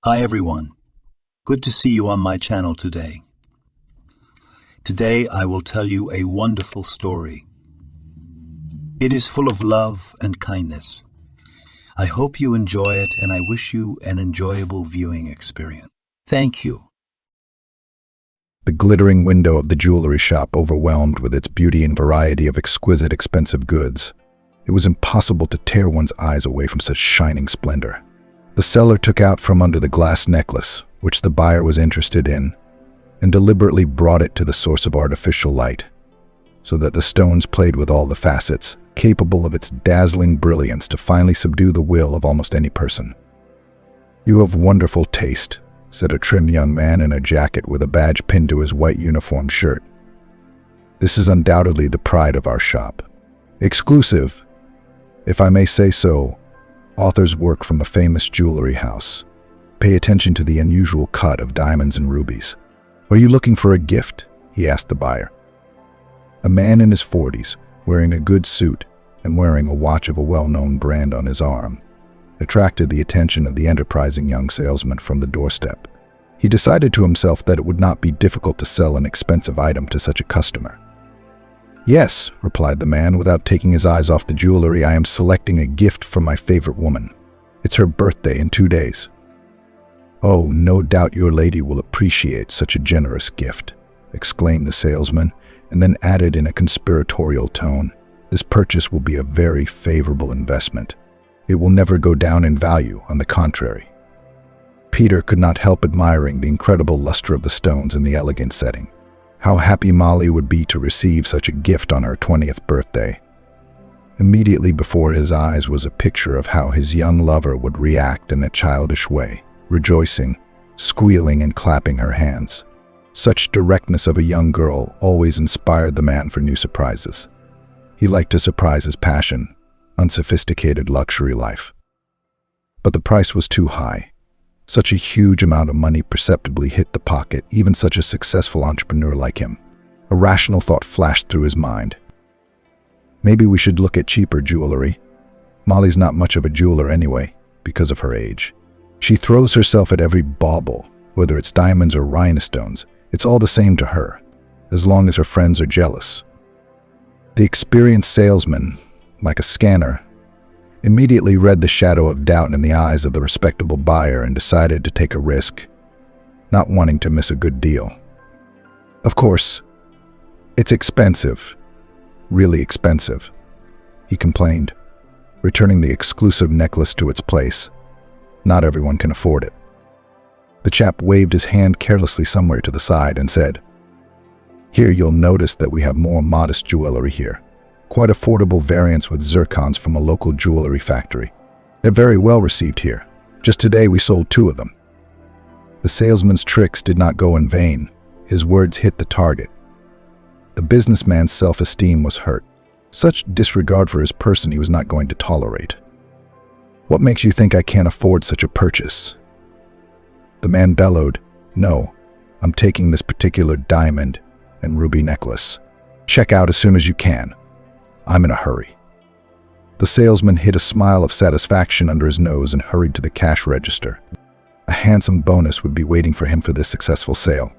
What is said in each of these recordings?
Hi everyone. Good to see you on my channel today. Today I will tell you a wonderful story. It is full of love and kindness. I hope you enjoy it and I wish you an enjoyable viewing experience. Thank you. The glittering window of the jewelry shop overwhelmed with its beauty and variety of exquisite, expensive goods. It was impossible to tear one's eyes away from such shining splendor. The seller took out from under the glass necklace, which the buyer was interested in, and deliberately brought it to the source of artificial light, so that the stones played with all the facets, capable of its dazzling brilliance to finally subdue the will of almost any person. "You have wonderful taste," said a trim young man in a jacket with a badge pinned to his white uniform shirt. "This is undoubtedly the pride of our shop. Exclusive, if I may say so, authors work from a famous jewelry house. Pay attention to the unusual cut of diamonds and rubies. Are you looking for a gift?" he asked the buyer. A man in his 40s, wearing a good suit and wearing a watch of a well-known brand on his arm, attracted the attention of the enterprising young salesman from the doorstep. He decided to himself that it would not be difficult to sell an expensive item to such a customer. "Yes," replied the man, without taking his eyes off the jewelry, "I am selecting a gift for my favorite woman. It's her birthday in 2 days." "Oh, no doubt your lady will appreciate such a generous gift," exclaimed the salesman, and then added in a conspiratorial tone, "This purchase will be a very favorable investment. It will never go down in value, on the contrary." Peter could not help admiring the incredible luster of the stones in the elegant setting. How happy Molly would be to receive such a gift on her 20th birthday. Immediately before his eyes was a picture of how his young lover would react in a childish way, rejoicing, squealing, and clapping her hands. Such directness of a young girl always inspired the man for new surprises. He liked to surprise his passion, unsophisticated luxury life. But the price was too high. Such a huge amount of money perceptibly hit the pocket, even such a successful entrepreneur like him. A rational thought flashed through his mind. Maybe we should look at cheaper jewelry. Molly's not much of a jeweler anyway, because of her age. She throws herself at every bauble, whether it's diamonds or rhinestones. It's all the same to her, as long as her friends are jealous. The experienced salesman, like a scanner, immediately read the shadow of doubt in the eyes of the respectable buyer and decided to take a risk, not wanting to miss a good deal. "Of course, it's expensive, really expensive," he complained, returning the exclusive necklace to its place. "Not everyone can afford it." The chap waved his hand carelessly somewhere to the side and said, "Here you'll notice that we have more modest jewelry here. Quite affordable variants with zircons from a local jewelry factory. They're very well received here. Just today we sold 2 of them." The salesman's tricks did not go in vain. His words hit the target. The businessman's self-esteem was hurt. Such disregard for his person he was not going to tolerate. "What makes you think I can't afford such a purchase?" The man bellowed, "No, I'm taking this particular diamond and ruby necklace. Check out as soon as you can. I'm in a hurry." The salesman hid a smile of satisfaction under his nose and hurried to the cash register. A handsome bonus would be waiting for him for this successful sale.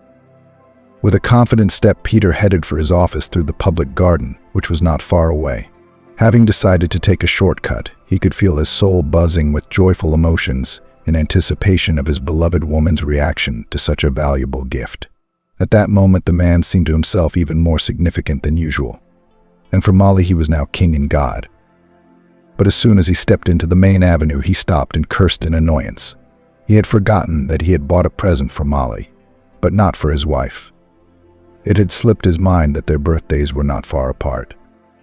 With a confident step, Peter headed for his office through the public garden, which was not far away. Having decided to take a shortcut, he could feel his soul buzzing with joyful emotions in anticipation of his beloved woman's reaction to such a valuable gift. At that moment, the man seemed to himself even more significant than usual. And for Molly, he was now king and god. But as soon as he stepped into the main avenue, he stopped and cursed in annoyance. He had forgotten that he had bought a present for Molly, but not for his wife. It had slipped his mind that their birthdays were not far apart.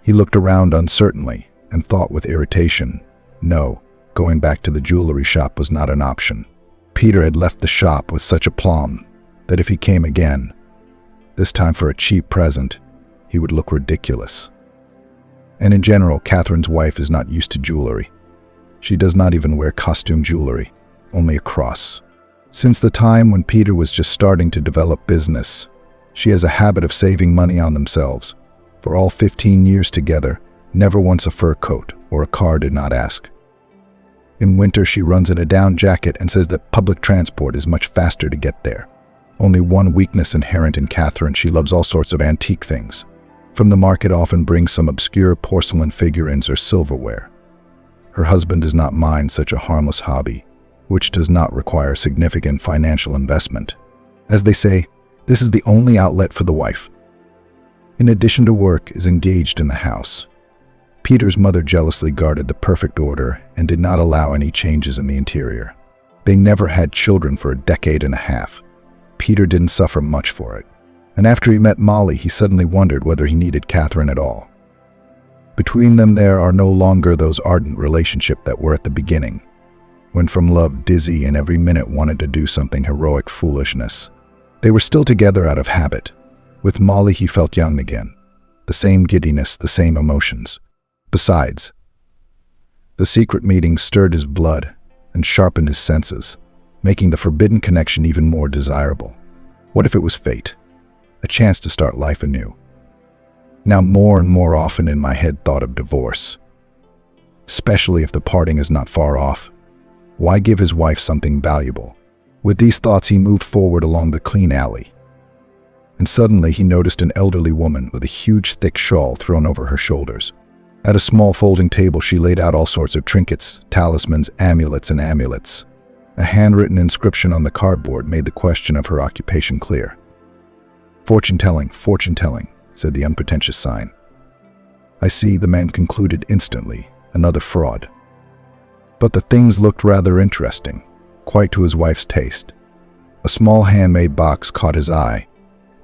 He looked around uncertainly and thought with irritation, no, going back to the jewelry shop was not an option. Peter had left the shop with such aplomb that if he came again, this time for a cheap present, he would look ridiculous. And in general, Catherine's wife is not used to jewelry. She does not even wear costume jewelry, only a cross. Since the time when Peter was just starting to develop business, she has a habit of saving money on themselves. For all 15 years together, never once a fur coat or a car did not ask. In winter, she runs in a down jacket and says that public transport is much faster to get there. Only one weakness inherent in Catherine: she loves all sorts of antique things. From the market often brings some obscure porcelain figurines or silverware. Her husband does not mind such a harmless hobby, which does not require significant financial investment. As they say, this is the only outlet for the wife. In addition to work, is engaged in the house. Peter's mother jealously guarded the perfect order and did not allow any changes in the interior. They never had children for a decade and a half. Peter didn't suffer much for it. And after he met Molly, he suddenly wondered whether he needed Catherine at all. Between them there are no longer those ardent relationships that were at the beginning, when from love dizzy and every minute wanted to do something heroic foolishness. They were still together out of habit. With Molly he felt young again. The same giddiness, the same emotions. Besides, the secret meeting stirred his blood and sharpened his senses, making the forbidden connection even more desirable. What if it was fate? A chance to start life anew. Now more and more often in my head thought of divorce. Especially if the parting is not far off. Why give his wife something valuable? With these thoughts he moved forward along the clean alley. And suddenly he noticed an elderly woman with a huge thick shawl thrown over her shoulders. At a small folding table she laid out all sorts of trinkets, talismans, amulets, and amulets. A handwritten inscription on the cardboard made the question of her occupation clear. Fortune-telling, fortune-telling, said the unpretentious sign. I see, the man concluded instantly, another fraud. But the things looked rather interesting, quite to his wife's taste. A small handmade box caught his eye,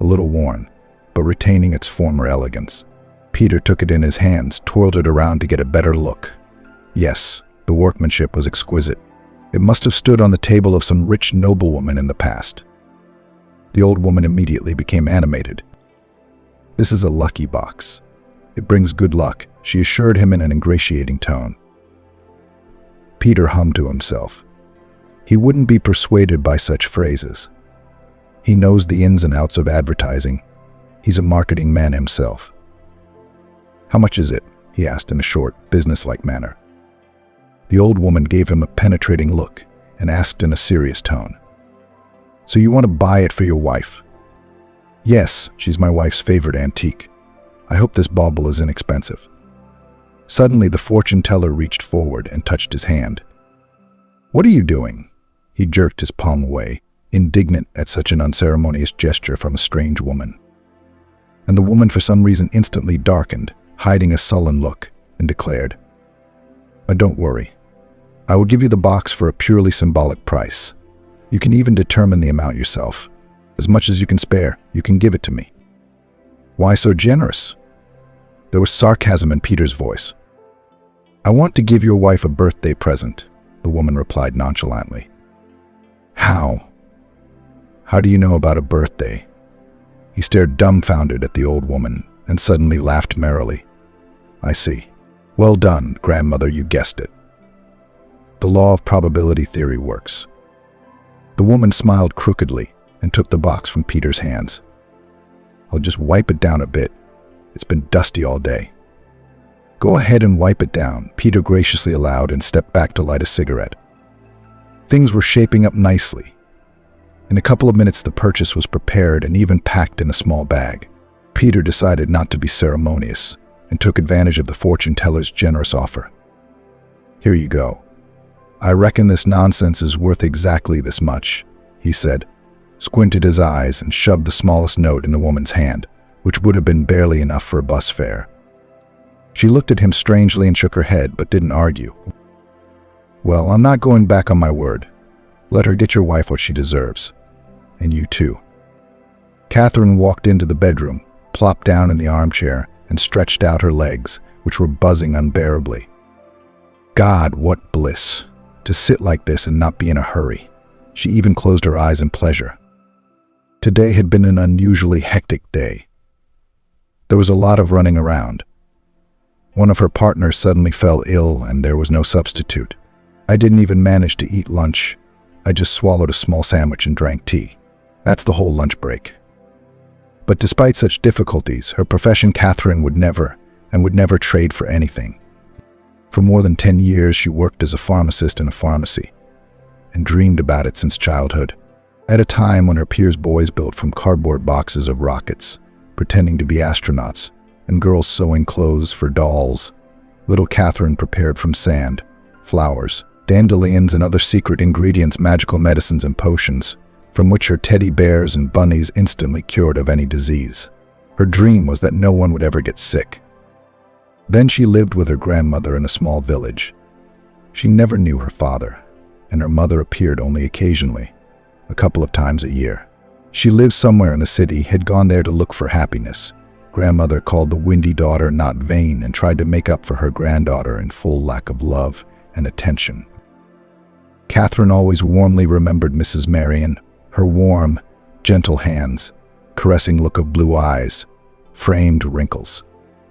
a little worn, but retaining its former elegance. Peter took it in his hands, twirled it around to get a better look. Yes, the workmanship was exquisite. It must have stood on the table of some rich noblewoman in the past. The old woman immediately became animated. This is a lucky box. It brings good luck, she assured him in an ingratiating tone. Peter hummed to himself. He wouldn't be persuaded by such phrases. He knows the ins and outs of advertising. He's a marketing man himself. How much is it? He asked in a short, businesslike manner. The old woman gave him a penetrating look and asked in a serious tone. So you want to buy it for your wife? Yes, she's my wife's favorite antique. I hope this bauble is inexpensive. Suddenly the fortune teller reached forward and touched his hand. What are you doing? He jerked his palm away, indignant at such an unceremonious gesture from a strange woman. And the woman for some reason instantly darkened, hiding a sullen look, and declared, Don't worry. I will give you the box for a purely symbolic price. You can even determine the amount yourself. As much as you can spare, you can give it to me. Why so generous? There was sarcasm in Peter's voice. I want to give your wife a birthday present, the woman replied nonchalantly. How? How do you know about a birthday? He stared dumbfounded at the old woman and suddenly laughed merrily. I see. Well done, grandmother, you guessed it. The law of probability theory works. The woman smiled crookedly and took the box from Peter's hands. I'll just wipe it down a bit. It's been dusty all day. Go ahead and wipe it down, Peter graciously allowed and stepped back to light a cigarette. Things were shaping up nicely. In a couple of minutes the purchase was prepared and even packed in a small bag. Peter decided not to be ceremonious and took advantage of the fortune teller's generous offer. Here you go. I reckon this nonsense is worth exactly this much, he said, squinted his eyes and shoved the smallest note in the woman's hand, which would have been barely enough for a bus fare. She looked at him strangely and shook her head, but didn't argue. Well, I'm not going back on my word. Let her get your wife what she deserves. And you too. Catherine walked into the bedroom, plopped down in the armchair, and stretched out her legs, which were buzzing unbearably. God, what bliss! To sit like this and not be in a hurry. She even closed her eyes in pleasure. Today had been an unusually hectic day. There was a lot of running around. One of her partners suddenly fell ill and there was no substitute. I didn't even manage to eat lunch. I just swallowed a small sandwich and drank tea. That's the whole lunch break. But despite such difficulties, her profession Catherine would never trade for anything. For more than 10 years, she worked as a pharmacist in a pharmacy and dreamed about it since childhood. At a time when her peers' boys built from cardboard boxes of rockets, pretending to be astronauts, and girls sewing clothes for dolls, little Catherine prepared from sand, flowers, dandelions, and other secret ingredients, magical medicines and potions, from which her teddy bears and bunnies instantly cured of any disease. Her dream was that no one would ever get sick. Then she lived with her grandmother in a small village. She never knew her father, and her mother appeared only occasionally, a couple of times a year. She lived somewhere in the city, had gone there to look for happiness. Grandmother called the windy daughter not vain and tried to make up for her granddaughter in full lack of love and attention. Catherine always warmly remembered Mrs. Marion, her warm, gentle hands, caressing look of blue eyes, framed wrinkles.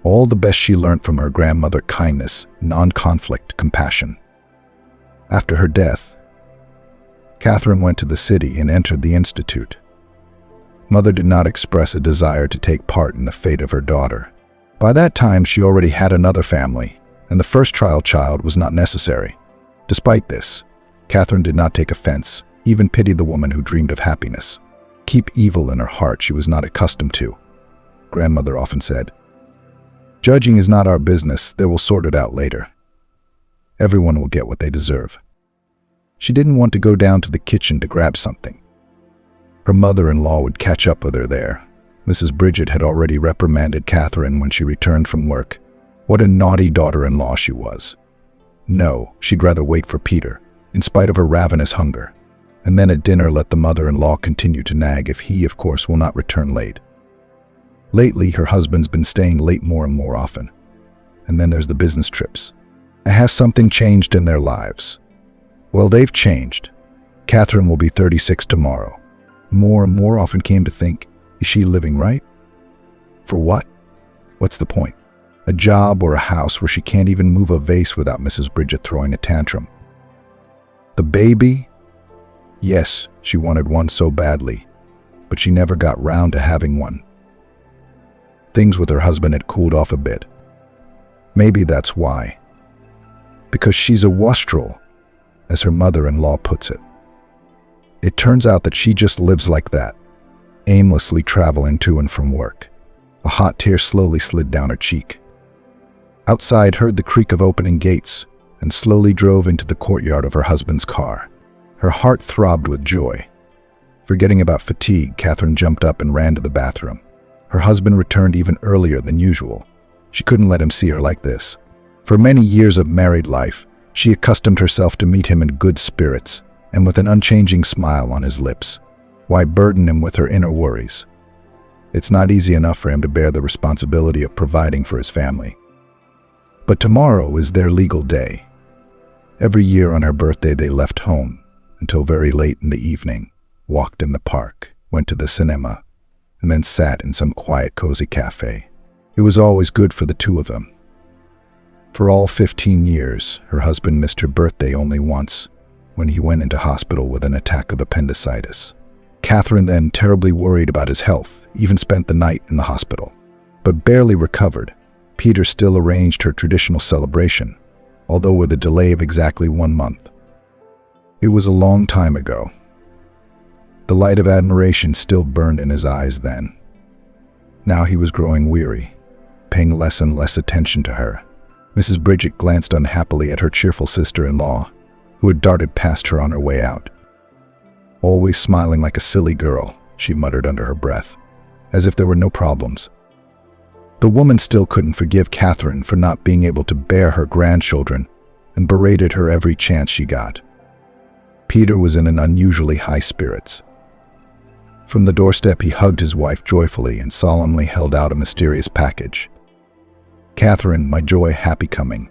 All the best she learnt from her grandmother: kindness, non-conflict, compassion. After her death, Catherine went to the city and entered the institute. Mother did not express a desire to take part in the fate of her daughter. By that time, she already had another family, and the first child was not necessary. Despite this, Catherine did not take offense, even pitied the woman who dreamed of happiness. Keep evil in her heart she was not accustomed to, grandmother often said. Judging is not our business, they will sort it out later. Everyone will get what they deserve. She didn't want to go down to the kitchen to grab something. Her mother-in-law would catch up with her there. Mrs. Bridget had already reprimanded Catherine when she returned from work. What a naughty daughter-in-law she was. No, she'd rather wait for Peter, in spite of her ravenous hunger, and then at dinner let the mother-in-law continue to nag if he, of course, will not return late. Lately, her husband's been staying late more and more often. And then there's the business trips. Has something changed in their lives? Well, they've changed. Catherine will be 36 tomorrow. More and more often came to think, is she living right? For what? What's the point? A job or a house where she can't even move a vase without Mrs. Bridget throwing a tantrum. The baby? Yes, she wanted one so badly, but she never got round to having one. Things with her husband had cooled off a bit. Maybe that's why. Because she's a wastrel, as her mother-in-law puts it. It turns out that she just lives like that, aimlessly traveling to and from work. A hot tear slowly slid down her cheek. Outside, heard the creak of opening gates and slowly drove into the courtyard of her husband's car. Her heart throbbed with joy. Forgetting about fatigue, Catherine jumped up and ran to the bathroom. Her husband returned even earlier than usual. She couldn't let him see her like this. For many years of married life, she accustomed herself to meet him in good spirits and with an unchanging smile on his lips. Why burden him with her inner worries? It's not easy enough for him to bear the responsibility of providing for his family. But tomorrow is their legal day. Every year on her birthday they left home until very late in the evening, walked in the park, went to the cinema, and then sat in some quiet, cozy cafe. It was always good for the two of them. For all 15 years, her husband missed her birthday only once, when he went into hospital with an attack of appendicitis. Catherine, then terribly worried about his health, even spent the night in the hospital. But barely recovered, Peter still arranged her traditional celebration, although with a delay of exactly 1 month. It was a long time ago. The light of admiration still burned in his eyes then. Now he was growing weary, paying less and less attention to her. Mrs. Bridget glanced unhappily at her cheerful sister-in-law, who had darted past her on her way out. Always smiling like a silly girl, she muttered under her breath, as if there were no problems. The woman still couldn't forgive Catherine for not being able to bear her grandchildren and berated her every chance she got. Peter was in an unusually high spirits. From the doorstep, he hugged his wife joyfully and solemnly held out a mysterious package. Catherine, my joy, happy coming.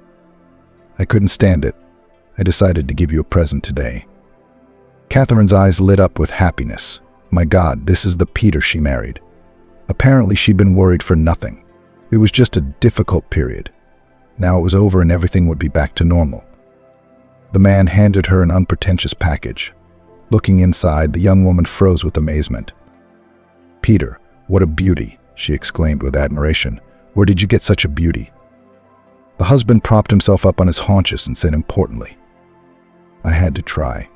I couldn't stand it. I decided to give you a present today. Catherine's eyes lit up with happiness. My God, this is the Peter she married. Apparently she'd been worried for nothing. It was just a difficult period. Now it was over and everything would be back to normal. The man handed her an unpretentious package. Looking inside, the young woman froze with amazement. Peter, what a beauty, she exclaimed with admiration. Where did you get such a beauty? The husband propped himself up on his haunches and said importantly, "I had to try.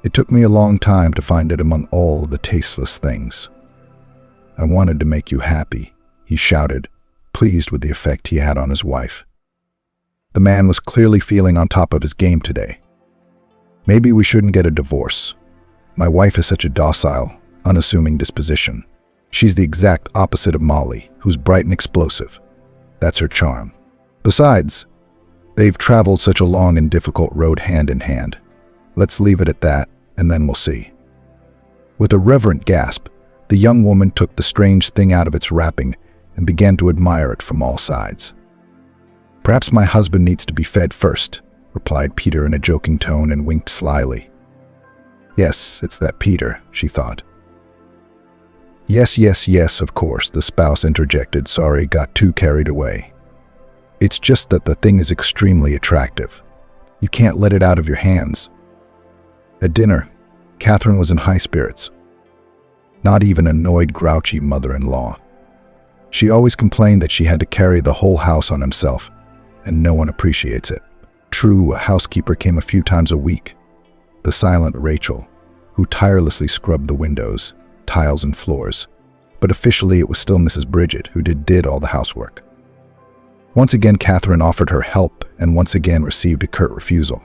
It took me a long time to find it among all the tasteless things. I wanted to make you happy," he shouted, pleased with the effect he had on his wife. The man was clearly feeling on top of his game today. "Maybe we shouldn't get a divorce. My wife has such a docile, unassuming disposition. She's the exact opposite of Molly, who's bright and explosive. That's her charm. Besides, they've traveled such a long and difficult road hand in hand. Let's leave it at that, and then we'll see." With a reverent gasp, the young woman took the strange thing out of its wrapping and began to admire it from all sides. "Perhaps my husband needs to be fed first," replied Peter in a joking tone and winked slyly. "Yes, it's that Peter," she thought. Yes, of course," the spouse interjected. "Sorry, got too carried away. It's just that the thing is extremely attractive. You can't let it out of your hands." At dinner, Catherine was in high spirits. Not even an annoyed, grouchy mother-in-law. She always complained that she had to carry the whole house on himself, and no one appreciates it. True, a housekeeper came a few times a week, the silent Rachel, who tirelessly scrubbed the windows, tiles, and floors. But officially it was still Mrs. Bridget who did all the housework. Once again Catherine offered her help and once again received a curt refusal.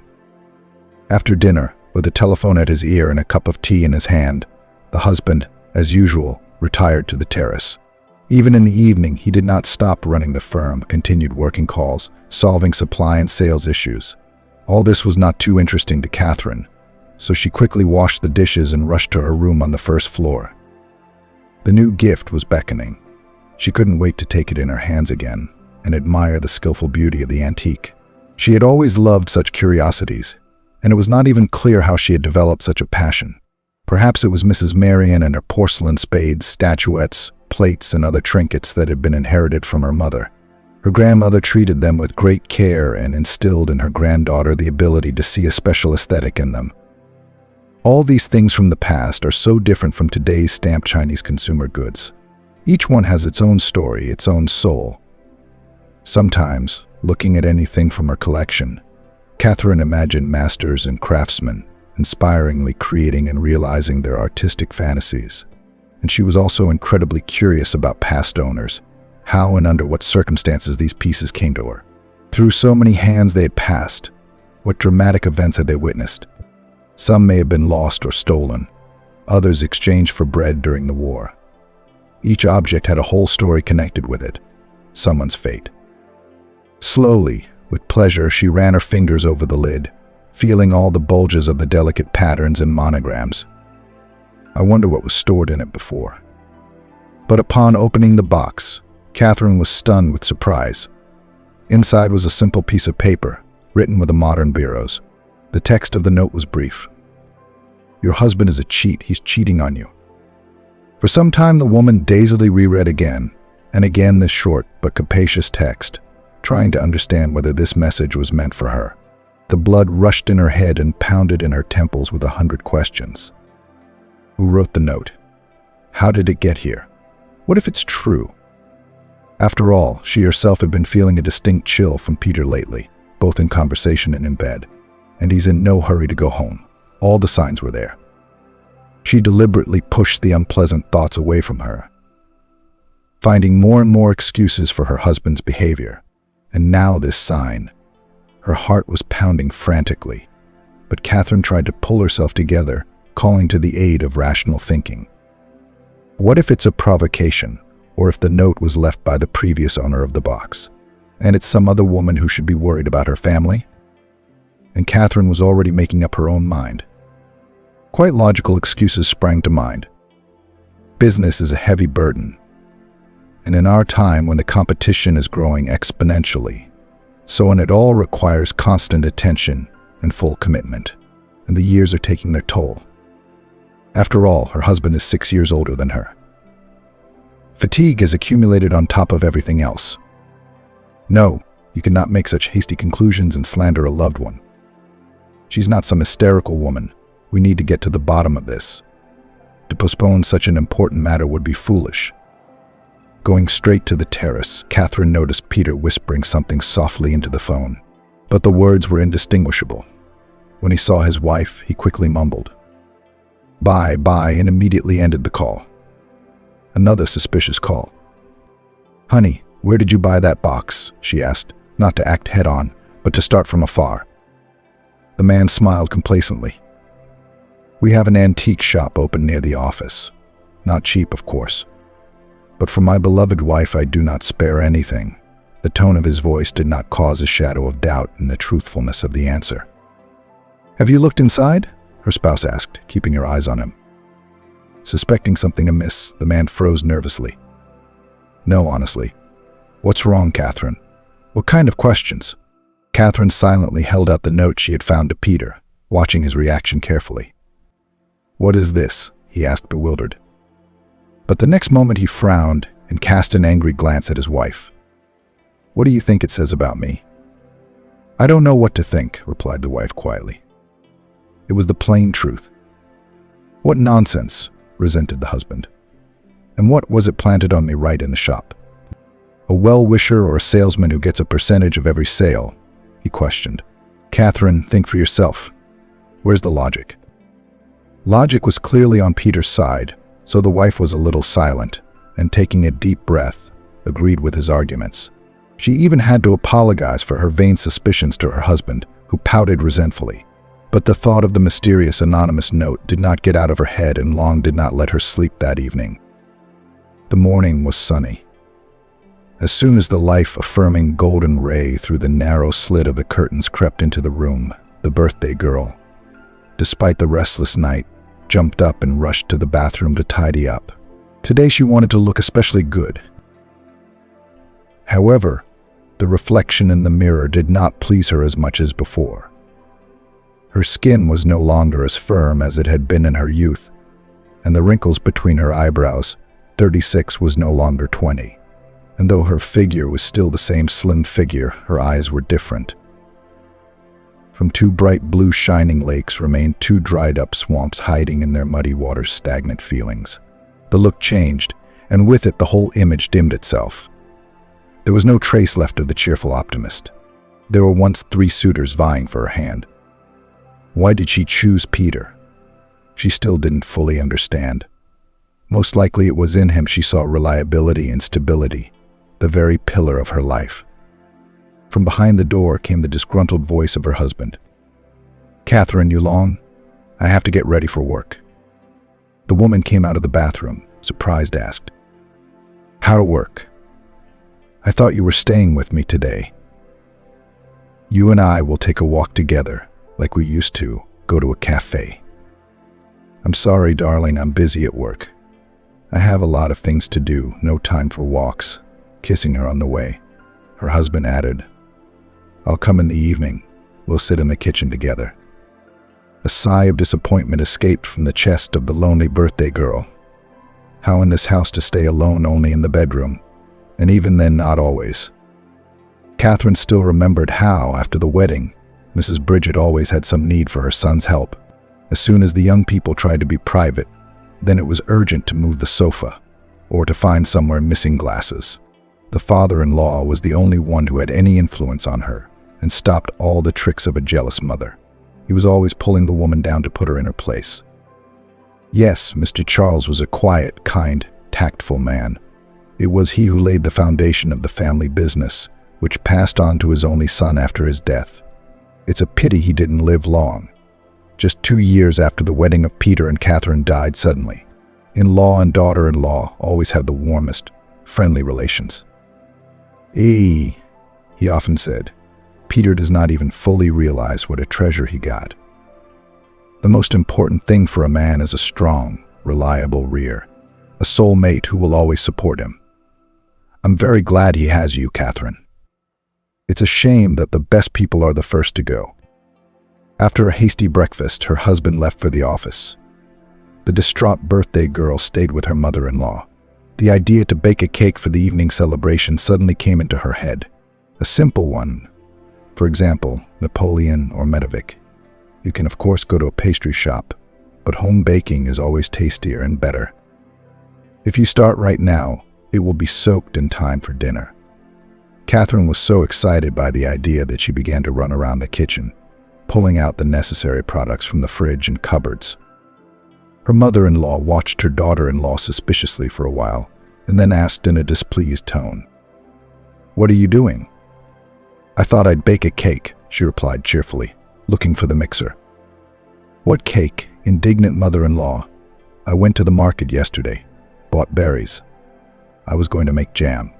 After dinner, with the telephone at his ear and a cup of tea in his hand, the husband, as usual, retired to the terrace. Even in the evening, he did not stop running the firm, continued working calls, solving supply and sales issues. All this was not too interesting to Catherine, so she quickly washed the dishes and rushed to her room on the first floor. The new gift was beckoning. She couldn't wait to take it in her hands again and admire the skillful beauty of the antique. She had always loved such curiosities, and it was not even clear how she had developed such a passion. Perhaps it was Mrs. Marion and her porcelain spades, statuettes, plates, and other trinkets that had been inherited from her mother. Her grandmother treated them with great care and instilled in her granddaughter the ability to see a special aesthetic in them. All these things from the past are so different from today's stamped Chinese consumer goods. Each one has its own story, its own soul. Sometimes, looking at anything from her collection, Catherine imagined masters and craftsmen inspiringly creating and realizing their artistic fantasies. And she was also incredibly curious about past owners, how and under what circumstances these pieces came to her. Through so many hands they had passed, what dramatic events had they witnessed? Some may have been lost or stolen, others exchanged for bread during the war. Each object had a whole story connected with it, someone's fate. Slowly, with pleasure, she ran her fingers over the lid, feeling all the bulges of the delicate patterns and monograms. I wonder what was stored in it before. But upon opening the box, Catherine was stunned with surprise. Inside was a simple piece of paper, written with a modern bureaus. The text of the note was brief. "Your husband is a cheat. He's cheating on you." For some time the woman dazedly reread again and again this short but capacious text, trying to understand whether this message was meant for her. The blood rushed in her head and pounded in her temples with 100 questions. Who wrote the note? How did it get here? What if it's true? After all, she herself had been feeling a distinct chill from Peter lately, both in conversation and in bed, and he's in no hurry to go home. All the signs were there. She deliberately pushed the unpleasant thoughts away from her, finding more and more excuses for her husband's behavior. And now this sign. Her heart was pounding frantically, but Catherine tried to pull herself together, calling to the aid of rational thinking. What if it's a provocation, or if the note was left by the previous owner of the box, and it's some other woman who should be worried about her family? And Catherine was already making up her own mind. Quite logical excuses sprang to mind. Business is a heavy burden, and in our time when the competition is growing exponentially, so and it all requires constant attention and full commitment, and the years are taking their toll. After all, her husband is 6 years older than her. Fatigue has accumulated on top of everything else. No, you cannot make such hasty conclusions and slander a loved one. She's not some hysterical woman. We need to get to the bottom of this. To postpone such an important matter would be foolish. Going straight to the terrace, Catherine noticed Peter whispering something softly into the phone, but the words were indistinguishable. When he saw his wife, he quickly mumbled, "Bye, bye," and immediately ended the call. Another suspicious call. "Honey, where did you buy that box?" she asked, not to act head-on, but to start from afar. The man smiled complacently. "We have an antique shop open near the office. Not cheap, of course. But for my beloved wife, I do not spare anything." The tone of his voice did not cause a shadow of doubt in the truthfulness of the answer. "Have you looked inside?" her spouse asked, keeping her eyes on him. Suspecting something amiss, the man froze nervously. "No, honestly." "What's wrong, Catherine?" "What kind of questions?" Catherine silently held out the note she had found to Peter, watching his reaction carefully. "What is this?" he asked, bewildered. But the next moment he frowned and cast an angry glance at his wife. "What do you think it says about me?" "I don't know what to think," replied the wife quietly. It was the plain truth. "What nonsense," resented the husband. "And what was it planted on me right in the shop? A well-wisher or a salesman who gets a percentage of every sale?" he questioned. "Catherine, think for yourself. Where's the logic?" Logic was clearly on Peter's side, so the wife was a little silent, and taking a deep breath, agreed with his arguments. She even had to apologize for her vain suspicions to her husband, who pouted resentfully. But the thought of the mysterious anonymous note did not get out of her head and long did not let her sleep that evening. The morning was sunny. As soon as the life-affirming golden ray through the narrow slit of the curtains crept into the room, the birthday girl, despite the restless night, jumped up and rushed to the bathroom to tidy up. Today she wanted to look especially good. However, the reflection in the mirror did not please her as much as before. Her skin was no longer as firm as it had been in her youth, and the wrinkles between her eyebrows, 36 was no longer 20. And though her figure was still the same slim figure, her eyes were different. From two bright blue shining lakes remained two dried-up swamps hiding in their muddy waters stagnant feelings. The look changed, and with it the whole image dimmed itself. There was no trace left of the cheerful optimist. There were once 3 suitors vying for her hand. Why did she choose Peter? She still didn't fully understand. Most likely it was in him she saw reliability and stability, the very pillar of her life. From behind the door came the disgruntled voice of her husband. "Catherine, you long? I have to get ready for work." The woman came out of the bathroom, surprised, asked, "How to work? I thought you were staying with me today." "You and I will take a walk together, like we used to, go to a cafe." "I'm sorry, darling, I'm busy at work. I have a lot of things to do, no time for walks," kissing her on the way. Her husband added, "I'll come in the evening. We'll sit in the kitchen together." A sigh of disappointment escaped from the chest of the lonely birthday girl. How in this house to stay alone only in the bedroom, and even then not always. Catherine still remembered how, after the wedding, Mrs. Bridget always had some need for her son's help. As soon as the young people tried to be private, then it was urgent to move the sofa, or to find somewhere missing glasses. The father-in-law was the only one who had any influence on her, and stopped all the tricks of a jealous mother. He was always pulling the woman down to put her in her place. Yes, Mr. Charles was a quiet, kind, tactful man. It was he who laid the foundation of the family business, which passed on to his only son after his death. It's a pity he didn't live long. Just 2 years after the wedding of Peter and Catherine died suddenly. In-law and daughter-in-law always had the warmest, friendly relations. He often said, Peter does not even fully realize what a treasure he got. The most important thing for a man is a strong, reliable rear, a soulmate who will always support him. I'm very glad he has you, Catherine. It's a shame that the best people are the first to go. After a hasty breakfast, her husband left for the office. The distraught birthday girl stayed with her mother-in-law. The idea to bake a cake for the evening celebration suddenly came into her head. A simple one. For example, Napoleon or Medovic. You can of course go to a pastry shop, but home baking is always tastier and better. If you start right now, It will be soaked in time for dinner." Catherine was so excited by the idea that she began to run around the kitchen, pulling out the necessary products from the fridge and cupboards. Her mother-in-law watched her daughter-in-law suspiciously for a while, and then asked in a displeased tone, "What are you doing?" "I thought I'd bake a cake," she replied cheerfully, looking for the mixer. "What cake?" Indignant mother-in-law. "I went to the market yesterday, bought berries. I was going to make jam.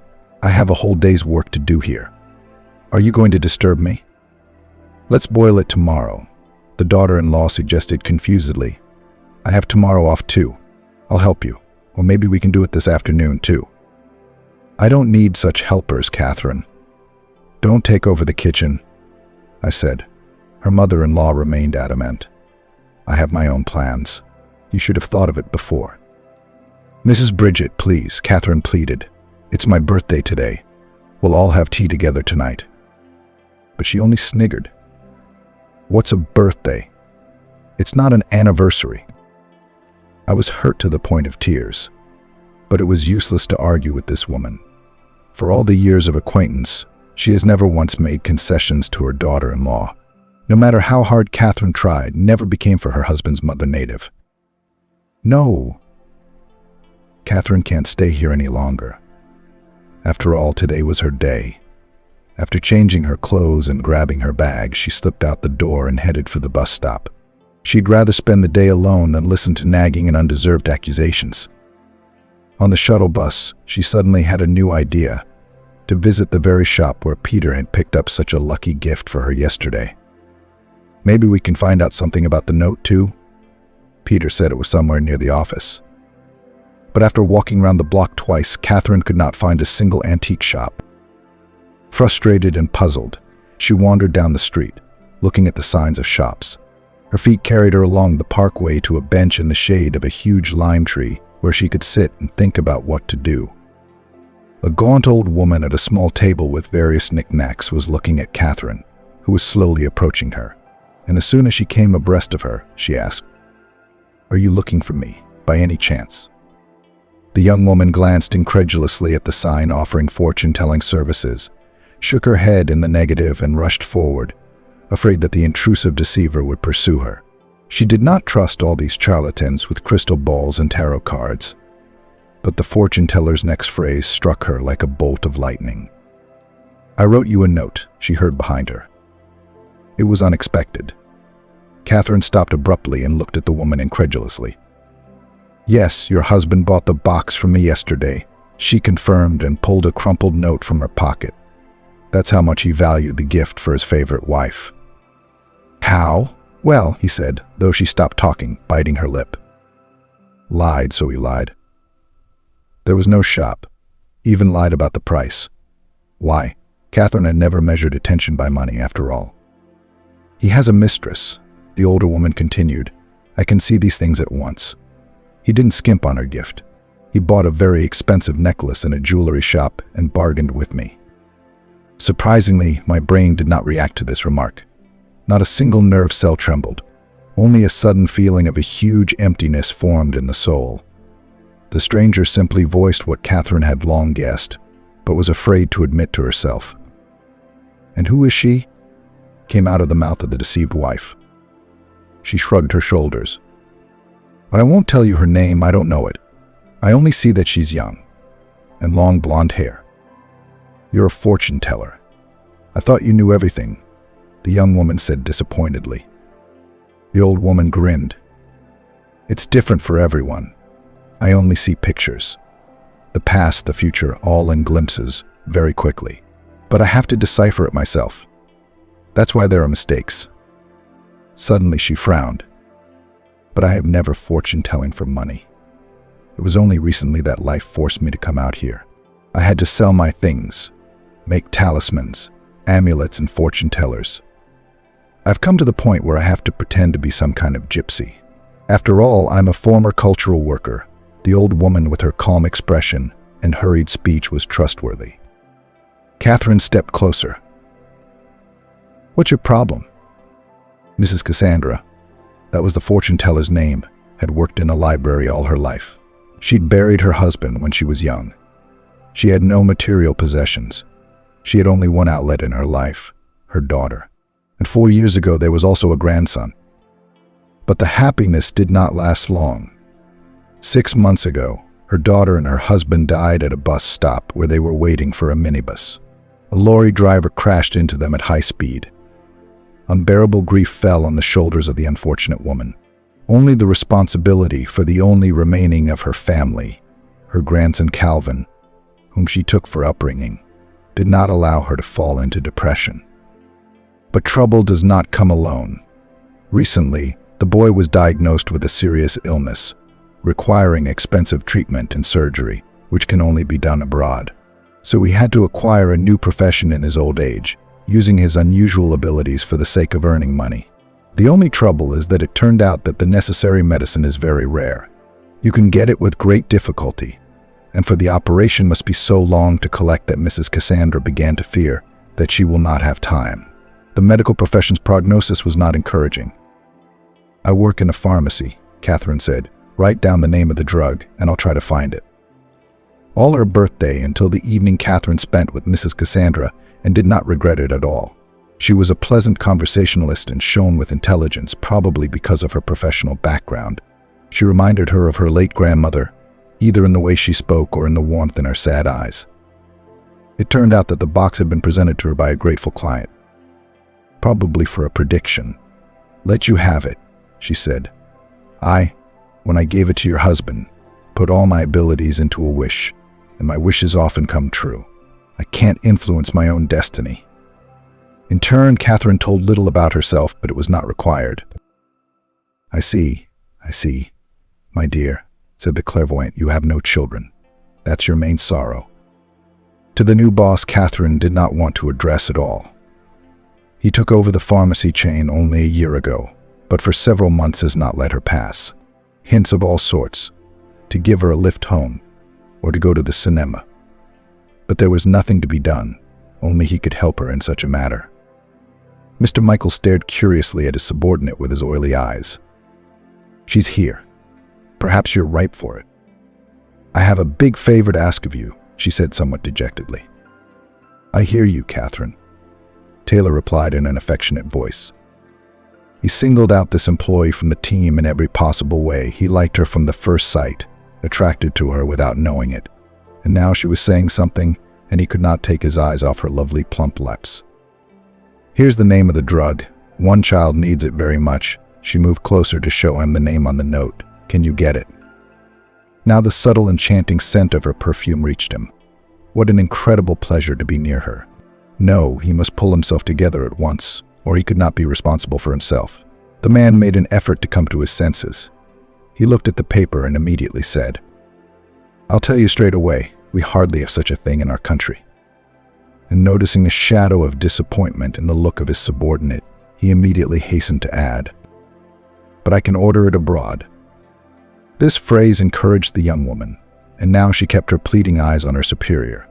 I have a whole day's work to do here. Are you going to disturb me?" "Let's boil it tomorrow," the daughter-in-law suggested confusedly. "I have tomorrow off too. I'll help you. Or maybe we can do it this afternoon too." "I don't need such helpers, Catherine." "Don't take over the kitchen," I said. Her mother-in-law remained adamant. "I have my own plans. You should have thought of it before." "Mrs. Bridget, please," Catherine pleaded. "It's my birthday today. We'll all have tea together tonight." But she only sniggered. "What's a birthday? It's not an anniversary." I was hurt to the point of tears, but it was useless to argue with this woman. For all the years of acquaintance, she has never once made concessions to her daughter-in-law. No matter how hard Catherine tried, never became for her husband's mother native. "No, Catherine can't stay here any longer. After all, today was her day." After changing her clothes and grabbing her bag, she slipped out the door and headed for the bus stop. She'd rather spend the day alone than listen to nagging and undeserved accusations. On the shuttle bus, she suddenly had a new idea: to visit the very shop where Peter had picked up such a lucky gift for her yesterday. "Maybe we can find out something about the note too?" Peter said it was somewhere near the office. But after walking around the block twice, Catherine could not find a single antique shop. Frustrated and puzzled, she wandered down the street, looking at the signs of shops. Her feet carried her along the parkway to a bench in the shade of a huge lime tree where she could sit and think about what to do. A gaunt old woman at a small table with various knickknacks was looking at Catherine, who was slowly approaching her. And as soon as she came abreast of her, she asked, "Are you looking for me, by any chance?" The young woman glanced incredulously at the sign offering fortune-telling services, shook her head in the negative, and rushed forward, afraid that the intrusive deceiver would pursue her. She did not trust all these charlatans with crystal balls and tarot cards. But the fortune-teller's next phrase struck her like a bolt of lightning. "I wrote you a note," she heard behind her. It was unexpected. Catherine stopped abruptly and looked at the woman incredulously. "Yes, your husband bought the box from me yesterday," she confirmed and pulled a crumpled note from her pocket. That's how much he valued the gift for his favorite wife. "How?" "Well," he said, though she stopped talking, biting her lip. "Lied, so he lied. There was no shop. Even lied about the price. Why? Catherine had never measured attention by money, after all. He has a mistress," the older woman continued. "I can see these things at once. He didn't skimp on her gift. He bought a very expensive necklace in a jewelry shop and bargained with me." Surprisingly, my brain did not react to this remark. Not a single nerve cell trembled. Only a sudden feeling of a huge emptiness formed in the soul. The stranger simply voiced what Catherine had long guessed, but was afraid to admit to herself. "And who is she?" came out of the mouth of the deceived wife. She shrugged her shoulders. "But I won't tell you her name, I don't know it. I only see that she's young, and long blonde hair." "You're a fortune teller. I thought you knew everything," the young woman said disappointedly. The old woman grinned. "It's different for everyone. I only see pictures. The past, the future, all in glimpses, very quickly. But I have to decipher it myself. That's why there are mistakes." Suddenly she frowned. "But I have never fortune-telling for money. It was only recently that life forced me to come out here. I had to sell my things, make talismans, amulets, and fortune-tellers. I've come to the point where I have to pretend to be some kind of gypsy. After all, I'm a former cultural worker." The old woman with her calm expression and hurried speech was trustworthy. Catherine stepped closer. "What's your problem?" Mrs. Cassandra, that was the fortune-teller's name, had worked in a library all her life. She'd buried her husband when she was young. She had no material possessions. She had only one outlet in her life, her daughter. And 4 years ago, there was also a grandson. But the happiness did not last long. 6 months ago, her daughter and her husband died at a bus stop where they were waiting for a minibus. A lorry driver crashed into them at high speed. Unbearable grief fell on the shoulders of the unfortunate woman. Only the responsibility for the only remaining of her family, her grandson Calvin, whom she took for upbringing, did not allow her to fall into depression. But trouble does not come alone. Recently, the boy was diagnosed with a serious illness, requiring expensive treatment and surgery, which can only be done abroad. So he had to acquire a new profession in his old age, using his unusual abilities for the sake of earning money. The only trouble is that it turned out that the necessary medicine is very rare. You can get it with great difficulty, and for the operation must be so long to collect that Mrs. Cassandra began to fear that she will not have time. The medical profession's prognosis was not encouraging. "I work in a pharmacy," Catherine said. "Write down the name of the drug, and I'll try to find it." All her birthday until the evening Catherine spent with Mrs. Cassandra and did not regret it at all. She was a pleasant conversationalist and shone with intelligence, probably because of her professional background. She reminded her of her late grandmother, either in the way she spoke or in the warmth in her sad eyes. It turned out that the box had been presented to her by a grateful client, probably for a prediction. "Let you have it," she said. When I gave it to your husband, put all my abilities into a wish, and my wishes often come true. I can't influence my own destiny." In turn, Catherine told little about herself, but it was not required. I see. My dear," said the clairvoyant, "you have no children. That's your main sorrow." To the new boss, Catherine did not want to address at all. He took over the pharmacy chain only a year ago, but for several months has not let her pass. Hints of all sorts, to give her a lift home, or to go to the cinema. But there was nothing to be done, only he could help her in such a matter. Mr. Michael stared curiously at his subordinate with his oily eyes. "She's here. Perhaps you're ripe for it." "I have a big favor to ask of you," she said somewhat dejectedly. "I hear you, Catherine," Taylor replied in an affectionate voice. He singled out this employee from the team in every possible way. He liked her from the first sight, attracted to her without knowing it. And now she was saying something, and he could not take his eyes off her lovely plump lips. "Here's the name of the drug. One child needs it very much." She moved closer to show him the name on the note. "Can you get it?" Now the subtle, enchanting scent of her perfume reached him. What an incredible pleasure to be near her. No, he must pull himself together at once, or he could not be responsible for himself. The man made an effort to come to his senses. He looked at the paper and immediately said, "I'll tell you straight away, we hardly have such a thing in our country." And noticing a shadow of disappointment in the look of his subordinate, he immediately hastened to add, "But I can order it abroad." This phrase encouraged the young woman, and now she kept her pleading eyes on her superior.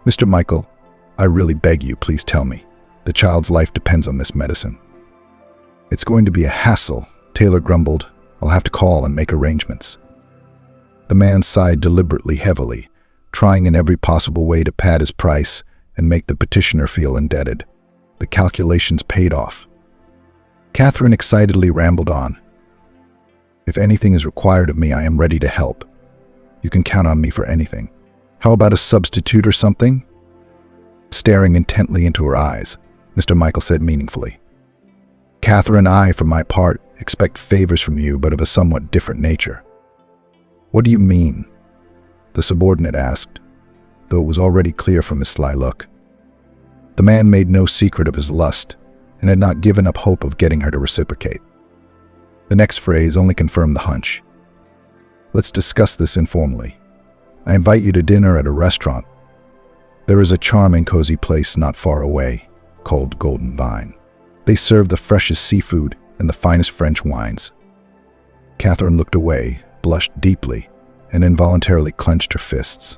"Mr. Michael, I really beg you, please tell me. The child's life depends on this medicine." "It's going to be a hassle," Taylor grumbled. "I'll have to call and make arrangements." The man sighed deliberately heavily, trying in every possible way to pad his price and make the petitioner feel indebted. The calculations paid off. Catherine excitedly rambled on. "If anything is required of me, I am ready to help. You can count on me for anything. How about a substitute or something?" Staring intently into her eyes, Mr. Michael said meaningfully, "Catherine, I, for my part, expect favors from you, but of a somewhat different nature." "What do you mean?" the subordinate asked, though it was already clear from his sly look. The man made no secret of his lust, and had not given up hope of getting her to reciprocate. The next phrase only confirmed the hunch. "Let's discuss this informally. I invite you to dinner at a restaurant. There is a charming, cozy place not far away, called Golden Vine. They serve the freshest seafood and the finest French wines." Catherine looked away, blushed deeply, and involuntarily clenched her fists.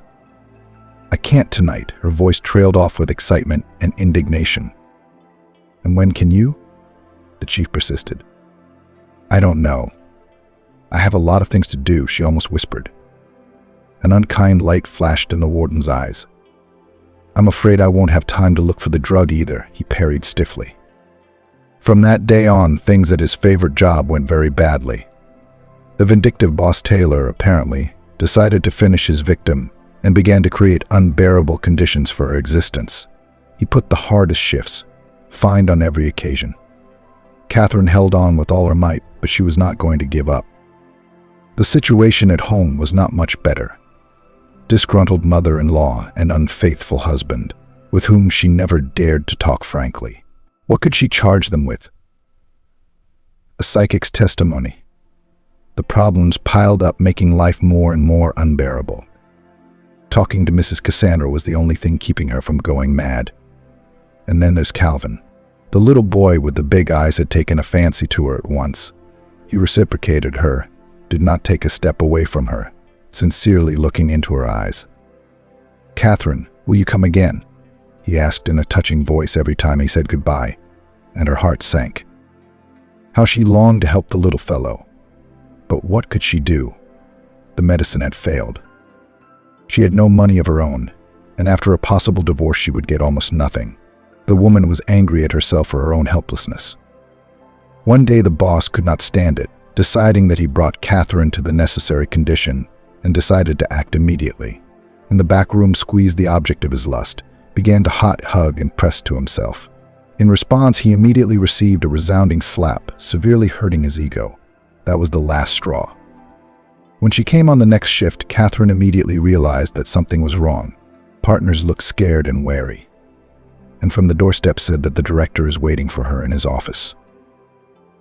"I can't tonight," her voice trailed off with excitement and indignation. "And when can you?" the chief persisted. "I don't know. I have a lot of things to do," she almost whispered. An unkind light flashed in the warden's eyes. "I'm afraid I won't have time to look for the drug either," he parried stiffly. From that day on, things at his favorite job went very badly. The vindictive boss Taylor, apparently, decided to finish his victim and began to create unbearable conditions for her existence. He put the hardest shifts, fined on every occasion. Catherine held on with all her might, but she was not going to give up. The situation at home was not much better. Disgruntled mother-in-law and unfaithful husband, with whom she never dared to talk frankly. What could she charge them with? A psychic's testimony. The problems piled up, making life more and more unbearable. Talking to Mrs. Cassandra was the only thing keeping her from going mad. And then there's Calvin. The little boy with the big eyes had taken a fancy to her at once. He reciprocated her, did not take a step away from her, sincerely looking into her eyes. "Catherine, will you come again?" he asked in a touching voice every time he said goodbye, and her heart sank. How she longed to help the little fellow. But what could she do? The medicine had failed. She had no money of her own, and after a possible divorce she would get almost nothing. The woman was angry at herself for her own helplessness. One day the boss could not stand it, deciding that he brought Catherine to the necessary condition and decided to act immediately. In the back room, squeezed the object of his lust, began to hot hug and press to himself. In response, he immediately received a resounding slap, severely hurting his ego. That was the last straw. When she came on the next shift, Catherine immediately realized that something was wrong. Partners looked scared and wary, and from the doorstep said that the director is waiting for her in his office.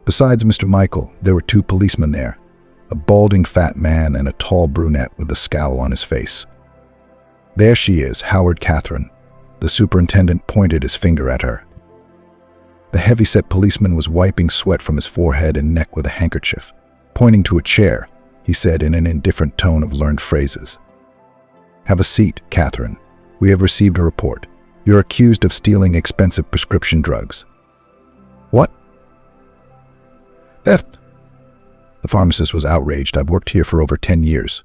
Besides Mr. Michael, there were 2 policemen there, a balding fat man and a tall brunette with a scowl on his face. "There she is, Howard Catherine." The superintendent pointed his finger at her. The heavy-set policeman was wiping sweat from his forehead and neck with a handkerchief. Pointing to a chair, he said in an indifferent tone of learned phrases, "Have a seat, Catherine. We have received a report. You're accused of stealing expensive prescription drugs." "What? Theft?" The pharmacist was outraged. "I've worked here for over 10 years.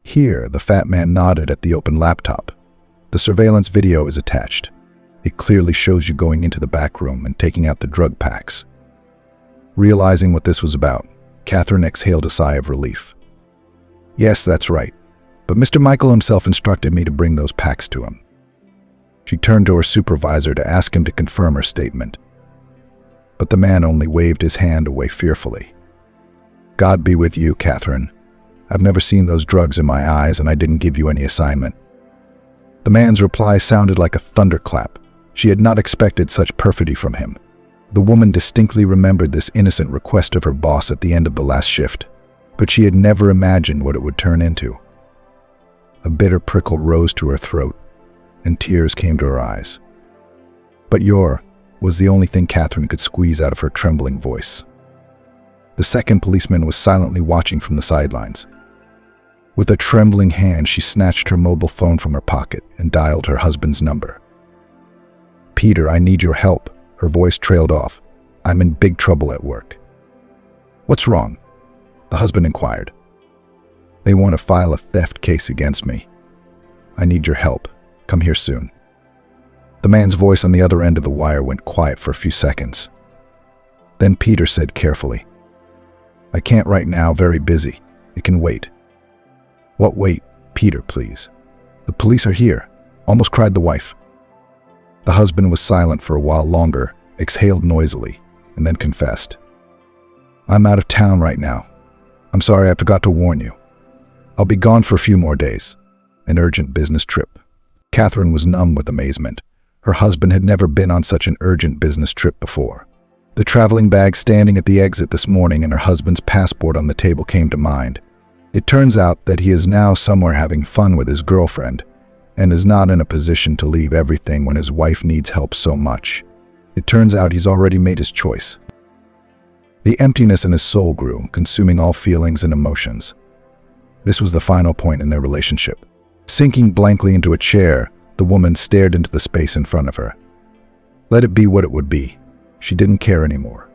Here, the fat man nodded at the open laptop. "The surveillance video is attached. It clearly shows you going into the back room and taking out the drug packs." Realizing what this was about, Catherine exhaled a sigh of relief. "Yes, that's right. But Mr. Michael himself instructed me to bring those packs to him." She turned to her supervisor to ask him to confirm her statement. But the man only waved his hand away fearfully. "God be with you, Catherine. I've never seen those drugs in my eyes, and I didn't give you any assignment." The man's reply sounded like a thunderclap. She had not expected such perfidy from him. The woman distinctly remembered this innocent request of her boss at the end of the last shift, but she had never imagined what it would turn into. A bitter prickle rose to her throat, and tears came to her eyes. "But your" was the only thing Catherine could squeeze out of her trembling voice. The second policeman was silently watching from the sidelines. With a trembling hand, she snatched her mobile phone from her pocket and dialed her husband's number. "Peter, I need your help." Her voice trailed off. "I'm in big trouble at work." "What's wrong?" the husband inquired. "They want to file a theft case against me. I need your help. Come here soon." The man's voice on the other end of the wire went quiet for a few seconds. Then Peter said carefully, "I can't right now, very busy. It can wait." "What wait?" "Peter, please. The police are here," almost cried the wife. The husband was silent for a while longer, exhaled noisily, and then confessed. "I'm out of town right now. I'm sorry, I forgot to warn you. I'll be gone for a few more days. An urgent business trip." Catherine was numb with amazement. Her husband had never been on such an urgent business trip before. The traveling bag standing at the exit this morning and her husband's passport on the table came to mind. It turns out that he is now somewhere having fun with his girlfriend, and is not in a position to leave everything when his wife needs help so much. It turns out he's already made his choice. The emptiness in his soul grew, consuming all feelings and emotions. This was the final point in their relationship. Sinking blankly into a chair, the woman stared into the space in front of her. Let it be what it would be. She didn't care anymore.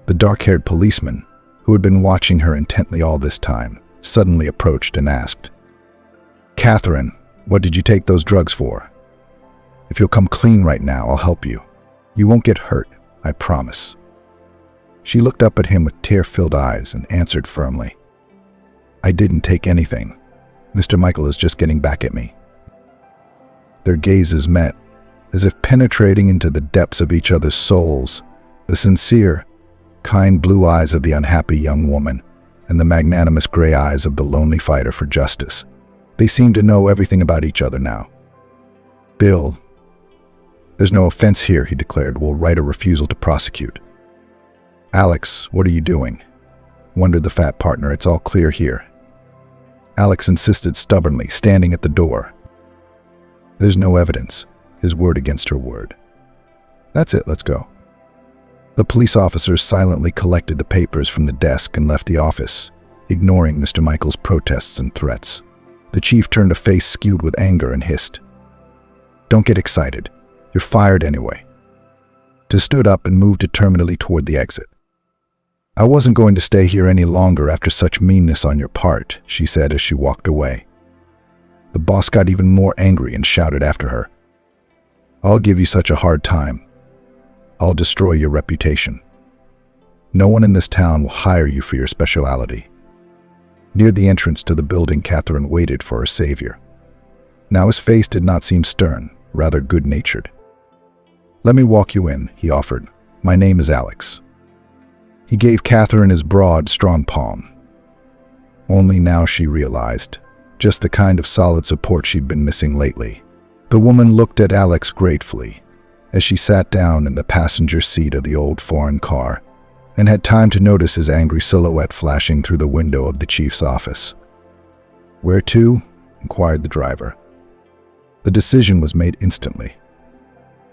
The dark-haired policeman, who had been watching her intently all this time, suddenly approached and asked, "Catherine, what did you take those drugs for? If you'll come clean right now, I'll help you. You won't get hurt, I promise." She looked up at him with tear-filled eyes and answered firmly, "I didn't take anything. Mr. Michael is just getting back at me." Their gazes met, as if penetrating into the depths of each other's souls, the sincere, kind blue eyes of the unhappy young woman and the magnanimous gray eyes of the lonely fighter for justice. They seemed to know everything about each other now. "Bill, there's no offense here," he declared. "We'll write a refusal to prosecute." "Alex, what are you doing?" wondered the fat partner. "It's all clear here." Alex insisted stubbornly, standing at the door. "There's no evidence," his word against her word. "That's it, let's go." The police officers silently collected the papers from the desk and left the office, ignoring Mr. Michael's protests and threats. The chief turned a face skewed with anger and hissed, "Don't get excited. You're fired anyway." She stood up and moved determinedly toward the exit. "I wasn't going to stay here any longer after such meanness on your part," she said as she walked away. The boss got even more angry and shouted after her, "I'll give you such a hard time. I'll destroy your reputation. No one in this town will hire you for your speciality." Near the entrance to the building, Catherine waited for her savior. Now his face did not seem stern, rather good-natured. "Let me walk you in," he offered. "My name is Alex." He gave Catherine his broad, strong palm. Only now she realized just the kind of solid support she'd been missing lately. The woman looked at Alex gratefully as she sat down in the passenger seat of the old foreign car and had time to notice his angry silhouette flashing through the window of the chief's office. "Where to?" inquired the driver. The decision was made instantly.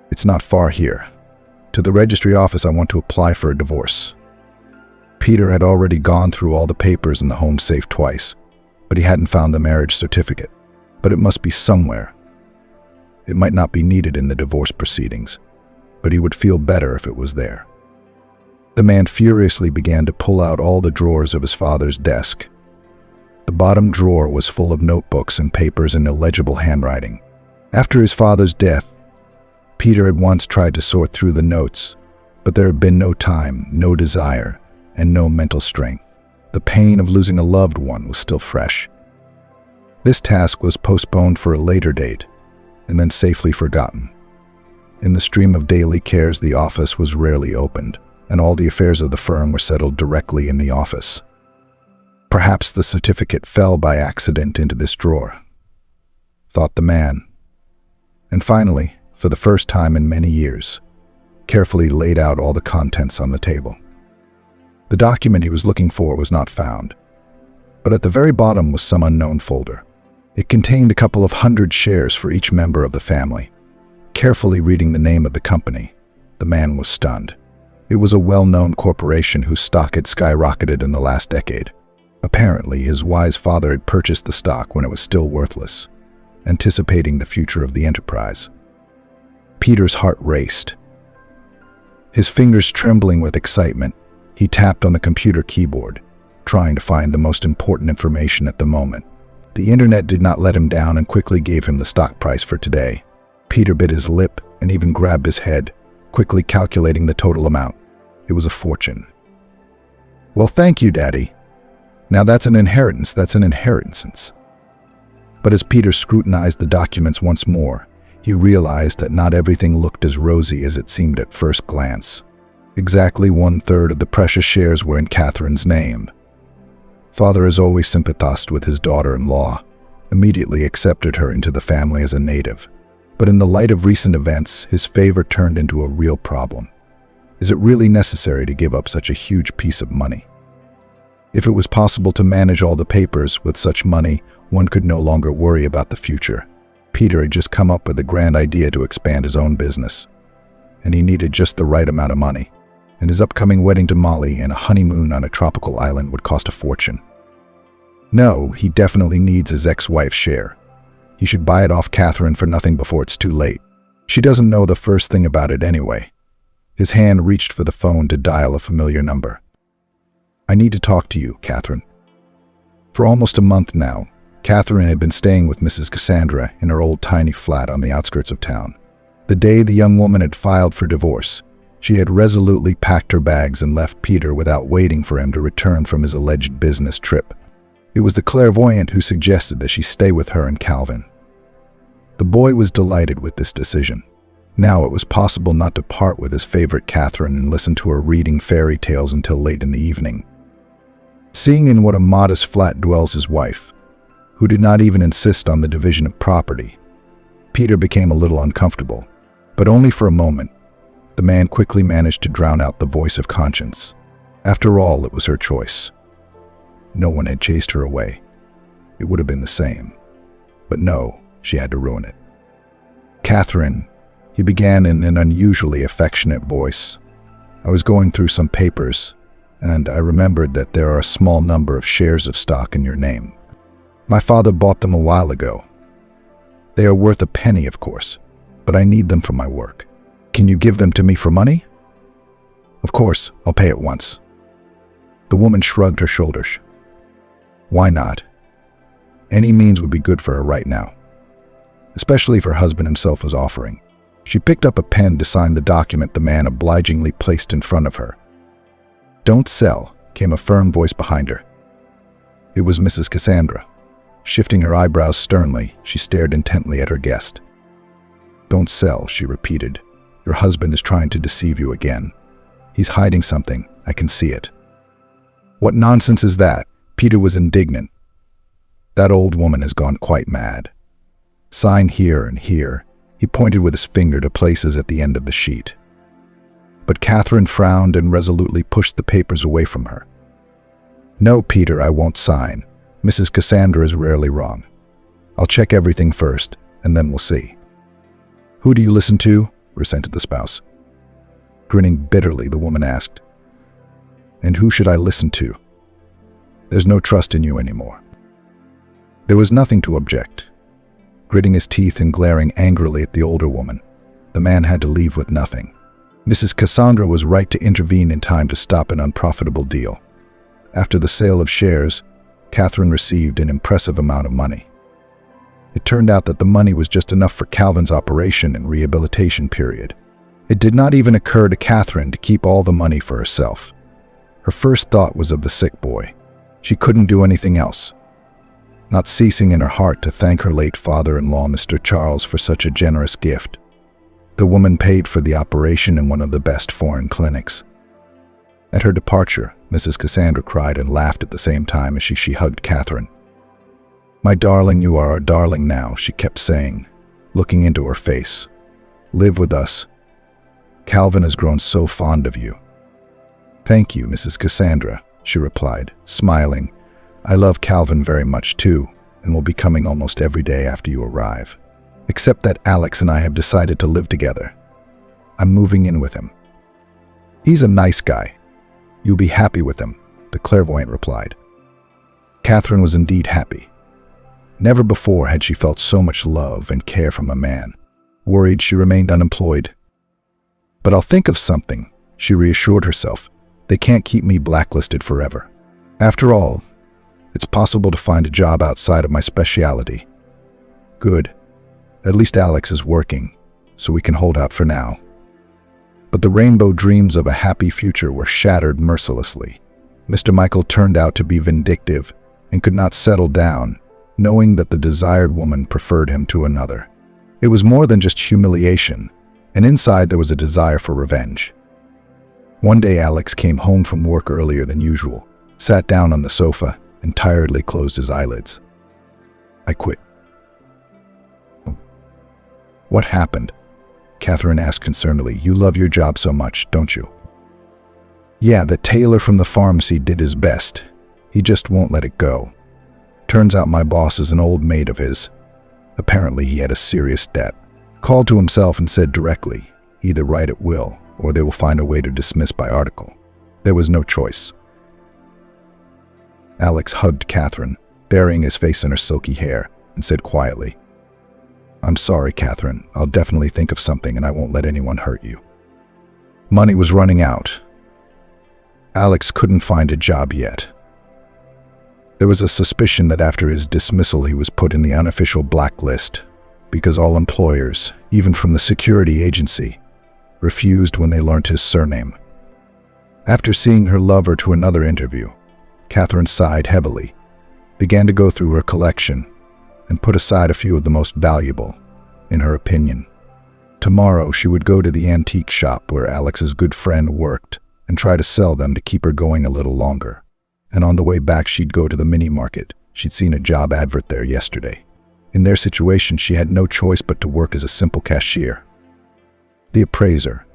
"It's not far here. To the registry office. I want to apply for a divorce." Peter had already gone through all the papers in the home safe twice, but he hadn't found the marriage certificate. But it must be somewhere. It might not be needed in the divorce proceedings, but he would feel better if it was there. The man furiously began to pull out all the drawers of his father's desk. The bottom drawer was full of notebooks and papers in illegible handwriting. After his father's death, Peter had once tried to sort through the notes, but there had been no time, no desire, and no mental strength. The pain of losing a loved one was still fresh. This task was postponed for a later date, and then safely forgotten. In the stream of daily cares, the office was rarely opened, and all the affairs of the firm were settled directly in the office. Perhaps the certificate fell by accident into this drawer, thought the man, and finally, for the first time in many years, carefully laid out all the contents on the table. The document he was looking for was not found, but at the very bottom was some unknown folder. It contained a couple of 100 shares for each member of the family. Carefully reading the name of the company, the man was stunned. It was a well-known corporation whose stock had skyrocketed in the last decade. Apparently, his wise father had purchased the stock when it was still worthless, anticipating the future of the enterprise. Peter's heart raced. His fingers trembling with excitement, he tapped on the computer keyboard, trying to find the most important information at the moment. The internet did not let him down and quickly gave him the stock price for today. Peter bit his lip and even grabbed his head, quickly calculating the total amount. It was a fortune. "Well, thank you, Daddy. Now that's an inheritance. But as Peter scrutinized the documents once more, he realized that not everything looked as rosy as it seemed at first glance. Exactly 1/3 of the precious shares were in Catherine's name. Father has always sympathized with his daughter-in-law, immediately accepted her into the family as a native. But in the light of recent events, his favor turned into a real problem. Is it really necessary to give up such a huge piece of money? If it was possible to manage all the papers with such money, one could no longer worry about the future. Peter had just come up with a grand idea to expand his own business, and he needed just the right amount of money. And his upcoming wedding to Molly and a honeymoon on a tropical island would cost a fortune. No, he definitely needs his ex-wife's share. He should buy it off Catherine for nothing before it's too late. She doesn't know the first thing about it anyway. His hand reached for the phone to dial a familiar number. "I need to talk to you, Catherine." For almost a month now, Catherine had been staying with Mrs. Cassandra in her old tiny flat on the outskirts of town. The day the young woman had filed for divorce, she had resolutely packed her bags and left Peter without waiting for him to return from his alleged business trip. It was the clairvoyant who suggested that she stay with her and Calvin. The boy was delighted with this decision. Now it was possible not to part with his favorite Catherine and listen to her reading fairy tales until late in the evening. Seeing in what a modest flat dwells his wife, who did not even insist on the division of property, Peter became a little uncomfortable, but only for a moment. The man quickly managed to drown out the voice of conscience. After all, it was her choice. No one had chased her away. It would have been the same. But no, she had to ruin it. "Catherine," he began in an unusually affectionate voice, "I was going through some papers, and I remembered that there are a small number of shares of stock in your name. My father bought them a while ago. They are worth a penny, of course, but I need them for my work. Can you give them to me for money?" "Of course, I'll pay at once." The woman shrugged her shoulders. Why not? Any means would be good for her right now, especially if her husband himself was offering. She picked up a pen to sign the document the man obligingly placed in front of her. "Don't sell," came a firm voice behind her. It was Mrs. Cassandra. Shifting her eyebrows sternly, she stared intently at her guest. "Don't sell," she repeated. "Your husband is trying to deceive you again. He's hiding something. I can see it." "What nonsense is that?" Peter was indignant. "That old woman has gone quite mad. Sign here and here." He pointed with his finger to places at the end of the sheet. But Catherine frowned and resolutely pushed the papers away from her. "No, Peter, I won't sign. Mrs. Cassandra is rarely wrong. I'll check everything first, and then we'll see." "Who do you listen to?" resented the spouse. Grinning bitterly, the woman asked, "And who should I listen to? There's no trust in you anymore." There was nothing to object. Gritting his teeth and glaring angrily at the older woman, the man had to leave with nothing. Mrs. Cassandra was right to intervene in time to stop an unprofitable deal. After the sale of shares, Catherine received an impressive amount of money. It turned out that the money was just enough for Calvin's operation and rehabilitation period. It did not even occur to Catherine to keep all the money for herself. Her first thought was of the sick boy. She couldn't do anything else, not ceasing in her heart to thank her late father-in-law, Mr. Charles, for such a generous gift. The woman paid for the operation in one of the best foreign clinics. At her departure, Mrs. Cassandra cried and laughed at the same time as she hugged Catherine. "My darling, you are our darling now," she kept saying, looking into her face. "Live with us. Calvin has grown so fond of you." "Thank you, Mrs. Cassandra," she replied, smiling. "I love Calvin very much too, and will be coming almost every day after you arrive. Except that Alex and I have decided to live together. I'm moving in with him. He's a nice guy. You'll be happy with him," the clairvoyant replied. Catherine was indeed happy. Never before had she felt so much love and care from a man. Worried, she remained unemployed. "But I'll think of something," she reassured herself. "They can't keep me blacklisted forever. After all, it's possible to find a job outside of my specialty. Good. At least Alex is working, so we can hold out for now." But the rainbow dreams of a happy future were shattered mercilessly. Mr. Michael turned out to be vindictive and could not settle down, knowing that the desired woman preferred him to another. It was more than just humiliation, and inside there was a desire for revenge. One day Alex came home from work earlier than usual, sat down on the sofa, and tiredly closed his eyelids. "I quit." "What happened?" Catherine asked concernedly. "You love your job so much, don't you?" "Yeah, the tailor from the pharmacy did his best. He just won't let it go. Turns out my boss is an old mate of his. Apparently he had a serious debt. Called to himself and said directly, either write at will, or they will find a way to dismiss by article. There was no choice." Alex hugged Catherine, burying his face in her silky hair, and said quietly, "I'm sorry, Catherine. I'll definitely think of something and I won't let anyone hurt you." Money was running out. Alex couldn't find a job yet. There was a suspicion that after his dismissal he was put in the unofficial blacklist, because all employers, even from the security agency, refused when they learnt his surname. After seeing her lover to another interview, Catherine sighed heavily, began to go through her collection, and put aside a few of the most valuable, in her opinion. Tomorrow she would go to the antique shop where Alex's good friend worked and try to sell them to keep her going a little longer. And on the way back she'd go to the mini market. She'd seen a job advert there yesterday. In their situation, she had no choice but to work as a simple cashier. The appraiser,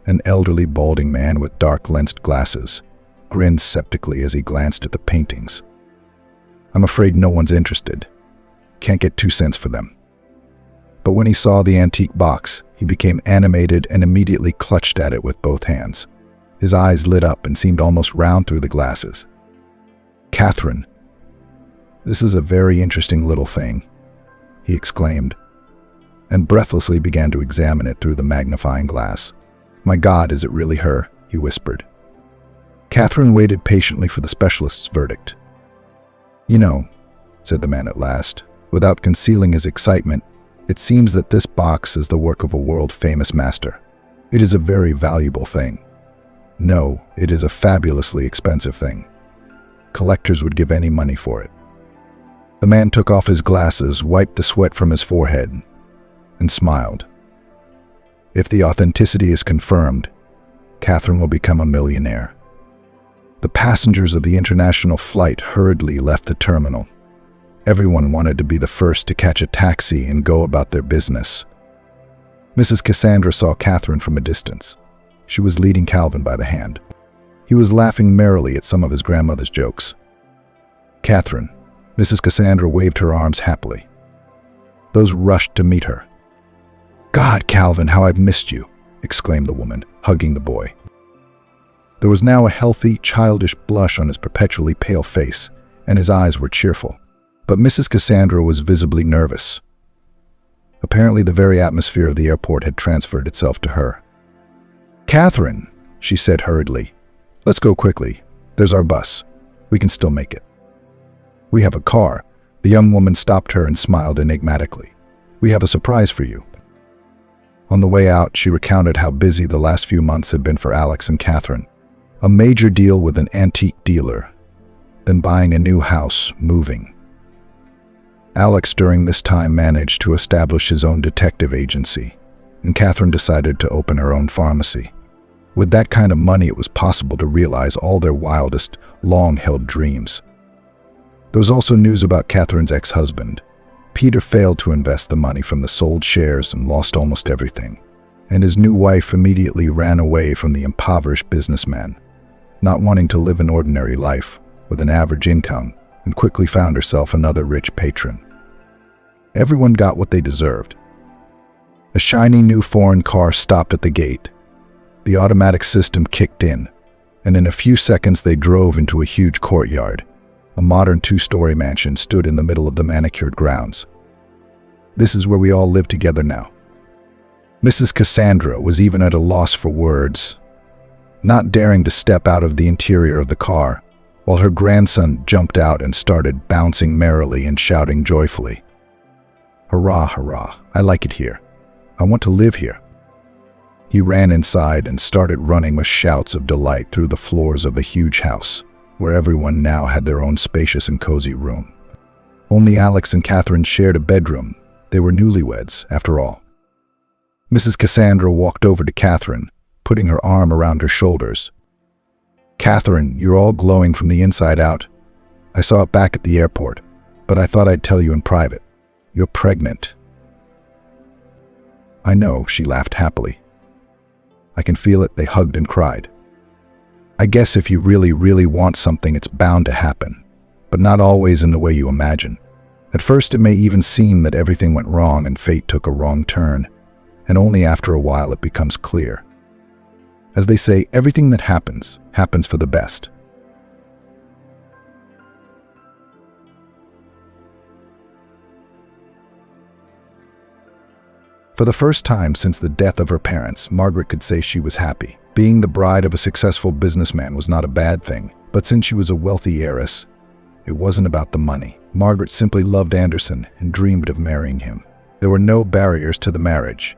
an elderly balding man with dark-lensed glasses, grinned skeptically as he glanced at the paintings. "I'm afraid no one's interested. Can't get 2 cents for them." But when he saw the antique box, he became animated and immediately clutched at it with both hands. His eyes lit up and seemed almost round through the glasses. "Catherine, this is a very interesting little thing," he exclaimed, and breathlessly began to examine it through the magnifying glass. "My God, is it really her?" he whispered. Catherine waited patiently for the specialist's verdict. "You know," said the man at last, without concealing his excitement, "it seems that this box is the work of a world-famous master. It is a very valuable thing. No, it is a fabulously expensive thing. Collectors would give any money for it." The man took off his glasses, wiped the sweat from his forehead, and smiled. "If the authenticity is confirmed, Catherine will become a millionaire." The passengers of the international flight hurriedly left the terminal. Everyone wanted to be the first to catch a taxi and go about their business. Mrs. Cassandra saw Catherine from a distance. She was leading Calvin by the hand. He was laughing merrily at some of his grandmother's jokes. "Catherine," Mrs. Cassandra waved her arms happily. Those rushed to meet her. "God, Calvin, how I've missed you," exclaimed the woman, hugging the boy. There was now a healthy, childish blush on his perpetually pale face, and his eyes were cheerful. But Mrs. Cassandra was visibly nervous. Apparently the very atmosphere of the airport had transferred itself to her. "Catherine," she said hurriedly, "let's go quickly. There's our bus. We can still make it." "We have a car." The young woman stopped her and smiled enigmatically. "We have a surprise for you." On the way out, she recounted how busy the last few months had been for Alex and Catherine. A major deal with an antique dealer, then buying a new house, moving. Alex during this time managed to establish his own detective agency, and Catherine decided to open her own pharmacy. With that kind of money, it was possible to realize all their wildest, long-held dreams. There was also news about Catherine's ex-husband. Peter failed to invest the money from the sold shares and lost almost everything, and his new wife immediately ran away from the impoverished businessman, not wanting to live an ordinary life with an average income, and quickly found herself another rich patron. Everyone got what they deserved. A shiny new foreign car stopped at the gate. The automatic system kicked in, and in a few seconds they drove into a huge courtyard. A modern 2-story mansion stood in the middle of the manicured grounds. "This is where we all live together now." Mrs. Cassandra was even at a loss for words, not daring to step out of the interior of the car, while her grandson jumped out and started bouncing merrily and shouting joyfully. "Hurrah, hurrah, I like it here. I want to live here." He ran inside and started running with shouts of delight through the floors of the huge house, where everyone now had their own spacious and cozy room. Only Alex and Catherine shared a bedroom. They were newlyweds, after all. Mrs. Cassandra walked over to Catherine, putting her arm around her shoulders. "Catherine, you're all glowing from the inside out. I saw it back at the airport, but I thought I'd tell you in private. You're pregnant." "I know," she laughed happily. "I can feel it." They hugged and cried. "I guess if you really, really want something, it's bound to happen, but not always in the way you imagine. At first it may even seem that everything went wrong and fate took a wrong turn, and only after a while it becomes clear. As they say, everything that happens, happens for the best." For the first time since the death of her parents, Margaret could say she was happy. Being the bride of a successful businessman was not a bad thing, but since she was a wealthy heiress, It wasn't about the money. Margaret simply loved Anderson and dreamed of marrying him. There were no barriers to the marriage.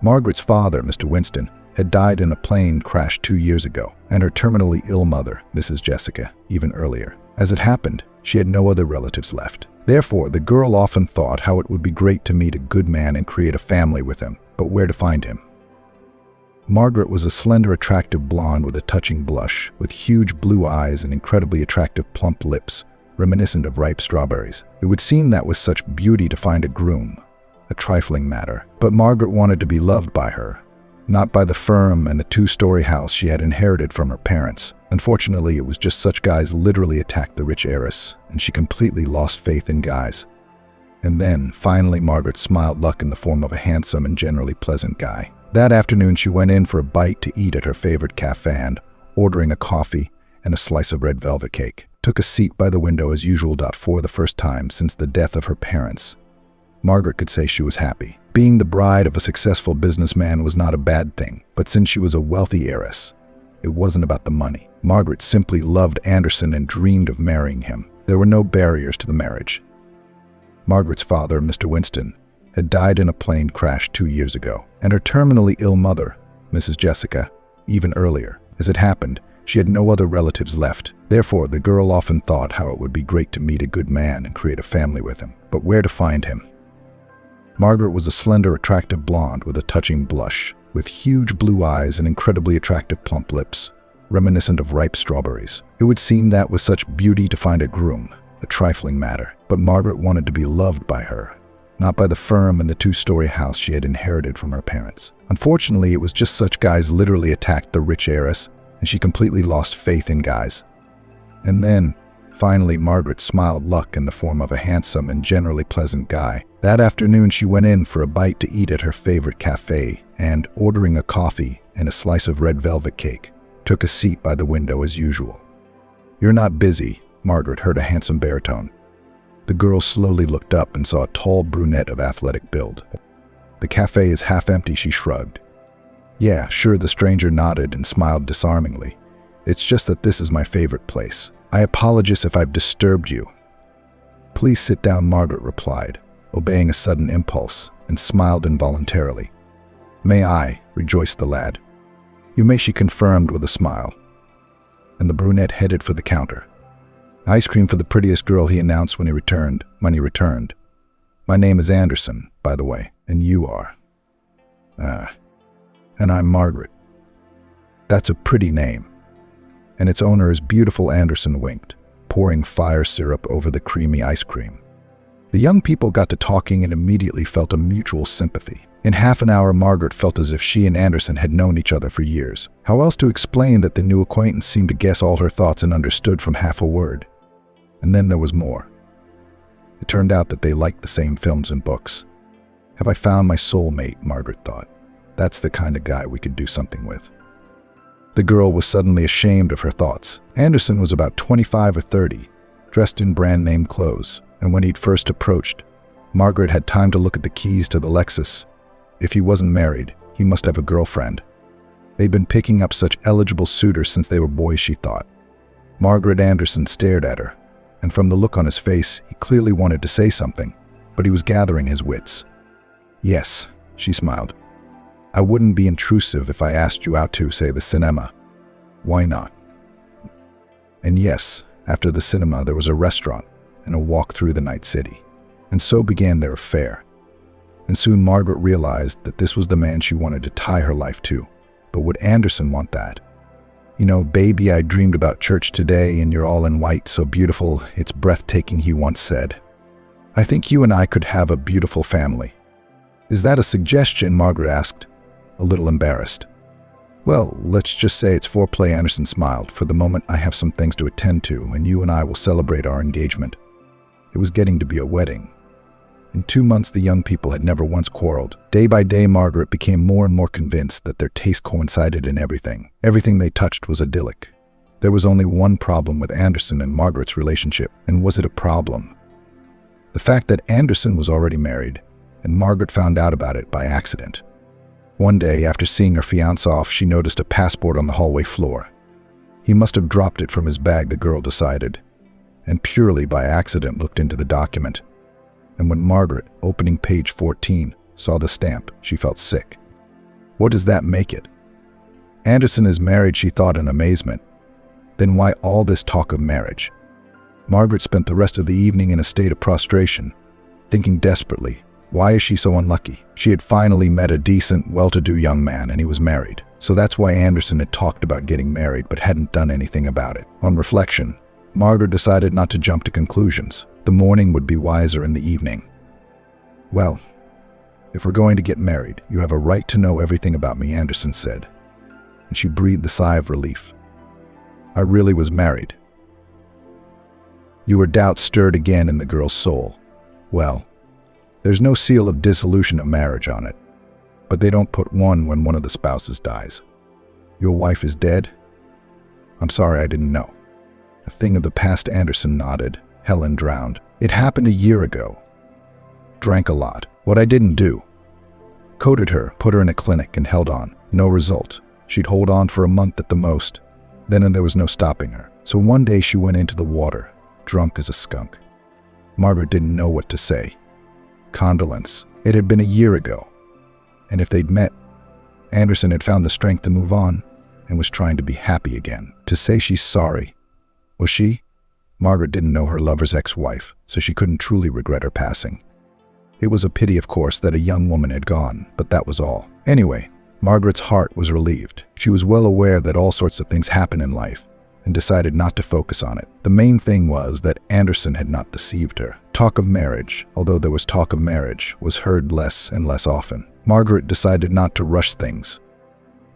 Margaret's father, Mr. Winston, had died in a plane crash 2 years ago, and her terminally ill mother, Mrs. Jessica, even earlier. As it happened, she had no other relatives left. Therefore, the girl often thought how it would be great to meet a good man and create a family with him, but where to find him? Margaret was a slender, attractive blonde with a touching blush, with huge blue eyes and incredibly attractive plump lips, reminiscent of ripe strawberries. It would seem that with such beauty to find a groom, a trifling matter. But Margaret wanted to be loved by her, not by the firm and the 2-story house she had inherited from her parents. Unfortunately, it was just such guys literally attacked the rich heiress, and she completely lost faith in guys. And then, finally, Margaret smiled luck in the form of a handsome and generally pleasant guy. That afternoon, she went in for a bite to eat at her favorite cafe and, ordering a coffee and a slice of red velvet cake, took a seat by the window as usual. For the first time since the death of her parents, Margaret could say she was happy. Being the bride of a successful businessman was not a bad thing, but since she was a wealthy heiress, it wasn't about the money. Margaret simply loved Anderson and dreamed of marrying him. There were no barriers to the marriage. Margaret's father, Mr. Winston, had died in a plane crash 2 years ago, and her terminally ill mother, Mrs. Jessica, even earlier. As it happened, she had no other relatives left. Therefore, the girl often thought how it would be great to meet a good man and create a family with him, but where to find him? Margaret was a slender, attractive blonde with a touching blush, with huge blue eyes and incredibly attractive plump lips, reminiscent of ripe strawberries. It would seem that with such beauty to find a groom, a trifling matter. But Margaret wanted to be loved by her, not by the firm and the 2-story house she had inherited from her parents. Unfortunately, it was just such guys literally attacked the rich heiress, and she completely lost faith in guys. And then, finally, Margaret smiled luck in the form of a handsome and generally pleasant guy. That afternoon, she went in for a bite to eat at her favorite cafe and, ordering a coffee and a slice of red velvet cake, took a seat by the window as usual. "You're not busy," Margaret heard a handsome baritone. The girl slowly looked up and saw a tall brunette of athletic build. "The cafe is half empty," she shrugged. "Yeah, sure," the stranger nodded and smiled disarmingly. "It's just that this is my favorite place. I apologize if I've disturbed you." "Please sit down," Margaret replied, obeying a sudden impulse, and smiled involuntarily. "May I?" rejoiced the lad. "You may," she confirmed with a smile. And the brunette headed for the counter. "Ice cream for the prettiest girl," he announced when he returned. "My name is Anderson, by the way, and you are?" "And I'm Margaret." "That's a pretty name." "And its owner is beautiful," Anderson winked, pouring fire syrup over the creamy ice cream. The young people got to talking and immediately felt a mutual sympathy. In half an hour, Margaret felt as if she and Anderson had known each other for years. How else to explain that the new acquaintance seemed to guess all her thoughts and understood from half a word? And then there was more. It turned out that they liked the same films and books. "Have I found my soulmate?" Margaret thought. "That's the kind of guy we could do something with." The girl was suddenly ashamed of her thoughts. Anderson was about 25 or 30, dressed in brand-name clothes, and when he'd first approached, Margaret had time to look at the keys to the Lexus. If he wasn't married, he must have a girlfriend. They'd been picking up such eligible suitors since they were boys, she thought. Margaret Anderson stared at her, and from the look on his face, he clearly wanted to say something, but he was gathering his wits. "Yes," she smiled. "I wouldn't be intrusive if I asked you out to, say, the cinema." "Why not?" And yes, after the cinema, there was a restaurant and a walk through the night city. And so began their affair. And soon Margaret realized that this was the man she wanted to tie her life to. But would Anderson want that? "You know, baby, I dreamed about church today, and you're all in white, so beautiful, it's breathtaking," he once said. "I think you and I could have a beautiful family." "Is that a suggestion?" Margaret asked, a little embarrassed. "Well, let's just say it's foreplay," Anderson smiled. "For the moment, I have some things to attend to, and you and I will celebrate our engagement." It was getting to be a wedding. In 2 months, the young people had never once quarreled. Day by day, Margaret became more and more convinced that their taste coincided in everything. Everything they touched was idyllic. There was only one problem with Anderson and Margaret's relationship, and was it a problem? The fact that Anderson was already married, and Margaret found out about it by accident. One day, after seeing her fiancé off, she noticed a passport on the hallway floor. He must have dropped it from his bag, the girl decided. and purely by accident looked into the document. And when Margaret, opening page 14, saw the stamp, she felt sick. What does that make it? Anderson is married, she thought in amazement. Then why all this talk of marriage? Margaret spent the rest of the evening in a state of prostration, thinking desperately, why is she so unlucky? She had finally met a decent, well-to-do young man, and he was married. So that's why Anderson had talked about getting married but hadn't done anything about it. On reflection, Margaret decided not to jump to conclusions. The morning would be wiser in the evening. Well, if we're going to get married, you have a right to know everything about me, Anderson said. And she breathed a sigh of relief. I really was married. Your doubts stirred again in the girl's soul. Well, there's no seal of dissolution of marriage on it, but they don't put one when one of the spouses dies. Your wife is dead? I'm sorry, I didn't know. A thing of the past, Anderson nodded. Helen drowned. It happened a year ago. Drank a lot. What I didn't do. Coded her, put her in a clinic, and held on. No result. She'd hold on for a month at the most. Then there was no stopping her. So one day she went into the water, drunk as a skunk. Margaret didn't know what to say. Condolence. It had been a year ago. And if they'd met, Anderson had found the strength to move on and was trying to be happy again. To say she's sorry. Was she? Margaret didn't know her lover's ex-wife, so she couldn't truly regret her passing. It was a pity, of course, that a young woman had gone, but that was all. Anyway, Margaret's heart was relieved. She was well aware that all sorts of things happen in life, and decided not to focus on it. The main thing was that Anderson had not deceived her. Talk of marriage, although there was talk of marriage, was heard less and less often. Margaret decided not to rush things.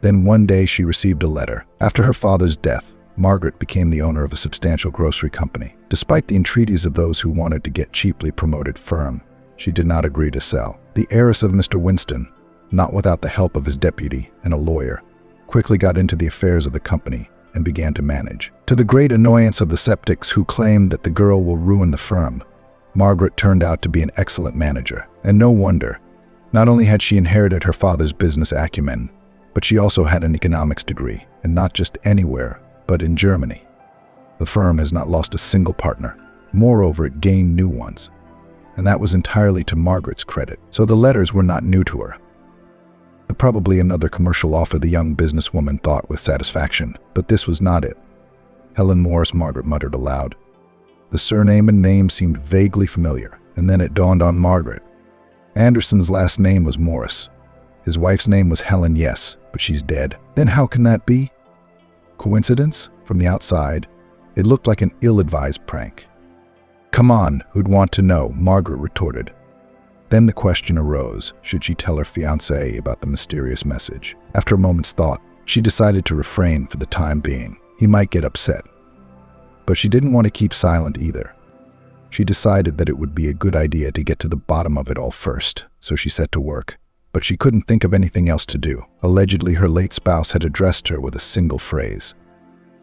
Then one day she received a letter. After her father's death, Margaret became the owner of a substantial grocery company. Despite the entreaties of those who wanted to get cheaply promoted firm, she did not agree to sell. The heiress of Mr. Winston, not without the help of his deputy and a lawyer, quickly got into the affairs of the company and began to manage. To the great annoyance of the skeptics who claimed that the girl will ruin the firm, Margaret turned out to be an excellent manager. And no wonder. Not only had she inherited her father's business acumen, but she also had an economics degree, and not just anywhere, but in Germany. The firm has not lost a single partner. Moreover, it gained new ones. And that was entirely to Margaret's credit. So the letters were not new to her. Probably another commercial offer, the young businesswoman thought with satisfaction. But this was not it. Helen Morris, Margaret muttered aloud. The surname and name seemed vaguely familiar, and then it dawned on Margaret. Anderson's last name was Morris. His wife's name was Helen, yes, but she's dead. Then how can that be? Coincidence? From the outside, it looked like an ill-advised prank. Come on, who'd want to know? Margaret retorted. Then the question arose, should she tell her fiancé about the mysterious message? After a moment's thought, she decided to refrain for the time being. He might get upset. But she didn't want to keep silent either. She decided that it would be a good idea to get to the bottom of it all first, so she set to work. But she couldn't think of anything else to do. Allegedly, her late spouse had addressed her with a single phrase.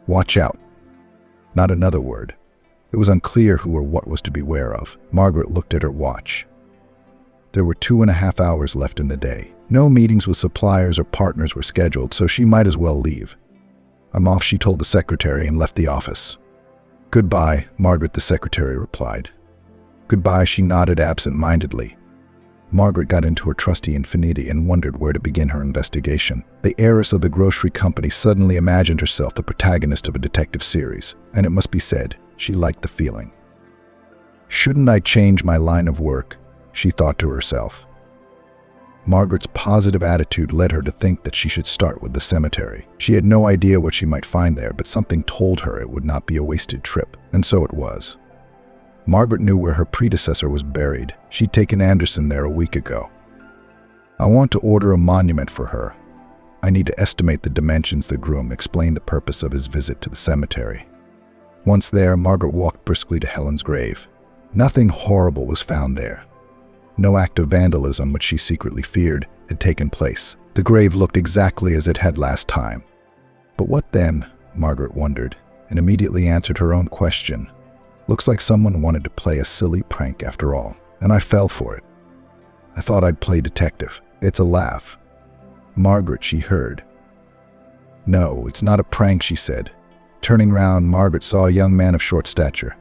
Watch out. Not another word. It was unclear who or what was to beware of. Margaret looked at her watch. There were 2.5 hours left in the day. No meetings with suppliers or partners were scheduled, so she might as well leave. I'm off, she told the secretary and left the office. Goodbye, Margaret, the secretary replied. Goodbye, she nodded absent-mindedly. Margaret got into her trusty Infiniti and wondered where to begin her investigation. The heiress of the grocery company suddenly imagined herself the protagonist of a detective series, and it must be said, she liked the feeling. Shouldn't I change my line of work? She thought to herself. Margaret's positive attitude led her to think that she should start with the cemetery. She had no idea what she might find there, but something told her it would not be a wasted trip, and so it was. Margaret knew where her predecessor was buried. She'd taken Anderson there a week ago. I want to order a monument for her. I need to estimate the dimensions. The groom explained the purpose of his visit to the cemetery. Once there, Margaret walked briskly to Helen's grave. Nothing horrible was found there. No act of vandalism, which she secretly feared, had taken place. The grave looked exactly as it had last time. But what then? Margaret wondered, and immediately answered her own question. Looks like someone wanted to play a silly prank after all, and I fell for it. I thought I'd play detective. It's a laugh. Margaret, she heard. No, it's not a prank, she said. Turning round, Margaret saw a young man of short stature.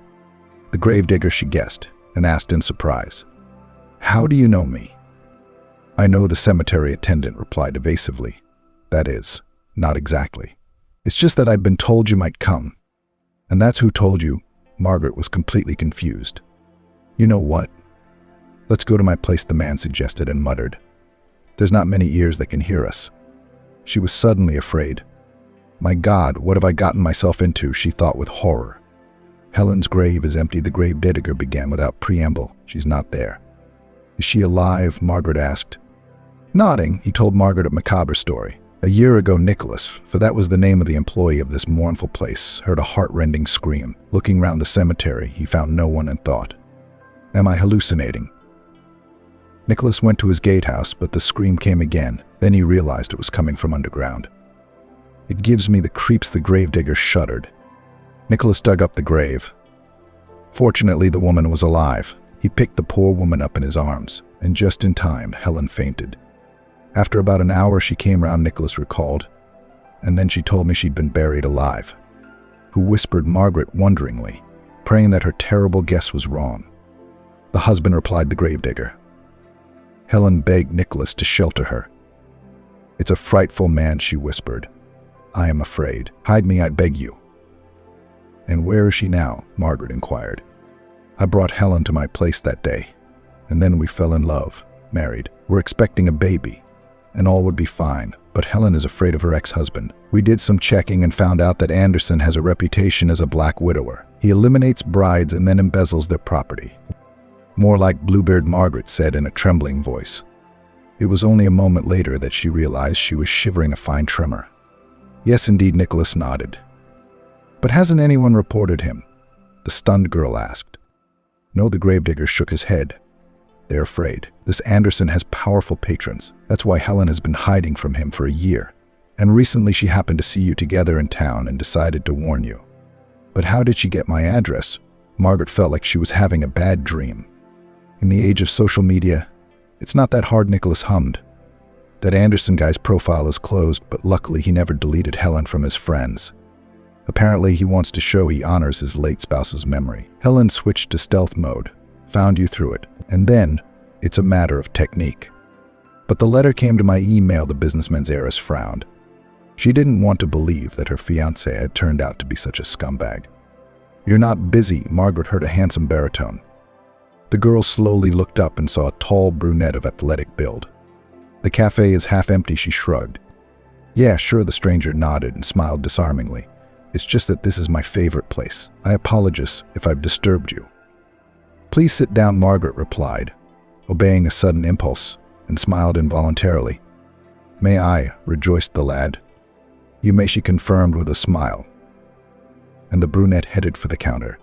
The gravedigger, she guessed, and asked in surprise, "How do you know me?" "I know the cemetery attendant," replied evasively. "That is, not exactly. It's just that I've been told you might come." "And that's who told you?" Margaret was completely confused. "You know what? Let's go to my place," the man suggested and muttered. "There's not many ears that can hear us." She was suddenly afraid. "My God, what have I gotten myself into?" she thought with horror. "Helen's grave is empty," the gravedigger began without preamble. "She's not there." "Is she alive?" Margaret asked. Nodding, he told Margaret a macabre story. A year ago, Nicholas, for that was the name of the employee of this mournful place, heard a heart-rending scream. Looking round the cemetery, he found no one and thought, "Am I hallucinating?" Nicholas went to his gatehouse, but the scream came again. Then he realized it was coming from underground. "It gives me the creeps," the gravedigger shuddered. Nicholas dug up the grave. Fortunately, the woman was alive. He picked the poor woman up in his arms, and just in time, Helen fainted. After about an hour, she came round, Nicholas recalled, and then she told me she'd been buried alive. "Who whispered?" Margaret wonderingly, praying that her terrible guess was wrong. "The husband," replied the gravedigger. Helen begged Nicholas to shelter her. "It's a frightful man," she whispered. "I am afraid. Hide me, I beg you." "And where is she now?" Margaret inquired. "I brought Helen to my place that day, and then we fell in love, married. We're expecting a baby, and all would be fine, but Helen is afraid of her ex-husband. We did some checking and found out that Anderson has a reputation as a black widower. He eliminates brides and then embezzles their property." "More like Bluebeard," Margaret said in a trembling voice. It was only a moment later that she realized she was shivering a fine tremor. "Yes, indeed," Nicholas nodded. "But hasn't anyone reported him?" the stunned girl asked. No, the gravedigger shook his head. "They're afraid. This Anderson has powerful patrons. That's why Helen has been hiding from him for a year. And recently she happened to see you together in town and decided to warn you." "But how did she get my address?" Margaret felt like she was having a bad dream. "In the age of social media, it's not that hard," Nicholas hummed. "That Anderson guy's profile is closed, but luckily he never deleted Helen from his friends. Apparently he wants to show he honors his late spouse's memory. Helen switched to stealth mode, found you through it, and then it's a matter of technique." "But the letter came to my email," the businessman's heiress frowned. She didn't want to believe that her fiancé had turned out to be such a scumbag. "You're not busy," Margaret heard a handsome baritone. The girl slowly looked up and saw a tall brunette of athletic build. "The cafe is half empty," she shrugged. "Yeah, sure," the stranger nodded and smiled disarmingly. "It's just that this is my favorite place. I apologize if I've disturbed you." "Please sit down," Margaret replied, obeying a sudden impulse, and smiled involuntarily. "May I?" rejoiced the lad. "You may," she confirmed with a smile. And the brunette headed for the counter.